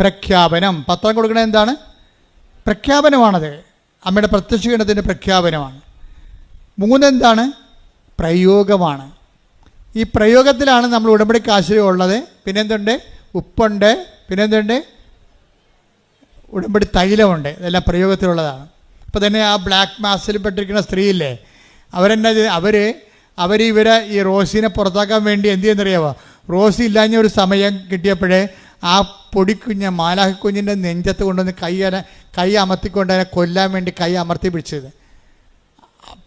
പ്രഖ്യാപനം. പത്രം കൊടുക്കണത് എന്താണ്? പ്രഖ്യാപനമാണത്, അമ്മയുടെ പ്രത്യക്ഷീകരണത്തിൻ്റെ പ്രഖ്യാപനമാണ്. 3 എന്താണ്? പ്രയോഗമാണ്. ഈ പ്രയോഗത്തിലാണ് നമ്മൾ ഉടമ്പടി കാശ്ചര്യം ഉള്ളത്. പിന്നെന്തുണ്ട്? ഉപ്പുണ്ട്. പിന്നെന്തുണ്ട്? ഉടമ്പടി തൈലമുണ്ട്. ഇതെല്ലാം പ്രയോഗത്തിലുള്ളതാണ്. ഇപ്പോൾ തന്നെ ആ ബ്ലാക്ക് മാസിൽ പെട്ടിരിക്കുന്ന സ്ത്രീയില്ലേ, ഇവരെ ഈ റോസിനെ പുറത്താക്കാൻ വേണ്ടി എന്ത് ചെയ്യുന്നറിയാവോ? റോസി ഇല്ലാഞ്ഞ ഒരു സമയം കിട്ടിയപ്പോഴേ ആ പൊടിക്കുഞ്ഞ് മാലാഹക്കുഞ്ഞിൻ്റെ നെഞ്ചത്ത് കൊണ്ടുവന്ന് കൈ അമർത്തിക്കൊണ്ട് അതിനെ കൊല്ലാൻ വേണ്ടി കൈ അമർത്തി പിടിച്ചത്.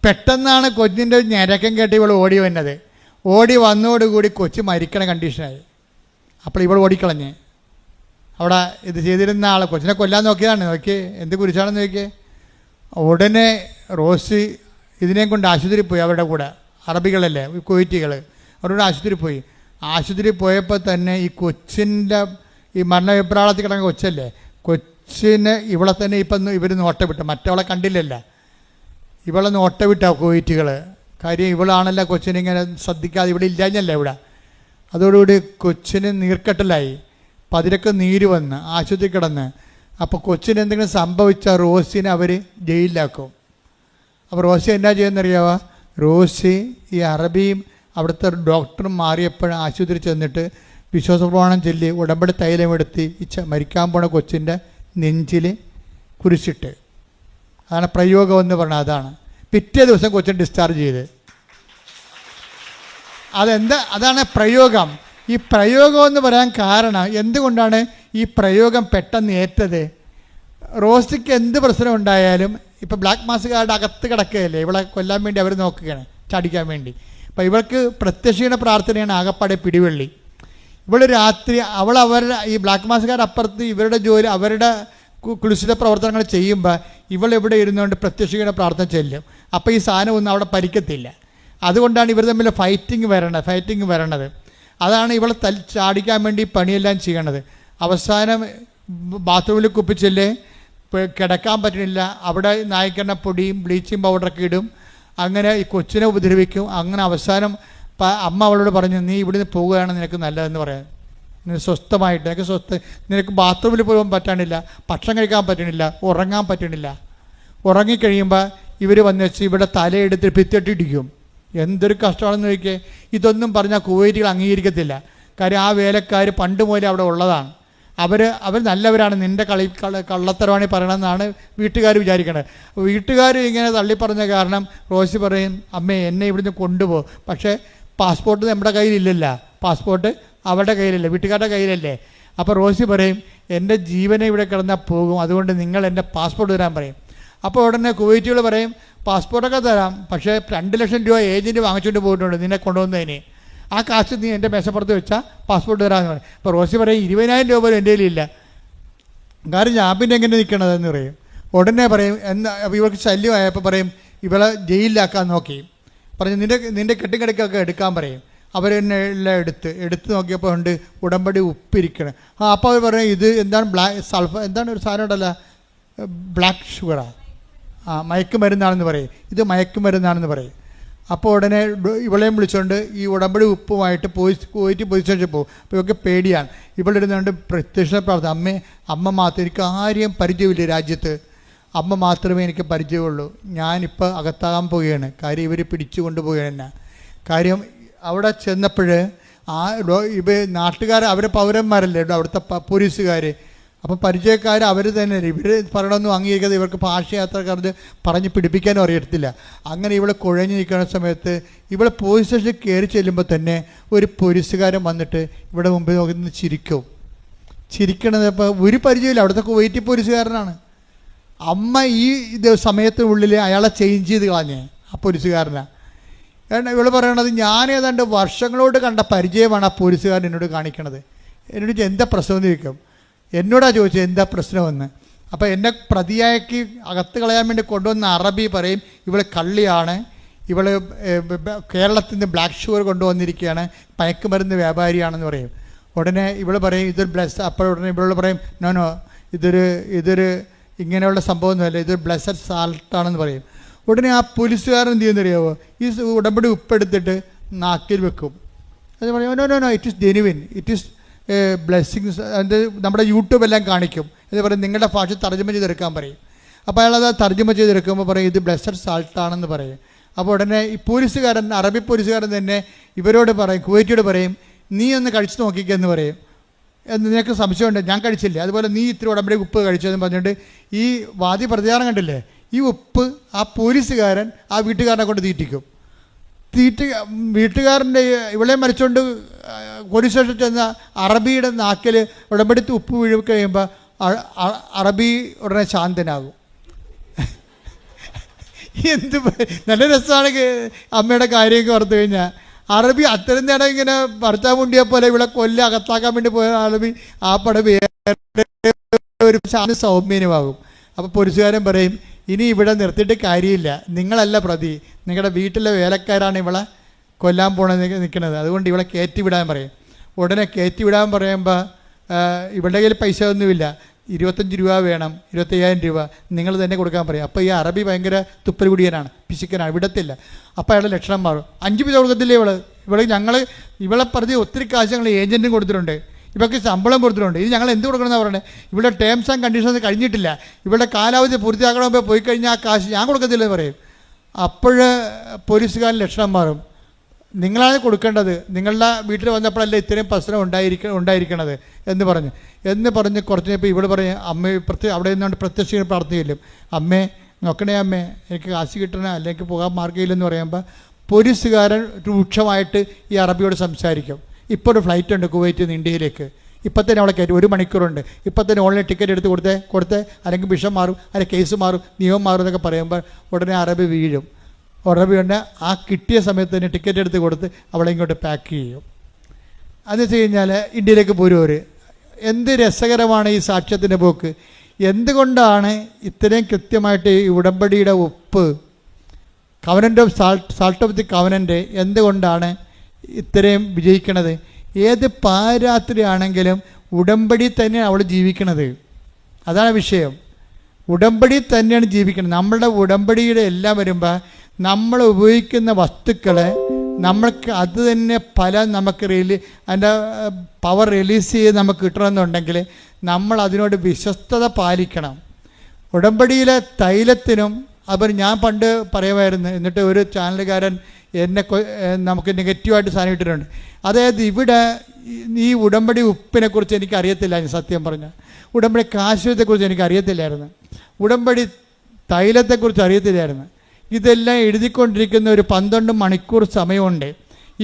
പെട്ടെന്നാണ് കൊച്ചിൻ്റെ ഞരക്കം കേട്ട് ഇവൾ ഓടി വന്നത്. ഓടി വന്നതോടുകൂടി കൊച്ചു മരിക്കണ കണ്ടീഷനായി. അപ്പോൾ ഇവൾ ഓടിക്കളഞ്ഞ് അവിടെ ഇത് ചെയ്തിരുന്ന ആൾ കൊച്ചിനെ കൊല്ലാൻ നോക്കിയതാണ്. നോക്കിയേ എന്ത് കുരിശാണെന്ന് നോക്കിയേ. ഉടനെ റോസി ഇതിനെയും കൊണ്ട് ആശുപത്രി പോയി. അവരുടെ കൂടെ അറബികളല്ലേ, കുവൈറ്റികൾ, അവരോട് ആശുപത്രി പോയി. ആശുപത്രി പോയപ്പോൾ തന്നെ ഈ കൊച്ചിൻ്റെ ഈ മരണവിപ്രാളത്തിൽ കിടന്ന കൊച്ചല്ലേ, കൊച്ചിന് ഇവളെ തന്നെ ഇപ്പം ഇവർ നോട്ടവിട്ടു. മറ്റവളെ കണ്ടില്ലല്ല, ഇവളെ നോട്ടവിട്ടാ കുവൈറ്റുകൾ. കാര്യം ഇവളാണല്ലോ കൊച്ചിനിങ്ങനെ ശ്രദ്ധിക്കാതെ ഇവിടെ ഇല്ലാഞ്ഞല്ല ഇവിടെ. അതോടുകൂടി കൊച്ചിന് നീർക്കെട്ടലായി, പതിരക്ക് നീര് വന്ന് ആശുപത്രി കിടന്ന്. അപ്പോൾ കൊച്ചിന് എന്തെങ്കിലും സംഭവിച്ചാൽ റോസിനെ അവർ ജയിലിലാക്കും. അപ്പോൾ റോസി എന്നാ ചെയ്യുന്നറിയാവോ? റോസി ഈ അറബിയും അവിടുത്തെ ഡോക്ടറും മാറിയപ്പോഴും ആശുപത്രി ചെന്നിട്ട് വിശ്വാസപ്രമാണം ചൊല്ലി ഉടമ്പടി തൈലമെടുത്ത് ഈ മരിക്കാൻ പോണ കൊച്ചിൻ്റെ നെഞ്ചിൽ കുരിശിട്ട്. അതാണ് പ്രയോഗം എന്ന് പറഞ്ഞാൽ. അതാണ് പിറ്റേ ദിവസം കൊച്ചിനെ ഡിസ്ചാർജ് ചെയ്ത്. അതാണ് പ്രയോഗം. ഈ പ്രയോഗം എന്ന് പറയാൻ കാരണം എന്തുകൊണ്ടാണ് ഈ പ്രയോഗം പെട്ടെന്ന് ഏറ്റത്? റോസിക്ക് എന്ത് പ്രശ്നം ഉണ്ടായാലും ഇപ്പോൾ ബ്ലാക്ക് മാസുകാരുടെ അകത്ത് കിടക്കുകയല്ലേ, ഇവളെ കൊല്ലാൻ വേണ്ടി അവർ നോക്കുകയാണ്, ചടിക്കാൻ വേണ്ടി. അപ്പോൾ ഇവൾക്ക് പ്രത്യക്ഷീണ പ്രാർത്ഥനയാണ് ആകപ്പാടെ പിടിവള്ളി. ഇവൾ രാത്രി അവരുടെ ഈ ബ്ലാക്ക് മാസുകാരുടെ അപ്പുറത്ത് ഇവരുടെ ജോലി, അവരുടെ കുളിസിത പ്രവർത്തനങ്ങൾ ചെയ്യുമ്പോൾ ഇവൾ ഇവിടെ ഇരുന്നുകൊണ്ട് പ്രത്യക്ഷീണ പ്രാർത്ഥന ചെല്ലും. അപ്പോൾ ഈ സാധനം ഒന്നും അവിടെ പരിക്കത്തില്ല. അതുകൊണ്ടാണ് ഇവർ തമ്മിൽ ഫൈറ്റിംഗ് വരണത്. അതാണ് ഇവളെ ചാടിക്കാൻ വേണ്ടി പണിയെല്ലാം ചെയ്യണത്. അവസാനം ബാത്റൂമിൽ കുപ്പിച്ചല്ലേ, കിടക്കാൻ പറ്റണില്ല. അവിടെ നായ്ക്കെണ്ണ പൊടിയും ബ്ലീച്ചിങ് പൗഡറൊക്കെ ഇടും. അങ്ങനെ ഈ കൊച്ചിനെ ഉപദ്രവിക്കും. അങ്ങനെ അവസാനം അമ്മ അവളോട് പറഞ്ഞു, നീ ഇവിടുന്ന് പോവുകയാണ് നിനക്ക് നല്ലതെന്ന് പറയാൻ. സ്വസ്ഥമായിട്ട് നിനക്ക് ബാത്റൂമിൽ പോകാൻ പറ്റണില്ല, ഭക്ഷണം കഴിക്കാൻ പറ്റണില്ല, ഉറങ്ങാൻ പറ്റണില്ല. ഉറങ്ങിക്കഴിയുമ്പോൾ ഇവർ വന്ന് വെച്ച് ഇവിടെ തലയെടുത്ത് ഭിത്തിട്ടിടിക്കും. എന്തൊരു കഷ്ടമാണെന്ന് ചോദിക്കേ. ഇതൊന്നും പറഞ്ഞാൽ കുവൈറ്റുകൾ അംഗീകരിക്കത്തില്ല. കാര്യം ആ വേലക്കാർ പണ്ട് മുതലേ അവിടെ ഉള്ളതാണ്. അവർ നല്ലവരാണ്, നിൻ്റെ കള്ളത്തരവാണി പറയണമെന്നാണ് വീട്ടുകാർ വിചാരിക്കണത്. വീട്ടുകാർ ഇങ്ങനെ തള്ളിപ്പറഞ്ഞ കാരണം റോസി പറയും, അമ്മേ എന്നെ ഇവിടുന്ന് കൊണ്ടുപോകും. പക്ഷേ പാസ്പോർട്ട് നമ്മുടെ കയ്യിലില്ലല്ല, പാസ്പോർട്ട് അവരുടെ കയ്യിലല്ലേ, വീട്ടുകാരുടെ കയ്യിലല്ലേ. അപ്പോൾ റോസി പറയും, എൻ്റെ ജീവനെ ഇവിടെ കിടന്നാൽ പോകും, അതുകൊണ്ട് നിങ്ങൾ എൻ്റെ പാസ്പോർട്ട് തരാൻ പറയും. അപ്പോൾ ഉടനെ കുവൈറ്റുകൾ പറയും, പാസ്പോർട്ടൊക്കെ തരാം, പക്ഷേ 2 ലക്ഷം രൂപ ഏജൻറ്റ് വാങ്ങിച്ചുകൊണ്ട് പോയിട്ടുണ്ട് നിന്നെ കൊണ്ടുവന്നതിന്. ആ കാശ് നീ എൻ്റെ മേശപ്പുറത്ത് വെച്ചാൽ പാസ്പോർട്ട് തരാമെന്ന് പറയും. അപ്പോൾ റോസി പറയും, 20,000 രൂപ പോലും എൻ്റെ കയ്യിലില്ല, കാരണം ഞാൻ പിന്നെ എങ്ങനെ നിൽക്കണതെന്ന് പറയും. ഉടനെ പറയും, അപ്പോൾ ഇവർക്ക് ശല്യമായപ്പോൾ പറയും, ഇവളെ ജയിലിലാക്കാൻ നോക്കി. പറഞ്ഞു, നിൻ്റെ കെട്ടിക്കിടക്കൊക്കെ എടുക്കാൻ പറയും. അവർ തന്നെ എല്ലാം എടുത്ത് നോക്കിയപ്പോൾ ഉണ്ട് ഉടമ്പടി ഉപ്പിരിക്കണം. അപ്പോൾ അവർ പറയും, ഇത് എന്താണ് എന്താണ് ഒരു സാധനം ഉണ്ടല്ലോ, ബ്ലാക്ക് ഷുഗറാ, മയക്കുമരുന്നാണെന്ന് പറയും. ഇത് മയക്കുമരുന്നാണെന്ന് പറയും. അപ്പോൾ ഉടനെ ഇവളെയും വിളിച്ചുകൊണ്ട് ഈ ഉടമ്പടി ഉപ്പുമായിട്ട് പോയിട്ട് പോലീസ് സ്റ്റേഷനിൽ പോകും. അപ്പോൾ ഇവർക്ക് പേടിയാണ്. ഇവളിരുന്നുകൊണ്ട് പ്രത്യക്ഷ പ്രാർത്ഥന, അമ്മ മാത്രം, എനിക്ക് ആരെയും പരിചയമില്ല രാജ്യത്ത്, അമ്മ മാത്രമേ എനിക്ക് പരിചയമുള്ളൂ. ഞാനിപ്പോൾ അകത്താകാൻ പോവുകയാണ്. കാര്യം ഇവർ പിടിച്ചു കൊണ്ടുപോവുകയാണ് എന്നെ. കാര്യം അവിടെ ചെന്നപ്പോൾ നാട്ടുകാർ അവർ പൗരന്മാരല്ലേ അവിടുത്തെ പോലീസുകാർ. അപ്പോൾ പരിചയക്കാർ അവർ തന്നെ, ഇവർ പറയണമെന്നും അംഗീകരിക്കാതെ ഇവർക്ക് ഭാഷയാത്രക്കാർക്ക് പറഞ്ഞ് പിടിപ്പിക്കാനും അറിയത്തില്ല. അങ്ങനെ ഇവൾ കുഴഞ്ഞു നിൽക്കുന്ന സമയത്ത് ഇവൾ പോലീസ് സ്റ്റേഷനിൽ കയറി ചെല്ലുമ്പോൾ തന്നെ ഒരു പോലീസുകാരൻ വന്നിട്ട് ഇവിടെ മുമ്പിൽ നോക്കി ചിരിക്കും. ചിരിക്കണത്. ഇപ്പോൾ ഒരു പരിചയമില്ല, അവിടുത്തെ കുവൈറ്റി പോലീസുകാരനാണ്. അമ്മ ഈ സമയത്തിനുള്ളിൽ അയാളെ ചേഞ്ച് ചെയ്ത് കളഞ്ഞേ ആ പോലീസുകാരനാണ്. കാരണം ഇവൾ പറയണത് ഞാൻ ഏതാണ്ട് വർഷങ്ങളോട് കണ്ട പരിചയമാണ് ആ പോലീസുകാരൻ എന്നോട് കാണിക്കണത്. എന്നോട് എന്താ പ്രശ്നമെന്ന് ചോദിക്കും. എന്നോടാ ചോദിച്ചത് എന്താ പ്രശ്നമെന്ന്. അപ്പോൾ എന്നെ പ്രതിയാക്കി അകത്ത് കളയാൻ വേണ്ടി കൊണ്ടുവന്ന അറബി പറയും ഇവൾ കള്ളിയാണ്, ഇവൾ കേരളത്തിൽ നിന്ന് ബ്ലാക്ക് ഷുഗർ കൊണ്ടുവന്നിരിക്കുകയാണ്, മയക്കുമരുന്ന് വ്യാപാരിയാണെന്ന് പറയും. ഉടനെ ഇവൾ പറയും ഇതൊരു ബ്ലസ്. അപ്പോൾ ഉടനെ ഇവളോട് പറയും നോ ഇതൊരു ഇങ്ങനെയുള്ള സംഭവമൊന്നുമല്ല, ഇതൊരു ബ്ലസ്സഡ് സാൾട്ടാണെന്ന് പറയും. ഉടനെ ആ പോലീസുകാരൻ എന്ത് ചെയ്യുന്നറിയാമോ, ഈ ഉടമ്പടി ഉപ്പെടുത്തിട്ട് നാക്കിൽ വെക്കും. അത് പറയും no it is genuine, it is blessings. അത് നമ്മുടെ യൂട്യൂബെല്ലാം കാണിക്കും. ഇത് പറയും നിങ്ങളുടെ ഭാഷ തർജ്ജമ ചെയ്തെടുക്കാൻ പറയും. അപ്പോൾ അയാളത് തർജ്ജമ ചെയ്തെടുക്കുമ്പോൾ പറയും ഇത് ബ്ലെസ്സഡ് സാൾട്ടാണെന്ന് പറയും. അപ്പോൾ ഉടനെ ഈ പോലീസുകാരൻ, അറബി പോലീസുകാരൻ തന്നെ ഇവരോട് പറയും, കുവൈറ്റിയോട് പറയും നീ ഒന്ന് കഴിച്ചു നോക്കിക്കെന്ന് പറയും. നിനക്ക് സംശയമുണ്ട്, ഞാൻ കഴിച്ചില്ല, അതുപോലെ നീ ഇത്തിരി ഉടമ്പടി ഉപ്പ് കഴിച്ചതെന്ന് പറഞ്ഞിട്ട് ഈ വാദി പ്രതികാരം കണ്ടില്ലേ, ഈ ഉപ്പ് ആ പോലീസുകാരൻ ആ വീട്ടുകാരനെ കൊണ്ട് തീറ്റിക്കും. വീട്ടുകാരൻ്റെ ഇവളെ മരിച്ചുകൊണ്ട് പോലീസ് സ്റ്റേഷനിൽ ചെന്ന അറബിയുടെ നാക്കിൽ ഉടമ്പടിത്ത് ഉപ്പ് വീഴി കഴിയുമ്പോൾ അറബി ഉടനെ ശാന്തനാകും. എന്ത് നല്ല രസമാണ് അമ്മയുടെ കാര്യമൊക്കെ ഓർത്തു കഴിഞ്ഞാൽ. അറബി അത്രയും നേരം ഇങ്ങനെ ഭർത്താവ് മുണ്ടിയെ പോലെ ഇവിടെ അകത്താക്കാൻ വേണ്ടി പോയ അറബി ആ പടം ഒരു സൗമ്യനുമാകും. അപ്പോൾ പോലീസുകാരൻ പറയും ഇനി ഇവിടെ നിർത്തിയിട്ട് കാര്യമില്ല, നിങ്ങളല്ല പ്രതി, നിങ്ങളുടെ വീട്ടിലെ വേലക്കാരാണ് ഇവളെ കൊല്ലാൻ പോണെന്ന് നിൽക്കുന്നത്, അതുകൊണ്ട് ഇവളെ കയറ്റിവിടാൻ പറയും. ഉടനെ കയറ്റിവിടാൻ പറയുമ്പോൾ ഇവളുടെ കയ്യിൽ പൈസ ഒന്നുമില്ല, 25 രൂപ വേണം, 25,000 രൂപ നിങ്ങൾ തന്നെ കൊടുക്കാൻ പറയും. അപ്പോൾ ഈ അറബി ഭയങ്കര തുപ്പൽ കുടിയനാണ്, പിശുക്കനാണ്, വിടത്തില്ല. അപ്പോൾ അയാളുടെ ലക്ഷണം മാറും. 5 പൈസ കൊടുക്കത്തില്ലേ ഇവളെ പറഞ്ഞ് ഒത്തിരി കാശ് ഞങ്ങൾ ഏജൻറ്റും കൊടുത്തിട്ടുണ്ട്, ഇവർക്ക് ശമ്പളം കൊടുത്തിട്ടുണ്ട്, ഇത് ഞങ്ങൾ എന്ത് കൊടുക്കണമെന്നാണ് പറയുന്നത്. ഇവിടെ ടേംസ് ആൻഡ് കണ്ടീഷൻസ് കഴിഞ്ഞിട്ടില്ല, ഇവിടെ കാലാവധി പൂർത്തിയാക്കണമെങ്കിൽ പോയി കഴിഞ്ഞാൽ ആ കാശ് ഞാൻ കൊടുക്കത്തില്ലെന്ന് പറയും. അപ്പോൾ പോലീസുകാരൻ ലക്ഷണം മാറും. നിങ്ങളാണ് കൊടുക്കേണ്ടത്, നിങ്ങളുടെ വീട്ടിൽ വന്നപ്പോഴല്ലേ ഇത്രയും പ്രശ്നം ഉണ്ടായിരിക്കണത് എന്ന് പറഞ്ഞ് കുറച്ച് കഴിഞ്ഞപ്പോൾ ഇവിടെ പറയും അമ്മ അവിടെ നിന്നുകൊണ്ട് പ്രത്യക്ഷ പ്രാർത്ഥനയില്ലും, അമ്മേ നോക്കണേ അമ്മേ എനിക്ക് കാശ് കിട്ടണേ അല്ലെങ്കിൽ പോകാൻ മാർഗ്ഗമില്ലെന്ന് പറയുമ്പോൾ പോലീസുകാരൻ രൂക്ഷമായിട്ട് ഈ അറബിയോട് സംസാരിക്കും. ഇപ്പോൾ ഒരു ഫ്ലൈറ്റ് ഉണ്ട് കുവൈറ്റിൽ നിന്ന് ഇന്ത്യയിലേക്ക്, ഇപ്പം തന്നെ അവളെ കയറ്റി 1 മണിക്കൂറുണ്ട്, ഇപ്പം തന്നെ ഓൺലൈൻ ടിക്കറ്റ് എടുത്ത് കൊടുത്തേ അല്ലെങ്കിൽ വിഷം മാറും, അല്ലെങ്കിൽ കേസ് മാറും, നിയമം മാറും എന്നൊക്കെ പറയുമ്പോൾ ഉടനെ അറബി വീഴും. ഉടനെ തന്നെ ആ കിട്ടിയ സമയത്ത് തന്നെ ടിക്കറ്റ് എടുത്ത് കൊടുത്ത് അവളെ ഇങ്ങോട്ട് പാക്ക് ചെയ്യും. അതെന്ന് വെച്ച് കഴിഞ്ഞാൽ ഇന്ത്യയിലേക്ക് പോരും. എന്ത് രസകരമാണ് ഈ സാക്ഷ്യത്തിൻ്റെ പോക്ക്. എന്തുകൊണ്ടാണ് ഇത്രയും കൃത്യമായിട്ട് ഈ ഉടമ്പടിയുടെ ഉപ്പ് covenant of salt of the covenant എന്തുകൊണ്ടാണ് ഇത്രയും വിജയിക്കണത്? ഏത് പാരാത്രി ആണെങ്കിലും ഉടമ്പടി തന്നെയാണ് അവൾ ജീവിക്കണത്. അതാണ് വിഷയം. ഉടമ്പടി തന്നെയാണ് ജീവിക്കുന്നത്. നമ്മളുടെ ഉടമ്പടിയുടെ എല്ലാം വരുമ്പോൾ നമ്മൾ ഉപയോഗിക്കുന്ന വസ്തുക്കളെ നമ്മൾക്ക് അത് തന്നെ നമുക്ക് അതിൻ്റെ പവർ റിലീസ് ചെയ്ത് നമുക്ക് കിട്ടണമെന്നുണ്ടെങ്കിൽ നമ്മൾ അതിനോട് വിശ്വസ്തത പാലിക്കണം. ഉടമ്പടിയിലെ തൈലത്തിനും അപ്പോൾ ഞാൻ പണ്ട് പറയുമായിരുന്നു, എന്നിട്ട് ഒരു ചാനലുകാരൻ നമുക്ക് നെഗറ്റീവായിട്ട് സാധനം ഇട്ടിട്ടുണ്ട്. അതായത് ഇവിടെ ഈ ഉടമ്പടി ഉപ്പിനെക്കുറിച്ച് എനിക്ക് അറിയത്തില്ലായിരുന്നു, സത്യം പറഞ്ഞാൽ. ഉടമ്പടി കാശ്മീരത്തെക്കുറിച്ച് എനിക്ക് അറിയത്തില്ലായിരുന്നു, ഉടമ്പടി തൈലത്തെക്കുറിച്ച് അറിയത്തില്ലായിരുന്നു. ഇതെല്ലാം എഴുതിക്കൊണ്ടിരിക്കുന്ന ഒരു 12 മണിക്കൂർ സമയമുണ്ട്.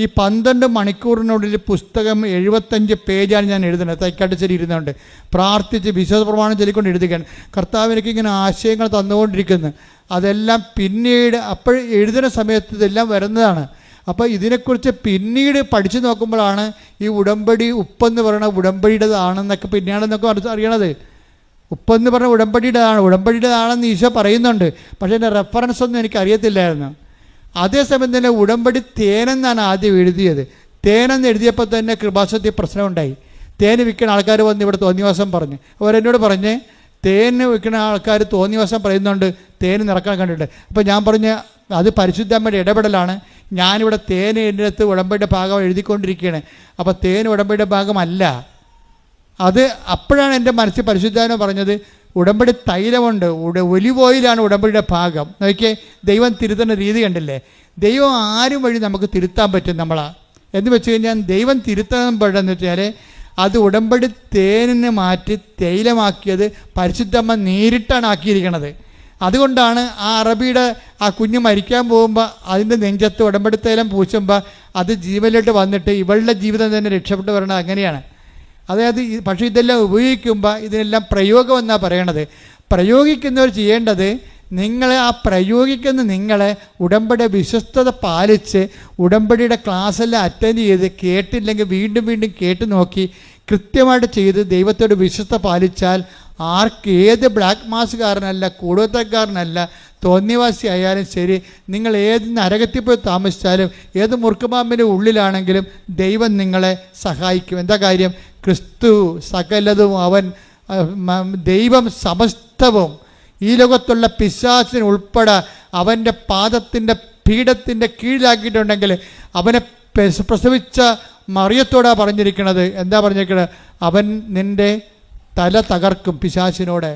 ഈ 12 മണിക്കൂറിനുള്ളിൽ പുസ്തകം 75 പേജാണ് ഞാൻ എഴുതുന്നത്. തൈക്കാട്ടുശ്ശേരി ഇരുന്നുകൊണ്ട് പ്രാർത്ഥിച്ച് വിശ്വാസ പ്രമാണം ചൊല്ലിക്കൊണ്ട് എഴുതുകയാണ്. കർത്താവ് എനിക്കിങ്ങനെ ആശയങ്ങൾ തന്നുകൊണ്ടിരിക്കുന്നു. അതെല്ലാം പിന്നീട് അപ്പോൾ എഴുതുന്ന സമയത്ത് ഇതെല്ലാം വരുന്നതാണ്. അപ്പോൾ ഇതിനെക്കുറിച്ച് പിന്നീട് പഠിച്ചു നോക്കുമ്പോഴാണ് ഈ ഉടമ്പടി ഉപ്പെന്ന് പറയുന്ന ഉടമ്പടിയുടേതാണെന്നൊക്കെ പിന്നെയാണെന്നൊക്കെ അറിയണത്. ഉപ്പെന്ന് പറഞ്ഞ ഉടമ്പടിയുടേതാണെന്ന് ഈശോ പറയുന്നുണ്ട്. പക്ഷേ എൻ്റെ റെഫറൻസ് ഒന്നും എനിക്കറിയത്തില്ലായിരുന്നു. അതേസമയം തന്നെ ഉടമ്പടി തേനെന്നാണ് ആദ്യം എഴുതിയത്. തേനെന്ന് എഴുതിയപ്പോൾ തന്നെ കൃപാസനത്തിൽ പ്രശ്നമുണ്ടായി. തേന് വിൽക്കുന്ന ആൾക്കാർ വന്ന് ഇവിടെ തോന്നിവാസം പറഞ്ഞു. അവരെന്നോട് പറഞ്ഞ് തേന് വിൽക്കുന്ന ആൾക്കാർ തോന്നിവാസം പറയുന്നുണ്ട്, തേന് നിറക്കാൻ കണ്ടിട്ട്. അപ്പോൾ ഞാൻ പറഞ്ഞ് അത് പരിശുദ്ധമ്മയുടെ ഇടപെടലാണ്. ഞാനിവിടെ തേന് എൻ്റെ അടുത്ത് ഉടമ്പടിയുടെ ഭാഗം എഴുതിക്കൊണ്ടിരിക്കുകയാണ്. അപ്പോൾ തേൻ ഉടമ്പടിയുടെ ഭാഗമല്ല അത്. അപ്പോഴാണ് എൻ്റെ മനസ്സിൽ പരിശുദ്ധാത്മ പറഞ്ഞത് ഉടമ്പടി തൈലമുണ്ട്, ഒലിവ് ഓയിലാണ് ഉടമ്പടിയുടെ ഭാഗം. നോക്കിയേ, ദൈവം തിരുത്തുന്ന രീതി കണ്ടില്ലേ? ദൈവം ആരും വഴി നമുക്ക് തിരുത്താൻ പറ്റും നമ്മളാ എന്ന് വെച്ച് കഴിഞ്ഞാൽ ദൈവം തിരുത്താൻ പെട്ടെന്ന് വെച്ചാൽ അത് ഉടമ്പടി തേനിനെ മാറ്റി തൈലമാക്കിയത് പരിശുദ്ധമ്മ നേരിട്ടാണ് ആക്കിയിരിക്കണത്. അതുകൊണ്ടാണ് ആ അറബിയുടെ ആ കുഞ്ഞ് മരിക്കാൻ പോകുമ്പോൾ അതിൻ്റെ നെഞ്ചത്ത് ഉടമ്പടി തൈലം പൂശുമ്പോൾ അത് ജീവനിലോട്ട് വന്നിട്ട് ഇവളുടെ ജീവിതം തന്നെ രക്ഷപ്പെട്ടു വരണത് അങ്ങനെയാണ്. അതായത് പക്ഷേ ഇതെല്ലാം ഉപയോഗിക്കുമ്പോൾ ഇതിനെല്ലാം പ്രയോഗം എന്നാണ് പറയണത്. പ്രയോഗിക്കുന്നവർ ചെയ്യേണ്ടത്, നിങ്ങൾ ആ പ്രയോഗിക്കുന്ന നിങ്ങളെ ഉടമ്പടി വിശ്വസ്തത പാലിച്ച് ഉടമ്പടിയുടെ ക്ലാസ്സെല്ലാം അറ്റൻഡ് ചെയ്ത് കേട്ടില്ലെങ്കിൽ വീണ്ടും വീണ്ടും കേട്ട് നോക്കി കൃത്യമായിട്ട് ചെയ്ത് ദൈവത്തോട് വിശ്വസ്ത പാലിച്ചാൽ ആർക്ക് ഏത് ബ്ലാക്ക് മാസ്കാരനല്ല, കൂടുതൽക്കാരനല്ല, തോന്നിയവാസി ആയാലും ശരി, നിങ്ങൾ ഏത് നരകത്തിൽ പോയി താമസിച്ചാലും ഏത് മുറുക്കുപാമ്പിൻ്റെ ഉള്ളിലാണെങ്കിലും ദൈവം നിങ്ങളെ സഹായിക്കും. എന്താ കാര്യം? ക്രിസ്തു സകലതും, അവൻ ദൈവം സമസ്തവും ഈ ലോകത്തുള്ള പിശാചിന് ഉൾപ്പെടെ അവൻ്റെ പാദത്തിൻ്റെ പീഠത്തിൻ്റെ കീഴിലാക്കിയിട്ടുണ്ടെങ്കിൽ അവനെ പ്രസവിച്ച മറിയത്തോടാണ് പറഞ്ഞിരിക്കുന്നത്. എന്താ പറഞ്ഞിരിക്കുന്നത്? അവൻ നിൻ്റെ തല തകർക്കും. പിശാചിനോട്,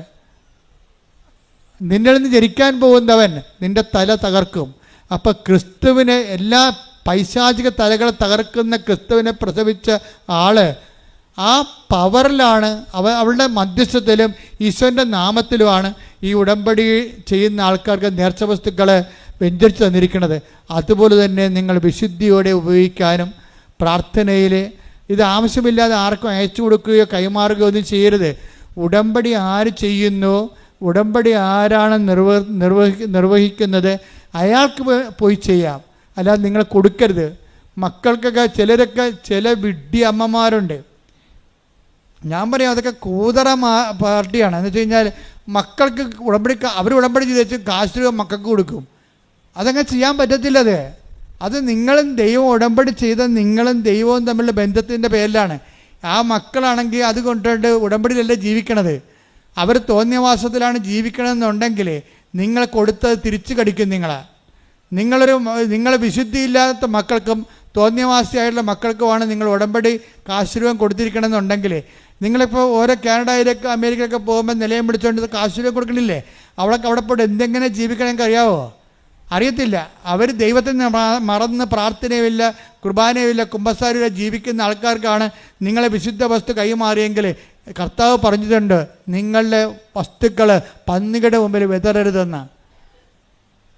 നിന്നിൽ നിന്ന് ജനിക്കാൻ പോകുന്നവൻ നിൻ്റെ തല തകർക്കും. അപ്പോൾ ക്രിസ്തുവിനെ, എല്ലാ പൈശാചിക തലകളെ തകർക്കുന്ന ക്രിസ്തുവിനെ പ്രസവിച്ച ആള് ആ പവറിലാണ്, അവളുടെ മധ്യസ്ഥത്തിലും ഈശോൻ്റെ നാമത്തിലുമാണ് ഈ ഉടമ്പടി ചെയ്യുന്ന ആൾക്കാർക്ക് നേർച്ച വസ്തുക്കൾ വെഞ്ചരിച്ച് തന്നിരിക്കുന്നത്. അതുപോലെ തന്നെ നിങ്ങൾ വിശുദ്ധിയോടെ ഉപയോഗിക്കാനും പ്രാർത്ഥനയിൽ ഇത് ആവശ്യമില്ലാതെ ആർക്കും അയച്ചു കൊടുക്കുകയോ കൈമാറുകയോ ഒന്നും ചെയ്യരുത്. ഉടമ്പടി ആര് ചെയ്യുന്നു, ഉടമ്പടി ആരാണ് നിർവഹിക്കുന്നത്, അയാൾക്ക് പോയി ചെയ്യാം, അല്ലാതെ നിങ്ങൾ കൊടുക്കരുത്. മക്കൾക്കൊക്കെ ചില വിഡ്ഢി അമ്മമാരുണ്ട്. ഞാൻ പറയാം അതൊക്കെ കൂതറ പാർട്ടിയാണ്. എന്ന് വെച്ച് കഴിഞ്ഞാൽ മക്കൾക്ക് അവർ ഉടമ്പടി ചെയ്ത് വെച്ച് കാശ് രൂപ മക്കൾക്ക് കൊടുക്കും. അതങ്ങനെ ചെയ്യാൻ പറ്റത്തില്ല. അത് നിങ്ങളും ദൈവം ഉടമ്പടി ചെയ്ത നിങ്ങളും ദൈവവും തമ്മിലുള്ള ബന്ധത്തിൻ്റെ പേരിലാണ്. ആ മക്കളാണെങ്കിൽ അത് കൊണ്ടുകൊണ്ട് ഉടമ്പടിയിലല്ല ജീവിക്കണത്, അവർ തോന്നിയവാസത്തിലാണ് ജീവിക്കണമെന്നുണ്ടെങ്കിൽ നിങ്ങൾ കൊടുത്തത് തിരിച്ചു കടിക്കും. നിങ്ങളെ വിശുദ്ധിയില്ലാത്ത മക്കൾക്കും തോന്നിയവാസിയായിട്ടുള്ള മക്കൾക്കുമാണ് നിങ്ങൾ ഉടമ്പടി കാശ് രൂപം കൊടുത്തിരിക്കണമെന്നുണ്ടെങ്കിൽ, നിങ്ങളിപ്പോൾ ഓരോ കാനഡയിലൊക്കെ അമേരിക്കയിലൊക്കെ പോകുമ്പോൾ നിലയം പിടിച്ചുകൊണ്ട് കാശ് രൂപ കൊടുക്കണില്ലേ, അവിടെ പോയിട്ട് എന്തെങ്ങനെ ജീവിക്കണമെങ്കിൽ അറിയാവോ? അറിയത്തില്ല. അവർ ദൈവത്തെ മറന്ന് പ്രാർത്ഥനയുമില്ല, കുർബാനയുമില്ല, കുമ്പസാരമില്ല ജീവിക്കുന്ന ആൾക്കാർക്കാണ് നിങ്ങളെ വിശുദ്ധ വസ്തു കൈമാറിയെങ്കിൽ കർത്താവ് പറഞ്ഞിട്ടുണ്ട്, നിങ്ങളുടെ വസ്തുക്കൾ പന്നികളുടെ മുമ്പിൽ വിതറരുതെന്ന്.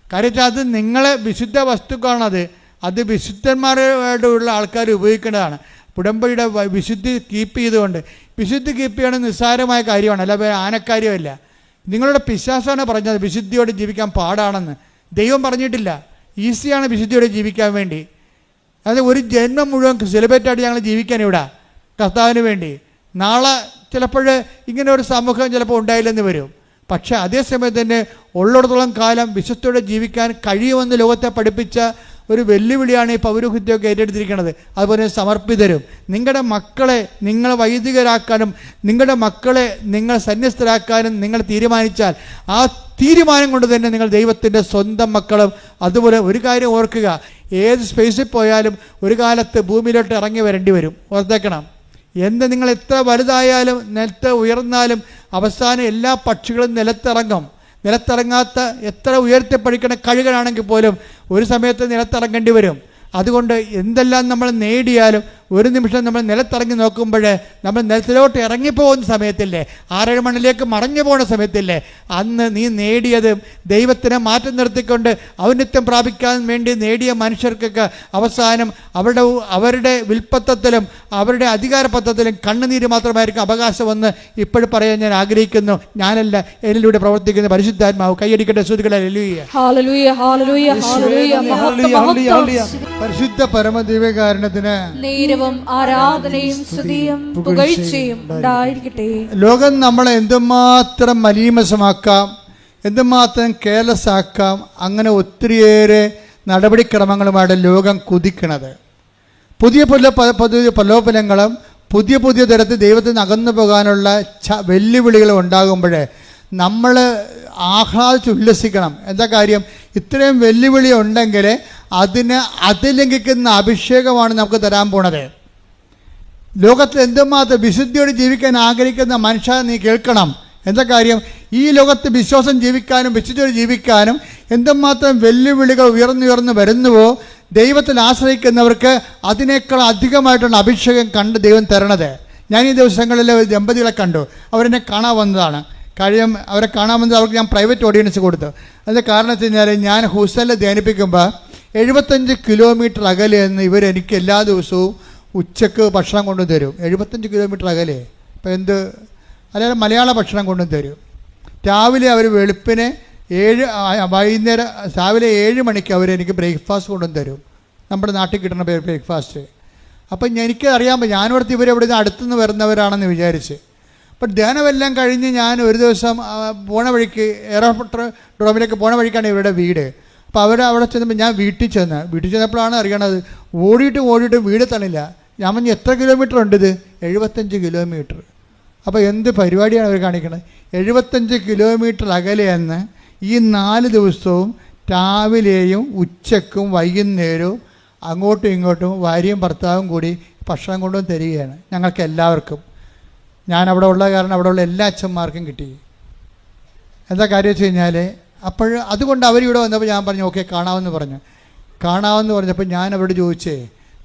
കാര്യം അത് നിങ്ങളെ വിശുദ്ധ വസ്തുക്കളാണത്. അത് വിശുദ്ധന്മാരോടുള്ള ആൾക്കാർ ഉപയോഗിക്കേണ്ടതാണ്. ഉടമ്പടിയുടെ വിശുദ്ധി കീപ്പ് ചെയ്തുകൊണ്ട്, വിശുദ്ധി കീപ്പ് ചെയ്യണമെന്ന് നിസ്സാരമായ കാര്യമാണ്, അല്ല ആനക്കാര്യമല്ല. നിങ്ങളുടെ പിശാസാണ് പറഞ്ഞത് വിശുദ്ധിയോടെ ജീവിക്കാൻ പാടാണെന്ന്. ദൈവം പറഞ്ഞിട്ടില്ല. ഈസിയാണ് വിശുദ്ധിയോടെ ജീവിക്കാൻ വേണ്ടി. അത് ഒരു ജന്മം മുഴുവൻ സെലിബ്രേറ്റായിട്ട് ഞങ്ങൾ ജീവിക്കാൻ ഇവിടെ കർത്താവിന് വേണ്ടി. നാളെ ചിലപ്പോൾ ഇങ്ങനെ ഒരു സമൂഹം ചിലപ്പോൾ ഉണ്ടായില്ലെന്ന് വരും. പക്ഷേ അതേസമയത്ത് തന്നെ ഉള്ളിടത്തോളം കാലം വിശുദ്ധിയോടെ ജീവിക്കാൻ കഴിയുമെന്ന് ലോകത്തെ പഠിപ്പിച്ച ഒരു വെല്ലുവിളിയാണ് ഈ പൗരോഹിത്യമൊക്കെ ഏറ്റെടുത്തിരിക്കുന്നത്. അതുപോലെ സമർപ്പിതരും. നിങ്ങളുടെ മക്കളെ നിങ്ങൾ വൈദികരാക്കാനും നിങ്ങളുടെ മക്കളെ നിങ്ങൾ സന്യസ്തരാക്കാനും നിങ്ങൾ തീരുമാനിച്ചാൽ ആ തീരുമാനം കൊണ്ട് തന്നെ നിങ്ങൾ ദൈവത്തിൻ്റെ സ്വന്തം മക്കളും. അതുപോലെ ഒരു കാര്യം ഓർക്കുക, ഏത് സ്പേസിൽ പോയാലും ഒരു കാലത്ത് ഭൂമിയിലോട്ട് ഇറങ്ങി വരേണ്ടി വരും. ഓർത്തേക്കണം. നിങ്ങൾ എത്ര വലുതായാലും നിലത്ത് ഉയർന്നാലും അവസാനം എല്ലാ പക്ഷികളും നിലത്തിറങ്ങാത്ത എത്ര ഉയർത്തിപ്പടിക്കുന്ന കഴുകനാണെങ്കിൽ പോലും ഒരു സമയത്ത് നിലത്തിറങ്ങേണ്ടി വരും. അതുകൊണ്ട് എന്തെല്ലാം നമ്മൾ നേടിയാലും ഒരു നിമിഷം നമ്മൾ നിലത്തിറങ്ങി നോക്കുമ്പോൾ നമ്മൾ നിലത്തിലോട്ട് ഇറങ്ങിപ്പോകുന്ന സമയത്തില്ലേ, 6 മണിലേക്ക് മറഞ്ഞു പോകുന്ന സമയത്തില്ലേ, അന്ന് നീ നേടിയത് ദൈവത്തിനെ മാറ്റി നിർത്തിക്കൊണ്ട് ഔന്നത്യം പ്രാപിക്കാൻ വേണ്ടി നേടിയ മനുഷ്യർക്കൊക്കെ അവസാനം അവരുടെ വിൽപ്പത്തത്തിലും അവരുടെ അധികാരപത്രത്തിലും കണ്ണുനീര് മാത്രമായിരിക്കും അവകാശമെന്ന് ഇപ്പോഴും പറയാൻ ഞാൻ ആഗ്രഹിക്കുന്നു. ഞാനല്ല, എന്നിലൂടെ പ്രവർത്തിക്കുന്ന പരിശുദ്ധാത്മാവ്. കൈയടിക്കട്ടെ ശ്രുതികളെ. പരിശുദ്ധ പരമദിവ്യകാരുണ്യത്തിന് ആരാധനയും സ്തുതിയും പുകഴ്ചയും ഉണ്ടായിരിക്കട്ടെ. ലോകം നമ്മളെ എന്തുമാത്രം മലീമസമാക്കാം, എന്തുമാത്രം കെയർലെസ് ആക്കാം, അങ്ങനെ ഒത്തിരിയേറെ നടപടിക്രമങ്ങളുമാണ് ലോകം കുതിക്കണത്. പുതിയ പ്രലോഭനങ്ങളും പുതിയ തരത്തിൽ ദൈവത്തിൽ നിന്ന് അകന്നു പോകാനുള്ള വെല്ലുവിളികളും ഉണ്ടാകുമ്പോൾ നമ്മൾ ആഹ്ലാദിച്ച് ഉല്ലസിക്കണം. എന്താ കാര്യം? ഇത്രയും വെല്ലുവിളി ഉണ്ടെങ്കിൽ അതിലംഘിക്കുന്ന അഭിഷേകമാണ് നമുക്ക് തരാൻ പോണത്. ലോകത്തിൽ എന്തുമാത്രം വിശുദ്ധിയോടെ ജീവിക്കാൻ ആഗ്രഹിക്കുന്ന മനുഷ്യ നീ കേൾക്കണം. എന്താ കാര്യം? ഈ ലോകത്ത് വിശ്വാസം ജീവിക്കാനും വിശുദ്ധിയോടെ ജീവിക്കാനും എന്തുമാത്രം വെല്ലുവിളികൾ ഉയർന്നുയർന്ന് വരുന്നുവോ, ദൈവത്തിൽ ആശ്രയിക്കുന്നവർക്ക് അതിനേക്കാൾ അധികമായിട്ടുള്ള അഭിഷേകം കണ്ട് ദൈവം തരണത്. ഞാൻ ഈ ദിവസങ്ങളിൽ ദമ്പതികളെ കണ്ടു. അവരെന്നെ കാണാൻ വന്നതാണ്. അവരെ കാണാൻ വന്നത് അവർക്ക് ഞാൻ പ്രൈവറ്റ് ഓഡിയൻസ് കൊടുത്തു. അതിൻ്റെ കാരണം വെച്ച് കഴിഞ്ഞാൽ ഞാൻ ഹുസനിൽ ധ്യാനിപ്പിക്കുമ്പോൾ 75 കിലോമീറ്റർ അകലെ നിന്ന് ഇവരെനിക്ക് എല്ലാ ദിവസവും ഉച്ചക്ക് ഭക്ഷണം കൊണ്ടു തരും. 75 കിലോമീറ്റർ അകലെ. ഇപ്പം അതായത് മലയാള ഭക്ഷണം കൊണ്ടു തരും. രാവിലെ അവർ വെളുപ്പിന് വൈകുന്നേരം രാവിലെ 7 മണിക്ക് എനിക്ക് ബ്രേക്ക്ഫാസ്റ്റ് കൊണ്ടു തരും. നമ്മുടെ നാട്ടിൽ കിട്ടുന്ന ബ്രേക്ക്ഫാസ്റ്റ്. അപ്പം എനിക്കറിയാൻ ഞാനിവിടുത്തെ ഇവരെവിടെ നിന്ന് അടുത്തുനിന്ന് വരുന്നവരാണെന്ന് വിചാരിച്ച്. അപ്പം ധ്യാനമെല്ലാം കഴിഞ്ഞ് ഞാൻ ഒരു ദിവസം പോണ വഴിക്ക് എയർപോർട്ട് ഡ്രോമിലേക്ക് പോണ വഴിക്കാണ് ഇവരുടെ വീട്. അപ്പോൾ അവിടെ ചെന്നപ്പോൾ ഞാൻ വീട്ടിൽ ചെന്നപ്പോഴാണ് അറിയണത് ഓടിയിട്ട് വീട് തണില്ല. ഞാൻ പറഞ്ഞു എത്ര കിലോമീറ്റർ ഉണ്ട്? ഇത് 75 കിലോമീറ്റർ. അപ്പോൾ എന്ത് പരിപാടിയാണ് അവർ കാണിക്കുന്നത്? 75 കിലോമീറ്റർ അകലെയെന്ന് ഈ 4 ദിവസവും രാവിലെയും ഉച്ചക്കും വൈകുന്നേരവും അങ്ങോട്ടും ഇങ്ങോട്ടും ഭാര്യയും ഭർത്താവും കൂടി ഭക്ഷണം കൊണ്ടുവന്ന് തരികയാണ് ഞങ്ങൾക്ക് എല്ലാവർക്കും. ഞാൻ അവിടെ ഉള്ള കാരണം അവിടെയുള്ള എല്ലാ അച്ഛന്മാർക്കും കിട്ടി. എന്താ കാര്യം വെച്ച് കഴിഞ്ഞാൽ അതുകൊണ്ട് അവരിവിടെ വന്നപ്പോൾ ഞാൻ പറഞ്ഞു ഓക്കെ കാണാമെന്ന് പറഞ്ഞപ്പോൾ ഞാൻ അവരോട് ചോദിച്ചേ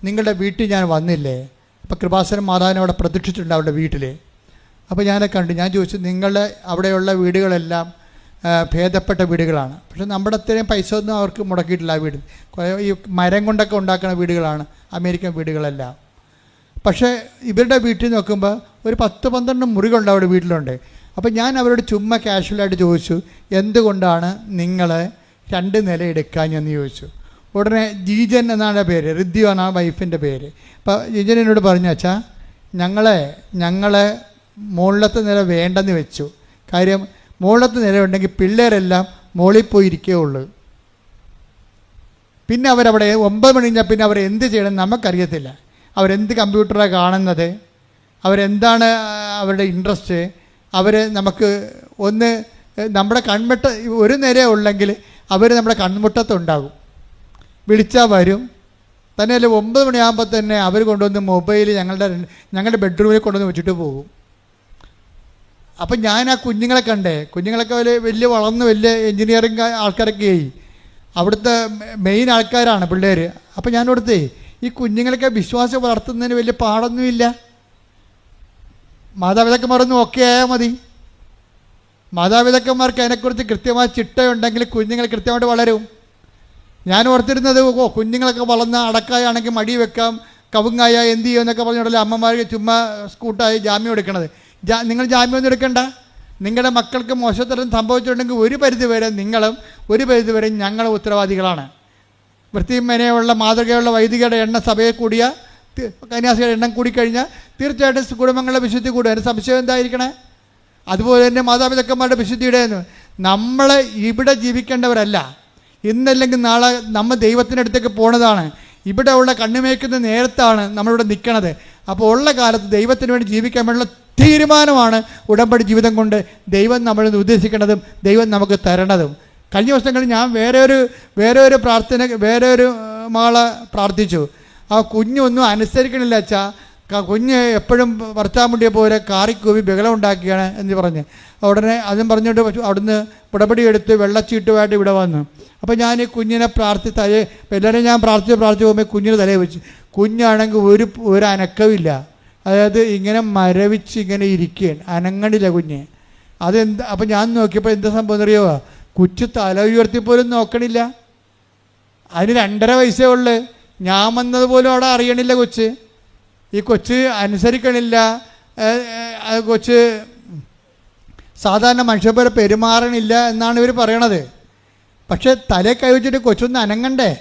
നിങ്ങളുടെ വീട്ടിൽ ഞാൻ വന്നില്ലേ? അപ്പോൾ കൃപാസനം മാതാവിനെ അവിടെ പ്രതീക്ഷിച്ചിട്ടുണ്ട് അവരുടെ വീട്ടിൽ. അപ്പോൾ ഞാനെ കണ്ടു. ഞാൻ ചോദിച്ചു നിങ്ങളുടെ അവിടെയുള്ള വീടുകളെല്ലാം ഭേദപ്പെട്ട വീടുകളാണ്, പക്ഷെ നമ്മുടെ അത്രയും പൈസ ഒന്നും അവർക്ക് മുടക്കിയിട്ടില്ല. ആ വീട് ഈ മരം കൊണ്ടൊക്കെ ഉണ്ടാക്കുന്ന വീടുകളാണ് അമേരിക്കൻ വീടുകളെല്ലാം. പക്ഷേ ഇവരുടെ വീട്ടിൽ നോക്കുമ്പോൾ ഒരു 10-12 മുറികളുണ്ട് അവിടെ വീട്ടിലുണ്ട്. അപ്പോൾ ഞാൻ അവരോട് ചുമ്മാ കാഷ്വലായിട്ട് ചോദിച്ചു എന്തുകൊണ്ടാണ് നിങ്ങൾ 2 നില എടുക്കാഞ്ഞെന്ന് ചോദിച്ചു. ഉടനെ ജീജൻ എന്നാണ് പേര്, ഋദ്യു എന്നാണ് വൈഫിൻ്റെ പേര്. അപ്പോൾ ജീജൻ എന്നോട് പറഞ്ഞു അച്ഛാ ഞങ്ങളെ മുകളിലത്തെ നില വേണ്ടെന്ന് വെച്ചു. കാര്യം മുകളിലത്തെ നില ഉണ്ടെങ്കിൽ പിള്ളേരെല്ലാം മുകളിൽ പോയി ഇരിക്കുകയുള്ളൂ. പിന്നെ അവരവിടെ 9 മണി കഴിഞ്ഞാൽ പിന്നെ അവർ എന്ത് ചെയ്യണം നമുക്കറിയത്തില്ല. അവരെന്ത് കമ്പ്യൂട്ടറാണ് കാണുന്നത്, അവരെന്താണ് അവരുടെ ഇൻട്രസ്റ്റ്, നമുക്ക് നമ്മുടെ ഒരു നിര ഉള്ളെങ്കിൽ അവർ നമ്മുടെ കൺമുട്ടത്തുണ്ടാകും. വിളിച്ചാൽ വരും. തന്നെയല്ല 9 മണിയാകുമ്പോൾ തന്നെ അവർ കൊണ്ടുവന്ന് മൊബൈൽ ഞങ്ങളുടെ ബെഡ്റൂമിൽ കൊണ്ടുവന്ന് വെച്ചിട്ട് പോകും. അപ്പം ഞാൻ ആ കുഞ്ഞുങ്ങളെ കണ്ടേ, കുഞ്ഞുങ്ങളൊക്കെ വലിയ വളർന്ന് വലിയ എൻജിനീയറിങ് ആൾക്കാരൊക്കെ ആയി, അവിടുത്തെ മെയിൻ ആൾക്കാരാണ് പിള്ളേർ. അപ്പം ഞാൻ അവിടുത്തെ ഈ കുഞ്ഞുങ്ങളൊക്കെ വിശ്വാസം വളർത്തുന്നതിന് വലിയ പാടൊന്നുമില്ല. മാതാപിതാക്കന്മാരൊന്നും ഓക്കെ ആയാൽ മതി. മാതാപിതാക്കന്മാർക്ക് അതിനെക്കുറിച്ച് കൃത്യമായ ചിട്ടയുണ്ടെങ്കിൽ കുഞ്ഞുങ്ങൾ കൃത്യമായിട്ട് വളരും. ഞാൻ ഓർത്തിരുന്നത് കുഞ്ഞുങ്ങളൊക്കെ വളർന്ന അടക്കായാണെങ്കിൽ മടി വെക്കാം, കവുങ്ങായ എന്ത് ചെയ്യുമെന്നൊക്കെ പറഞ്ഞിടല്ലേ അമ്മമാർ ചുമ്മാ സ്കൂട്ടായി ജാമ്യം എടുക്കണത്. നിങ്ങൾ ജാമ്യമൊന്നും എടുക്കണ്ട. നിങ്ങളുടെ മക്കൾക്ക് മോശത്തരം സംഭവിച്ചിട്ടുണ്ടെങ്കിൽ ഒരു പരിധിവരെ നിങ്ങളും ഒരു പരിധിവരെ ഞങ്ങളും ഉത്തരവാദികളാണ്. വൃത്തിയും മെനയുള്ള മാതൃകയുള്ള വൈദികരുടെ എണ്ണം സഭയെ കൂടിയ കന്യാസികളുടെ എണ്ണം കൂടിക്കഴിഞ്ഞാൽ തീർച്ചയായിട്ടും കുടുംബങ്ങളുടെ വിശുദ്ധി കൂടും. അതിന് സംശയം എന്തായിരിക്കണേ? അതുപോലെ തന്നെ മാതാപിതാക്കന്മാരുടെ വിശുദ്ധിയുടെ നമ്മൾ ഇവിടെ ജീവിക്കേണ്ടവരല്ല. ഇന്നല്ലെങ്കിൽ നാളെ നമ്മൾ ദൈവത്തിൻ്റെ അടുത്തേക്ക് പോണതാണ്. ഇവിടെ ഉള്ള കണ്ണുമേക്കുന്ന നേരത്താണ് നമ്മളിവിടെ നിൽക്കണത്. അപ്പോൾ ഉള്ള കാലത്ത് ദൈവത്തിന് വേണ്ടി ജീവിക്കാൻ വേണ്ടിയുള്ള തീരുമാനമാണ് ഉടമ്പടി ജീവിതം കൊണ്ട് ദൈവം നമ്മളിൽ ഉദ്ദേശിക്കുന്നതും ദൈവം നമുക്ക് തരണതും. കഴിഞ്ഞ ദിവസങ്ങളിൽ ഞാൻ വേറെ ഒരു മകളെ പ്രാർത്ഥിച്ചു. ആ കുഞ്ഞൊന്നും അനുസരിക്കണില്ല അച്ഛാ, കുഞ്ഞ് എപ്പോഴും ഭർത്താമുണ്ടിയെ പോലെ കാറിക്കൂവി ബഹളം ഉണ്ടാക്കുകയാണ് എന്ന് പറഞ്ഞ് ഉടനെ അതും പറഞ്ഞിട്ട് അവിടുന്ന് ഉടമ്പടി എടുത്ത് വെള്ളച്ചീട്ടുമായിട്ട് ഇവിടെ വന്നു. അപ്പോൾ ഞാൻ ഈ കുഞ്ഞിനെ എല്ലാവരും ഞാൻ പ്രാർത്ഥിച്ച് പോകുമ്പോൾ കുഞ്ഞിന് തലയെ വെച്ചു. കുഞ്ഞാണെങ്കിൽ ഒരു അനക്കമില്ല. അതായത് ഇങ്ങനെ മരവിച്ച് ഇങ്ങനെ ഇരിക്കുകയാണ്, അനങ്ങണില്ല കുഞ്ഞ്. അതെന്താ? അപ്പം ഞാൻ നോക്കിയപ്പോൾ എന്താ സംഭവം അറിയുമോ? കൊച്ചു തല ഉയർത്തിപ്പോലും നോക്കണില്ല. അതിന് 2.5 വയസ്സേ ഉള്ളു. ഞാൻ വന്നതുപോലും അവിടെ അറിയണില്ല കൊച്ച്. ഈ കൊച്ച് അനുസരിക്കണില്ല. കൊച്ച് സാധാരണ മനുഷ്യരെ പെരുമാറണില്ല എന്നാണ് ഇവർ പറയണത്. പക്ഷേ തലേ കൈവച്ചിട്ട് കൊച്ചൊന്ന് അനങ്ങണ്ടേ?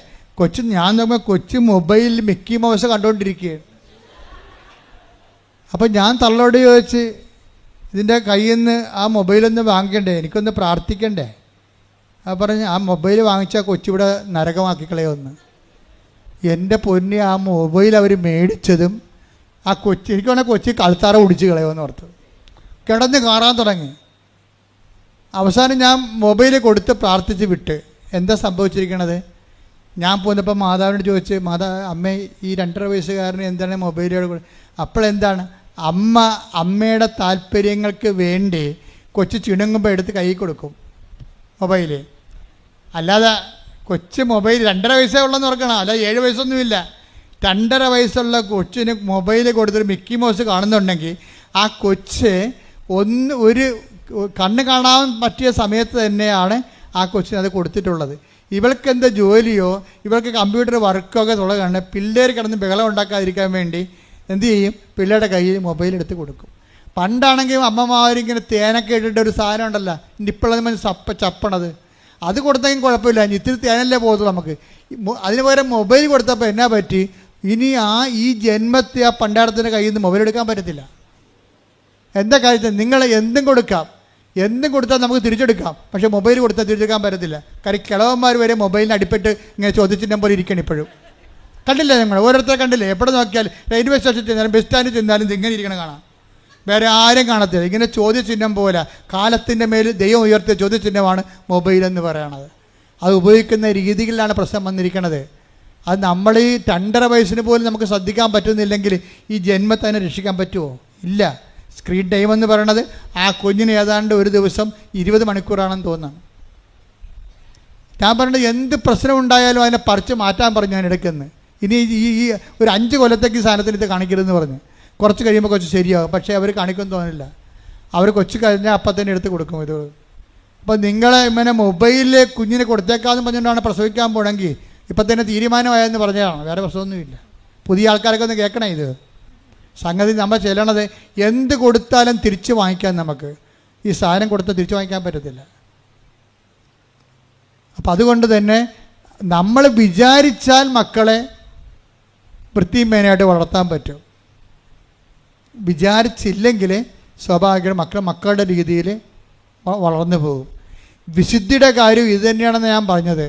ഞാൻ നോക്കുമ്പോൾ കൊച്ച് മൊബൈലിൽ മിക്കി മൗസ് കണ്ടുകൊണ്ടിരിക്കുകയാണ്. അപ്പം ഞാൻ തള്ളോട് ചോദിച്ച് ഇതിൻ്റെ കയ്യിൽ നിന്ന് ആ മൊബൈലൊന്ന് വാങ്ങിക്കണ്ടേ, എനിക്കൊന്ന് പ്രാർത്ഥിക്കണ്ടേ? പറഞ്ഞ് ആ മൊബൈൽ വാങ്ങിച്ചാൽ കൊച്ചിവിടെ നരകമാക്കിക്കളയൊന്ന്. എൻ്റെ പൊന്നി, ആ മൊബൈൽ അവർ മേടിച്ചതും ആ കൊച്ചി എനിക്ക് വേണേൽ കൊച്ചി കളുത്താറ ഒടിച്ച് കളയുമെന്ന് ഓർത്ത് കിടന്ന് കാറാൻ തുടങ്ങി. അവസാനം ഞാൻ മൊബൈൽ കൊടുത്ത് പ്രാർത്ഥിച്ച് വിട്ട്. എന്താ സംഭവിച്ചിരിക്കണത്? ഞാൻ പോന്നപ്പോൾ മാതാവിനോട് ചോദിച്ച്, അമ്മേ ഈ 2.5 വയസ്സുകാരന് എന്താണ് മൊബൈലുകൾ? അപ്പോഴെന്താണ് അമ്മയുടെ താല്പര്യങ്ങൾക്ക് വേണ്ടി കൊച്ചു ചിണുങ്ങുമ്പോൾ എടുത്ത് കൈ കൊടുക്കും മൊബൈൽ. അല്ലാതെ കൊച്ച് മൊബൈൽ 2.5 വയസ്സേ ഉള്ളെന്ന് ഓർക്കണം, അല്ല 7 വയസ്സൊന്നുമില്ല. 2.5 വയസ്സുള്ള കൊച്ചിന് മൊബൈൽ കൊടുത്തൊരു മിക്കി മൗസ് കാണുന്നുണ്ടെങ്കിൽ ആ കൊച്ച് ഒരു കണ്ണ് കാണാൻ പറ്റിയ സമയത്ത് തന്നെയാണ് ആ കൊച്ചിന് അത് കൊടുത്തിട്ടുള്ളത്. ഇവൾക്ക് എന്താ ജോലിയോ ഇവൾക്ക് കമ്പ്യൂട്ടർ വർക്കൊക്കെ തുടങ്ങുകയാണ്. പിള്ളേർ കിടന്ന് ബഹളം ഉണ്ടാക്കാതിരിക്കാൻ വേണ്ടി എന്ത് ചെയ്യും? പിള്ളേരുടെ കയ്യിൽ മൊബൈൽ എടുത്ത് കൊടുക്കും. പണ്ടാണെങ്കിൽ അമ്മമാരിങ്ങനെ തേനൊക്കെ ഇട്ടിട്ട് ഒരു സാധനം ഉണ്ടല്ലോ, ഇപ്പോഴത് ചപ്പണത്, അത് കൊടുത്തെങ്കിൽ കുഴപ്പമില്ല, ഇത്തിരി തേനല്ലേ പോകുന്നത് നമുക്ക്. അതിന് പകരം മൊബൈൽ കൊടുത്തപ്പോൾ എന്നാ പറ്റി? ഇനി ഈ ജന്മത്തെ ആ പണ്ടാരത്തിൻ്റെ കയ്യിൽ നിന്ന് മൊബൈൽ എടുക്കാൻ പറ്റത്തില്ല. എന്താ കാര്യത്തിൽ നിങ്ങൾ എന്തും കൊടുക്കാം, എന്തും കൊടുത്താൽ നമുക്ക് തിരിച്ചെടുക്കാം, പക്ഷേ മൊബൈൽ കൊടുത്താൽ തിരിച്ചെടുക്കാൻ പറ്റത്തില്ല. കാര്യം കിളവന്മാർ വരെ മൊബൈലിന് അടിപ്പെട്ട് ഇങ്ങനെ ചോദ്യചിഹ്നം പോലെ ഇരിക്കണം ഇപ്പോഴും. കണ്ടില്ലേ നിങ്ങൾ? ഓരോരുത്തരെ കണ്ടില്ലേ? എവിടെ നോക്കിയാൽ റെയിൽവേ സ്റ്റേഷനിൽ ചെന്നാലും ബസ് സ്റ്റാൻഡിൽ ചെന്നാലും ഇങ്ങനെ ഇരിക്കണം കാണാം. വേറെ ആരും കാണത്തില്ല. ഇങ്ങനെ ചോദ്യചിഹ്നം പോലെ കാലത്തിൻ്റെ മേൽ ദൈവം ഉയർത്തിയ ചോദ്യചിഹ്നമാണ് മൊബൈൽ എന്ന് പറയണത്. അത് ഉപയോഗിക്കുന്ന രീതികളിലാണ് പ്രശ്നം വന്നിരിക്കുന്നത്. അത് നമ്മൾ ഈ 2.5 വയസ്സിന് പോലും നമുക്ക് ശ്രദ്ധിക്കാൻ പറ്റുന്നില്ലെങ്കിൽ ഈ ജന്മത്തെ തന്നെ രക്ഷിക്കാൻ പറ്റുമോ? ഇല്ല. സ്ക്രീൻ ടൈം എന്ന് പറയണത് ആ കുഞ്ഞിന് ഏതാണ്ട് ഒരു ദിവസം 20 മണിക്കൂറാണെന്ന് തോന്നുന്നു. ഞാൻ പറഞ്ഞത് എന്ത് പ്രശ്നം ഉണ്ടായാലും അതിനെ പറിച്ച് മാറ്റാൻ പറഞ്ഞു ഞാൻ ഇടയ്ക്കെന്ന്. ഇനി ഈ ഒരു 5 കൊല്ലത്തേക്ക് ഈ സാധനത്തിന് ഇത് കാണിക്കരുതെന്ന് പറഞ്ഞു. കുറച്ച് കഴിയുമ്പോൾ കൊച്ചു ശരിയാകും. പക്ഷേ അവർ കാണിക്കുമെന്ന് തോന്നില്ല. അവർ കൊച്ചു കഴിഞ്ഞാൽ അപ്പം തന്നെ എടുത്ത് കൊടുക്കും ഇത്. അപ്പോൾ നിങ്ങൾ ഇങ്ങനെ മൊബൈലിൽ കുഞ്ഞിനെ കൊടുത്തേക്കാന്ന് പറഞ്ഞുകൊണ്ടാണ് പ്രസവിക്കാൻ പോകണമെങ്കിൽ ഇപ്പം തന്നെ തീരുമാനമായെന്ന് പറഞ്ഞതാണ്. വേറെ പ്രശ്നമൊന്നുമില്ല. പുതിയ ആൾക്കാരൊക്കെ ഒന്ന് കേൾക്കണേ ഇത്. സംഗതി നമ്മൾ ചെല്ലണത് എന്ത് കൊടുത്താലും തിരിച്ച് വാങ്ങിക്കാൻ നമുക്ക്. ഈ സാധനം കൊടുത്താൽ തിരിച്ച് വാങ്ങിക്കാൻ പറ്റത്തില്ല. അപ്പം അതുകൊണ്ട് തന്നെ നമ്മൾ വിചാരിച്ചാൽ മക്കളെ വൃത്തിയും മേനായിട്ട് വളർത്താൻ പറ്റും. വിചാരിച്ചില്ലെങ്കിൽ സ്വാഭാവികം മക്കളുടെ രീതിയിൽ വളർന്നു പോകും. വിശുദ്ധിയുടെ കാര്യം ഇത് തന്നെയാണെന്ന് ഞാൻ പറഞ്ഞത്.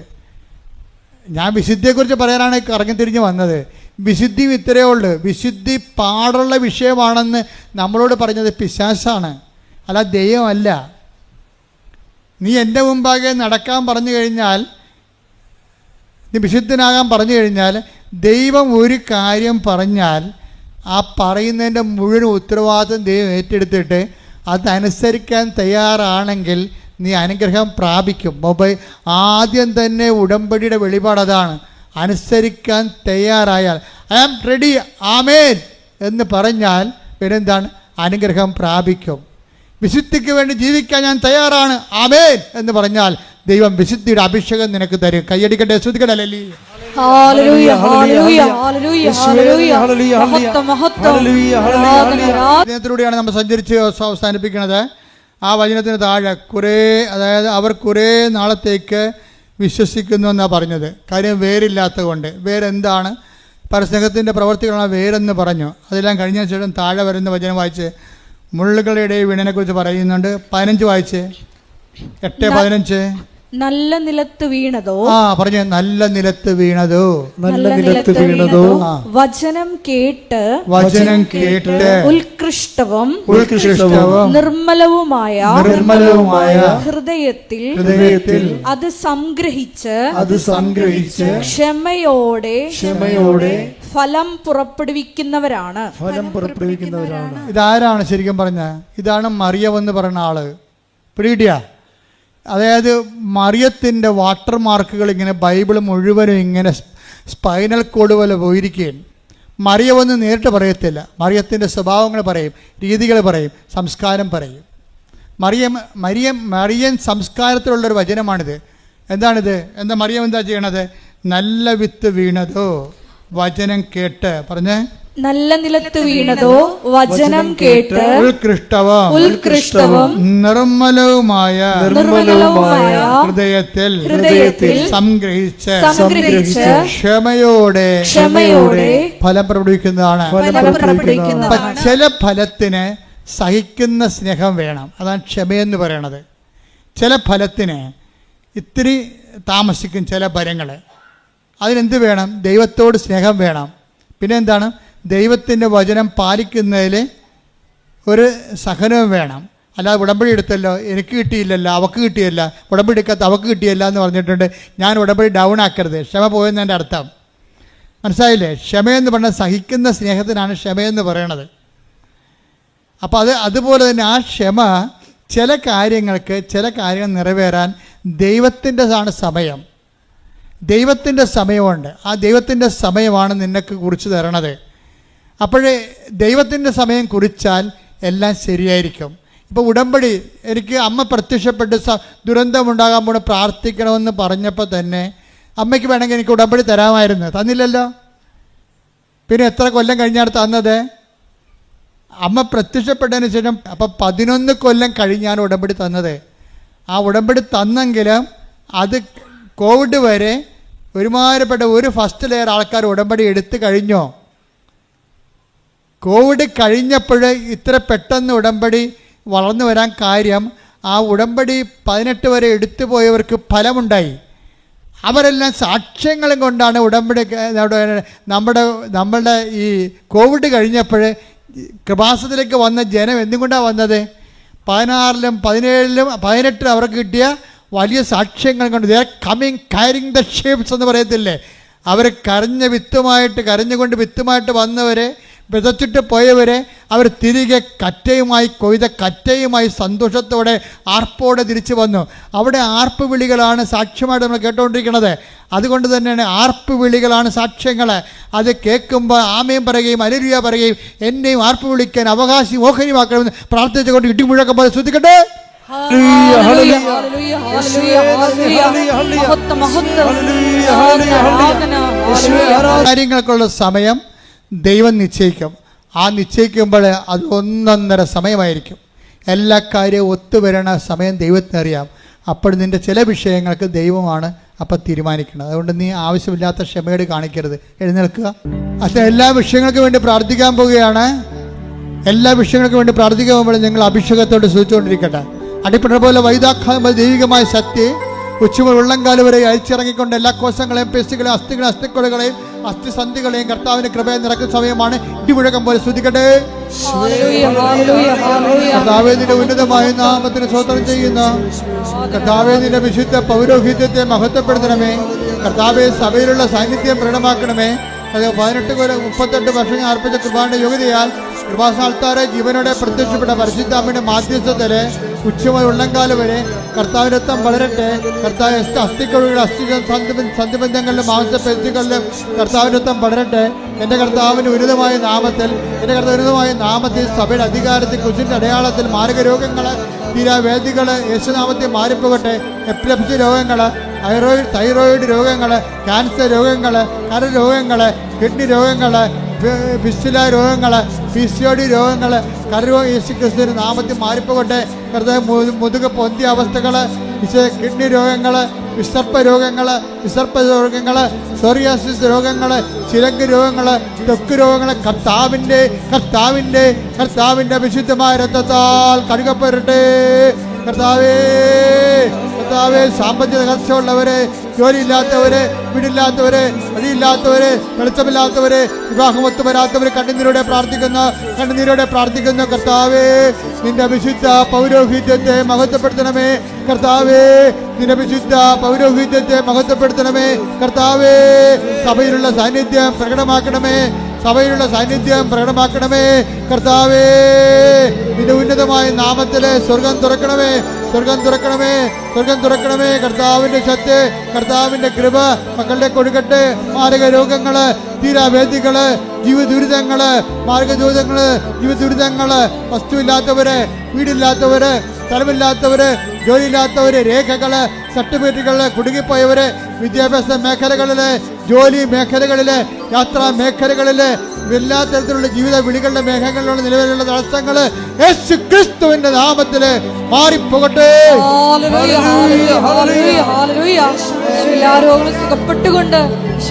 ഞാൻ വിശുദ്ധിയെക്കുറിച്ച് പറയാനാണ് കറങ്ങിത്തിരിഞ്ഞ് വന്നത്. വിശുദ്ധി ഇത്രയേ ഉള്ളൂ. വിശുദ്ധി പാടുള്ള വിഷയമാണെന്ന് നമ്മളോട് പറഞ്ഞത് പിശാചാണ്, അല്ല ദൈവമല്ല. നീ എൻ്റെ മുമ്പാകെ നടക്കാൻ പറഞ്ഞു കഴിഞ്ഞാൽ, നീ വിശുദ്ധനാകാൻ പറഞ്ഞു കഴിഞ്ഞാൽ, ദൈവം ഒരു കാര്യം പറഞ്ഞാൽ ആ പറയുന്നതിൻ്റെ മുഴുവൻ ഉത്തരവാദിത്വം ദൈവം ഏറ്റെടുത്തിട്ട് അതനുസരിക്കാൻ തയ്യാറാണെങ്കിൽ നീ അനുഗ്രഹം പ്രാപിക്കും. ആദ്യം തന്നെ ഉടമ്പടിയുടെ വെളിപാട് അതാണ്. അനുസരിക്കാൻ തയ്യാറായാൽ ഐ ആം റെഡി ആമേൻ എന്ന് പറഞ്ഞാൽ പിന്നെന്താണ്? അനുഗ്രഹം പ്രാപിക്കും. വിശുദ്ധിക്ക് വേണ്ടി ജീവിക്കാൻ ഞാൻ തയ്യാറാണ് ആമേൻ എന്ന് പറഞ്ഞാൽ ദൈവം വിശുദ്ധിയുടെ അഭിഷേകം നിനക്ക് തരും. കൈയടിക്കട്ടെ, ശ്രുതിക്കട്ടെ. വചനത്തിലൂടെയാണ് നമ്മൾ സഞ്ചരിച്ച് അവസാനിപ്പിക്കുന്നത്. ആ വചനത്തിന് താഴെ അതായത് അവർ കുറേ നാളത്തേക്ക് വിശ്വസിക്കുന്നു എന്നാണ് പറഞ്ഞത്. കാര്യം വേരില്ലാത്തത് കൊണ്ട്. വേരെന്താണ്? പരസ്നേഹത്തിൻ്റെ പ്രവർത്തികളാണ് വേരെന്ന് പറഞ്ഞു. അതെല്ലാം കഴിഞ്ഞ ശേഷം താഴെ വരുന്ന വചനം വായിച്ച് മുള്ളുകളുടെ വീണിനെക്കുറിച്ച് പറയുന്നുണ്ട്. 15 വായിച്ച് 8:15. നല്ല നിലത്ത് വീണതോ? പറഞ്ഞു. നല്ല നിലത്ത് വീണതോ? നല്ല നിലത്ത് വീണതോ? വചനം കേട്ട് ഉത്കൃഷ്ടവും നിർമ്മലവുമായ ഹൃദയത്തിൽ അത് സംഗ്രഹിച്ച് ക്ഷമയോടെ ഫലം പുറപ്പെടുവിക്കുന്നവരാണ്. ഇതാരാണ് ശരിക്കും പറഞ്ഞ? ഇതാണ് മറിയം എന്ന് പറയുന്ന ആള്. പിടികിട്ടിയ? അതായത് മറിയത്തിൻ്റെ വാട്ടർ മാർക്കുകൾ ഇങ്ങനെ ബൈബിൾ മുഴുവനും ഇങ്ങനെ സ്പൈനൽ കോഡ് പോലെ പോയിരിക്കുകയാണ്. മറിയമെന്ന് നേരിട്ട് പറയത്തില്ല. മറിയത്തിൻ്റെ സ്വഭാവങ്ങൾ പറയും, രീതികൾ പറയും, സംസ്കാരം പറയും. മറിയം സംസ്കാരത്തിലുള്ളൊരു വചനമാണിത്. എന്താണിത്? മറിയം എന്താ ചെയ്യണത്? നല്ല വിത്ത് വീണതോ വചനം കേട്ട്. പറഞ്ഞേ. നല്ല നിലത്ത് വീണതോ വചനം കേട്ട് ഉത്കൃഷ്ടവും നിർമ്മലവുമായ ഹൃദയത്തിൽ സംഗ്രഹിച്ച് ക്ഷമയോടെ ഫലം പ്രകടിപ്പിക്കുന്നതാണ്. ചില ഫലത്തിന് സഹിക്കുന്ന സ്നേഹം വേണം. അതാണ് ക്ഷമയെന്ന് പറയണത്. ചില ഫലത്തിന് ഇത്തിരി താമസിക്കും. ചില ഫലങ്ങൾ അതിനെന്ത് വേണം? ദൈവത്തോട് സ്നേഹം വേണം. പിന്നെ എന്താണ്? ദൈവത്തിൻ്റെ വചനം പാലിക്കുന്നതിൽ ഒരു സഹനവും വേണം. അല്ലാതെ ഉടമ്പടി എടുത്തല്ലോ, എനിക്ക് കിട്ടിയില്ലല്ലോ, അവക്ക് കിട്ടിയല്ല, ഉടമ്പടി എടുക്കാത്ത അവക്ക് കിട്ടിയല്ല എന്ന് പറഞ്ഞിട്ടുണ്ട്. ഞാൻ ഉടമ്പടി ഡൗൺ ആക്കരുത്. ക്ഷമ പോയെന്നതിൻ്റെ അർത്ഥം മനസ്സിലായില്ലേ? ക്ഷമയെന്ന് പറഞ്ഞാൽ സഹിക്കുന്ന സ്നേഹത്തിനാണ് ക്ഷമയെന്ന് പറയണത്. അപ്പോൾ അതുപോലെ തന്നെ ആ ക്ഷമ ചില കാര്യങ്ങൾ നിറവേറാൻ ദൈവത്തിൻ്റെ സമയം. ദൈവത്തിൻ്റെ സമയമുണ്ട്. ആ ദൈവത്തിൻ്റെ സമയമാണ് നിനക്ക് കുറിച്ച് തരണത്. അപ്പോഴേ ദൈവത്തിൻ്റെ സമയം കുറിച്ചാൽ എല്ലാം ശരിയായിരിക്കും. ഇപ്പോൾ ഉടമ്പടി എനിക്ക് അമ്മ പ്രത്യക്ഷപ്പെട്ട് ദുരന്തമുണ്ടാകാൻ പോണ പ്രാർത്ഥിക്കണമെന്ന് പറഞ്ഞപ്പോൾ തന്നെ അമ്മയ്ക്ക് വേണമെങ്കിൽ എനിക്ക് ഉടമ്പടി തരാമായിരുന്നു, തന്നില്ലല്ലോ. പിന്നെ എത്ര കൊല്ലം കഴിഞ്ഞാണ് തന്നത്? അമ്മ പ്രത്യക്ഷപ്പെട്ടതിന് ശേഷം അപ്പം 11 കൊല്ലം കഴിഞ്ഞാണ് ഉടമ്പടി തന്നത്. ആ ഉടമ്പടി തന്നെങ്കിലും അത് കോവിഡ് വരെ ഒരുമാതിരിപ്പെട്ട ഒരു ഫസ്റ്റ് ലെയർ ആൾക്കാർ ഉടമ്പടി എടുത്തു കഴിഞ്ഞോ? കോവിഡ് കഴിഞ്ഞപ്പോൾ ഇത്ര പെട്ടെന്ന് ഉടമ്പടി വളർന്നു വരാൻ കാര്യം ആ ഉടമ്പടി 18 വരെ എടുത്തു പോയവർക്ക് ഫലമുണ്ടായി. അവരെല്ലാം സാക്ഷ്യങ്ങളും കൊണ്ടാണ് ഉടമ്പടി നമ്മളുടെ ഈ കോവിഡ് കഴിഞ്ഞപ്പോൾ കൃപാസനത്തിലേക്ക് വന്ന ജനം എന്തുകൊണ്ടാണ് വന്നത്? 16-ലും 17-ലും 18-ലും അവർക്ക് കിട്ടിയ വലിയ സാക്ഷ്യങ്ങൾ കൊണ്ട് they are coming caring the shapes എന്ന് പറയത്തില്ലേ, അവർ കരഞ്ഞുകൊണ്ട് വിത്തുമായിട്ട് വന്നവരെ, വിതച്ചിട്ട് പോയവരെ അവർ തിരികെ കറ്റയുമായി കൊയ്ത കറ്റയുമായി സന്തോഷത്തോടെ ആർപ്പോടെ തിരിച്ചു വന്നു. അവിടെ ആർപ്പ് വിളികളാണ് സാക്ഷ്യമായിട്ട് നമ്മൾ കേട്ടുകൊണ്ടിരിക്കുന്നത്. അതുകൊണ്ട് തന്നെയാണ് ആർപ്പ് വിളികളാണ് സാക്ഷ്യങ്ങൾ. അത് കേൾക്കുമ്പോൾ ആമയും പറയുകയും ഹല്ലേലൂയ പറയുകയും എന്നെയും ആർപ്പ് വിളിക്കാൻ അവകാശി ഓഹരിമാക്കണമെന്ന് പ്രാർത്ഥിച്ചുകൊണ്ട് ഇടിമുഴക്കം പോലെ ശ്രദ്ധിക്കട്ടെ. കാര്യങ്ങൾക്കുള്ള സമയം ദൈവം നിശ്ചയിക്കും. ആ നിശ്ചയിക്കുമ്പോൾ അത് 1.5 സമയമായിരിക്കും. എല്ലാ കാര്യവും ഒത്തുവരണ സമയം ദൈവത്തിനറിയാം. അപ്പോൾ നിൻ്റെ ചില വിഷയങ്ങൾക്ക് ദൈവമാണ് അപ്പം തീരുമാനിക്കണം. അതുകൊണ്ട് നീ ആവശ്യമില്ലാത്ത ക്ഷമയോട് കാണിക്കരുത്, എഴുന്നേൽക്കുക. പക്ഷേ എല്ലാ വിഷയങ്ങൾക്കും വേണ്ടി പ്രാർത്ഥിക്കാൻ പോവുകയാണ്. എല്ലാ വിഷയങ്ങൾക്കും വേണ്ടി പ്രാർത്ഥിക്കാൻ പോകുമ്പോൾ നിങ്ങൾ അഭിഷേകത്തോട് സൂചിച്ചുകൊണ്ടിരിക്കട്ടെ. അടിപ്പെട്ട പോലെ വൈദാഖായ ദൈവികമായ ശക്തി ഉച്ചമുതൽ ഉള്ളംകാല് വരെ അയച്ചിറങ്ങിക്കൊണ്ട് എല്ലാ കോശങ്ങളെയും പേശികളെയും അസ്ഥികളെയും അസ്ഥിക്കൊലകളെയും അസ്ഥിസന്ധികളെയും കർത്താവിന്റെ കൃപയെ നിറക്കുന്ന സമയമാണ്. ഇടിമുഴക്കം പോലെ സ്തുതിക്കട്ടെ. കർത്താവേ, നിന്റെ ഉന്നതമായ നാമത്തിന് സ്തോത്രം ചെയ്യുന്ന കർത്താവേ, നിന്റെ വിശുദ്ധ പൗരോഹിത്യത്തെ മഹത്വപ്പെടുത്തണമേ. കർത്താവേ, സഭയിലുള്ള സാന്നിധ്യം പ്രകടമാക്കണമേ. അത് 38 വർഷം അർപ്പിച്ച കൃപാന്റെ യോഗ്യതയാൽ കൃപാസ്ഥാനത്താറെ ജീവനോടെ പ്രത്യക്ഷപ്പെട്ട പരിശുദ്ധാമ്മയുടെ മാധ്യസ്ഥത്തില് ഉച്ചമുതൽ ഉള്ളംകാലം വരെ കർത്താവിന്റെ രക്തം വളരട്ടെ. കർത്താവ് അസ്ഥികളുടെ സന്ധിബന്ധങ്ങളിലും മാംസപേശികളിലും കർത്താവിന്റെ രക്തം വളരട്ടെ. എൻ്റെ കർത്താവിൻ്റെ ഉന്നതമായ നാമത്തിൽ സഭയുടെ അധികാരത്തിൽ കുരിശിന്റെ അടയാളത്തിൽ മാരകരോഗങ്ങൾ തീരാവേദികൾ യേശുനാമത്തിൽ മാറിപ്പോകട്ടെ. എപ്പിലെപ്സി രോഗങ്ങൾ, തൈറോയിഡ് രോഗങ്ങൾ, ക്യാൻസർ രോഗങ്ങൾ, കരരോഗങ്ങൾ, കിഡ്നി രോഗങ്ങൾ, ഫിസ്റ്റുല രോഗങ്ങൾ, PCOD രോഗങ്ങൾ, കരരോഗം യേശുക്രിസ്തുവിന്റെ നാമത്തിൽ മാറിപ്പോകട്ടെ. കർത്താവ് മുതുക പൊന്തിയ അവസ്ഥകൾ, കിഡ്നി രോഗങ്ങൾ, വിസർപ്പ രോഗങ്ങൾ, സോറിയാസിസ് രോഗങ്ങൾ, ചിലങ്ക് രോഗങ്ങൾ, ത്വക്ക് രോഗങ്ങൾ കർത്താവിൻ്റെ വിശുദ്ധമായ രക്തത്താൽ കഴുകപ്പെടട്ടെ. കർത്താവേ, സാമ്പത്തിക തകർച്ചയുള്ളവരെ, ജോലിയില്ലാത്തവരെ, വീടില്ലാത്തവരെ, വഴിയില്ലാത്തവരെ, വെളിച്ചമില്ലാത്തവരെ, വിവാഹമൊത്തു വരാത്തവരെ കണ്ണുനീരോടെ പ്രാർത്ഥിക്കുന്നു. കർത്താവേ, നിന്റെ വിശുദ്ധ പൗരോഹിത്യത്തെ മഹത്വപ്പെടുത്തണമേ. കർത്താവേ, നിന്റെ വിശുദ്ധ പൗരോഹിത്യത്തെ മഹത്വപ്പെടുത്തണമേ. കർത്താവേ, സഭയിലുള്ള സാന്നിധ്യം പ്രകടമാക്കണമേ. കർത്താവേ, നിന്റെ ഉന്നതമായ നാമത്തിലെ സ്വർഗം തുറക്കണമേ. കർത്താവിന്റെ ശക്തി, കർത്താവിന്റെ കൃപ മക്കളുടെ കൊടുക്കട്ടെ. മാരക രോഗങ്ങള്, തീരാവേദികള്, ജീവിതദുരിതങ്ങള്, വസ്തുവില്ലാത്തവര്, വീടില്ലാത്തവര്, സ്ഥലമില്ലാത്തവര്, ജോലിയില്ലാത്തവര്, രേഖകള്, സർട്ടിഫിക്കറ്റുകള്, കുടുങ്ങിപ്പോയവര്, വിദ്യാഭ്യാസ മേഖലകളില്, ജോലി മേഖലകളില്, യാത്രാ മേഖലകളില്, എല്ലാ തരത്തിലുള്ള ജീവിത വിളികളുടെ മേഖലകളിലുള്ള നിലവിലുള്ള തടസ്സങ്ങള് യേശു ക്രിസ്തുവിന്റെ നാമത്തില് മാറിപ്പോകട്ടെ. എല്ലാ രോഗങ്ങളും സുഖപ്പെട്ടുകൊണ്ട്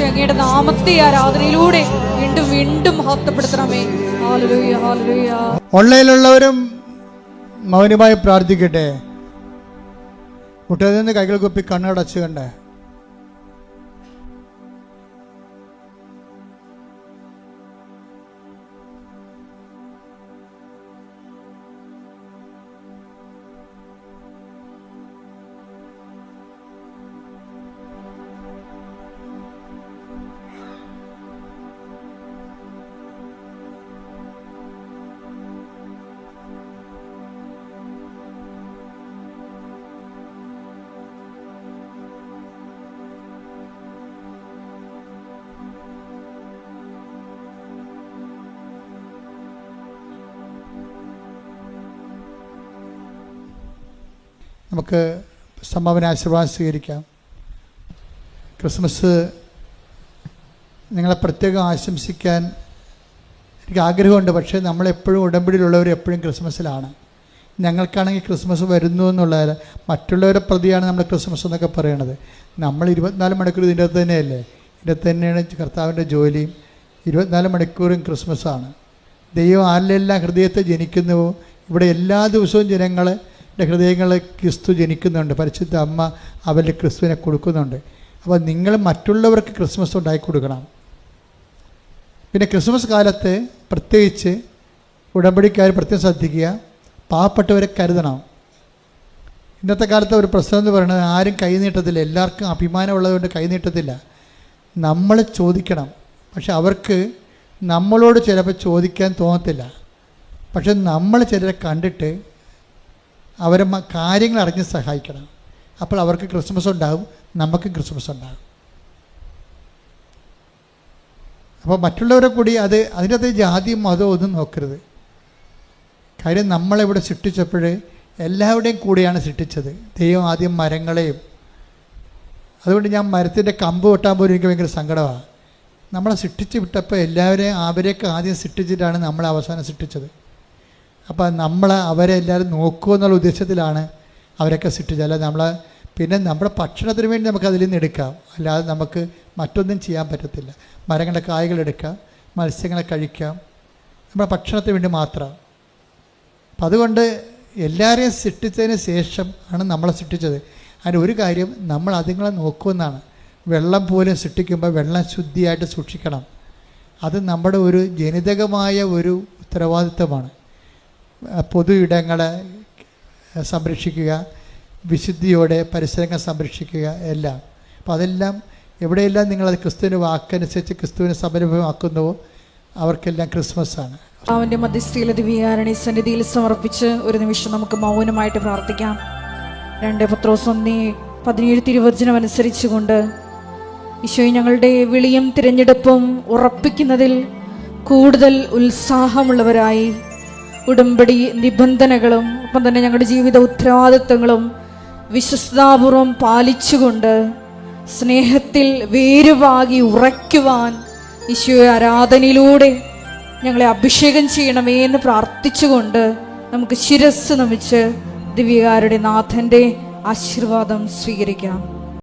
അങ്ങയുടെ നാമത്തെ ആരാധനയിലൂടെ വീണ്ടും മഹത്വപ്പെടുത്തണമേ. ഓൺലൈനിലുള്ളവരും മൗനമായി പ്രാർത്ഥിക്കട്ടെ. മുട്ടയിൽ നിന്ന് കൈകൾ കുപ്പി കണ്ണടച്ചു കണ്ടേ. നമുക്ക് സംഭാവന ആശീർവാദം സ്വീകരിക്കാം. ക്രിസ്മസ് നിങ്ങളെ പ്രത്യേകം ആശംസിക്കാൻ എനിക്ക് ആഗ്രഹമുണ്ട്. പക്ഷേ നമ്മളെപ്പോഴും ഉടമ്പടിയിലുള്ളവർ എപ്പോഴും ക്രിസ്മസിലാണ്. ഞങ്ങൾക്കാണെങ്കിൽ ക്രിസ്മസ് വരുന്നു എന്നുള്ള മറ്റുള്ളവരെ പ്രതിയാണ് നമ്മൾ ക്രിസ്മസ് എന്നൊക്കെ പറയണത്. നമ്മൾ 24 മണിക്കൂർ ഇതിൻ്റെ അകത്ത് തന്നെയല്ലേ, ഇതിൻ്റെ തന്നെയാണ് കർത്താവിൻ്റെ ജോലിയും. 24 മണിക്കൂറും ക്രിസ്മസാണ്. ദൈവം ആരിലെല്ലാം ഹൃദയത്തെ ജനിക്കുന്നുവോ ഇവിടെ എല്ലാ ദിവസവും ജനങ്ങളുടെ ഹൃദയങ്ങളിൽ ക്രിസ്തു ജനിക്കുന്നുണ്ട്. പരിശുദ്ധ അമ്മ അവരുടെ ക്രിസ്തുവിനെ കൊടുക്കുന്നുണ്ട്. അപ്പോൾ നിങ്ങൾ മറ്റുള്ളവർക്ക് ക്രിസ്മസ് ഉണ്ടാക്കി കൊടുക്കണം. പിന്നെ ക്രിസ്മസ് കാലത്ത് പ്രത്യേകിച്ച് ഉടമ്പടിക്കാർ പ്രത്യേകം ശ്രദ്ധിക്കുക, പാവപ്പെട്ടവരെ കരുതണം. ഇന്നത്തെ കാലത്ത് ഒരു പ്രശ്നം എന്ന് പറയുന്നത് ആരും കൈനീട്ടത്തില്ല. എല്ലാവർക്കും അഭിമാനമുള്ളതുകൊണ്ട് കൈനീട്ടത്തില്ല. നമ്മൾ ചോദിക്കണം. പക്ഷെ അവർക്ക് നമ്മളോട് ചിലപ്പോൾ ചോദിക്കാൻ തോന്നത്തില്ല. പക്ഷെ നമ്മൾ ചിലരെ കണ്ടിട്ട് അവരെ കാര്യങ്ങൾ അറിഞ്ഞ് സഹായിക്കണം. അപ്പോൾ അവർക്ക് ക്രിസ്മസ് ഉണ്ടാകും, നമുക്കും ക്രിസ്മസ് ഉണ്ടാകും. അപ്പോൾ മറ്റുള്ളവരെ കൂടി അതിൻ്റെ അകത്ത് ജാതിയും മതവും ഒന്നും നോക്കരുത്. കാര്യം നമ്മളിവിടെ സൃഷ്ടിച്ചപ്പോൾ എല്ലാവരുടെയും കൂടെയാണ് സൃഷ്ടിച്ചത്. ദൈവം ആദ്യം മരങ്ങളെയും, അതുകൊണ്ട് ഞാൻ മരത്തിൻ്റെ കമ്പ് വെട്ടാൻ പോലും എനിക്ക് ഭയങ്കര സങ്കടമാണ്. നമ്മളെ സൃഷ്ടിച്ച് വിട്ടപ്പോൾ എല്ലാവരെയും അവരെയൊക്കെ ആദ്യം സൃഷ്ടിച്ചിട്ടാണ് നമ്മളെ അവസാനം സൃഷ്ടിച്ചത്. അപ്പോൾ അവരെ എല്ലാവരും നോക്കുക എന്നുള്ള ഉദ്ദേശത്തിലാണ് അവരൊക്കെ സൃഷ്ടിച്ചത്. അല്ലാതെ പിന്നെ നമ്മുടെ ഭക്ഷണത്തിന് വേണ്ടി നമുക്ക് അതിൽ നിന്ന് എടുക്കാം, അല്ലാതെ നമുക്ക് മറ്റൊന്നും ചെയ്യാൻ പറ്റത്തില്ല. മരങ്ങളുടെ കായ്കൾ എടുക്കാം, മത്സ്യങ്ങളെ കഴിക്കാം, നമ്മുടെ ഭക്ഷണത്തിന് വേണ്ടി മാത്രം. അപ്പം അതുകൊണ്ട് എല്ലാവരെയും സൃഷ്ടിച്ചതിന് ശേഷം ആണ് നമ്മളെ സൃഷ്ടിച്ചത്. അതിൻ്റെ ഒരു കാര്യം, നമ്മൾ അതുങ്ങളെ നോക്കുമെന്നാണ്. വെള്ളം പോലും സൃഷ്ടിക്കുമ്പോൾ വെള്ളം ശുദ്ധിയായിട്ട് സൂക്ഷിക്കണം. അത് നമ്മുടെ ഒരു ജനിതകമായ ഒരു ഉത്തരവാദിത്വമാണ്. പൊതു ഇടങ്ങളെ സംരക്ഷിക്കുക, വിശുദ്ധിയോടെ പരിസരങ്ങൾ സംരക്ഷിക്കുക എല്ലാം. അപ്പോൾ അതെല്ലാം എവിടെയെല്ലാം നിങ്ങളത് ക്രിസ്തുവിൻ്റെ വാക്കനുസരിച്ച് ക്രിസ്തുവിനെ സമരഭമാക്കുന്നുവോ അവർക്കെല്ലാം ക്രിസ്മസാണ്. അവൻ്റെ മധ്യസ്ഥയിലെ ദിവ്യകാരുണ്യ സന്നിധിയിൽ സമർപ്പിച്ച് ഒരു നിമിഷം നമുക്ക് മൗനമായിട്ട് പ്രാർത്ഥിക്കാം. 2 പത്രോസ് 1:17 തിരുവചനം അനുസരിച്ചുകൊണ്ട് ഈശോയെ ഞങ്ങളുടെ വിളിയും തിരഞ്ഞെടുപ്പും ഉറപ്പിക്കുന്നതിൽ കൂടുതൽ ഉത്സാഹമുള്ളവരായി ഉടമ്പടി നിബന്ധനകളും ഒപ്പം തന്നെ ഞങ്ങളുടെ ജീവിത ഉത്തരവാദിത്തങ്ങളും വിശ്വസ്താപൂർവം പാലിച്ചുകൊണ്ട് സ്നേഹത്തിൽ വേരുവാകി ഉറയ്ക്കുവാൻ ഈശോയെ ആരാധനയിലൂടെ ഞങ്ങളെ അഭിഷേകം ചെയ്യണമേ എന്ന് പ്രാർത്ഥിച്ചുകൊണ്ട് നമുക്ക് ശിരസ്സ് നമിച്ച് ദിവ്യകാരുടെ നാഥൻ്റെ ആശീർവാദം സ്വീകരിക്കാം.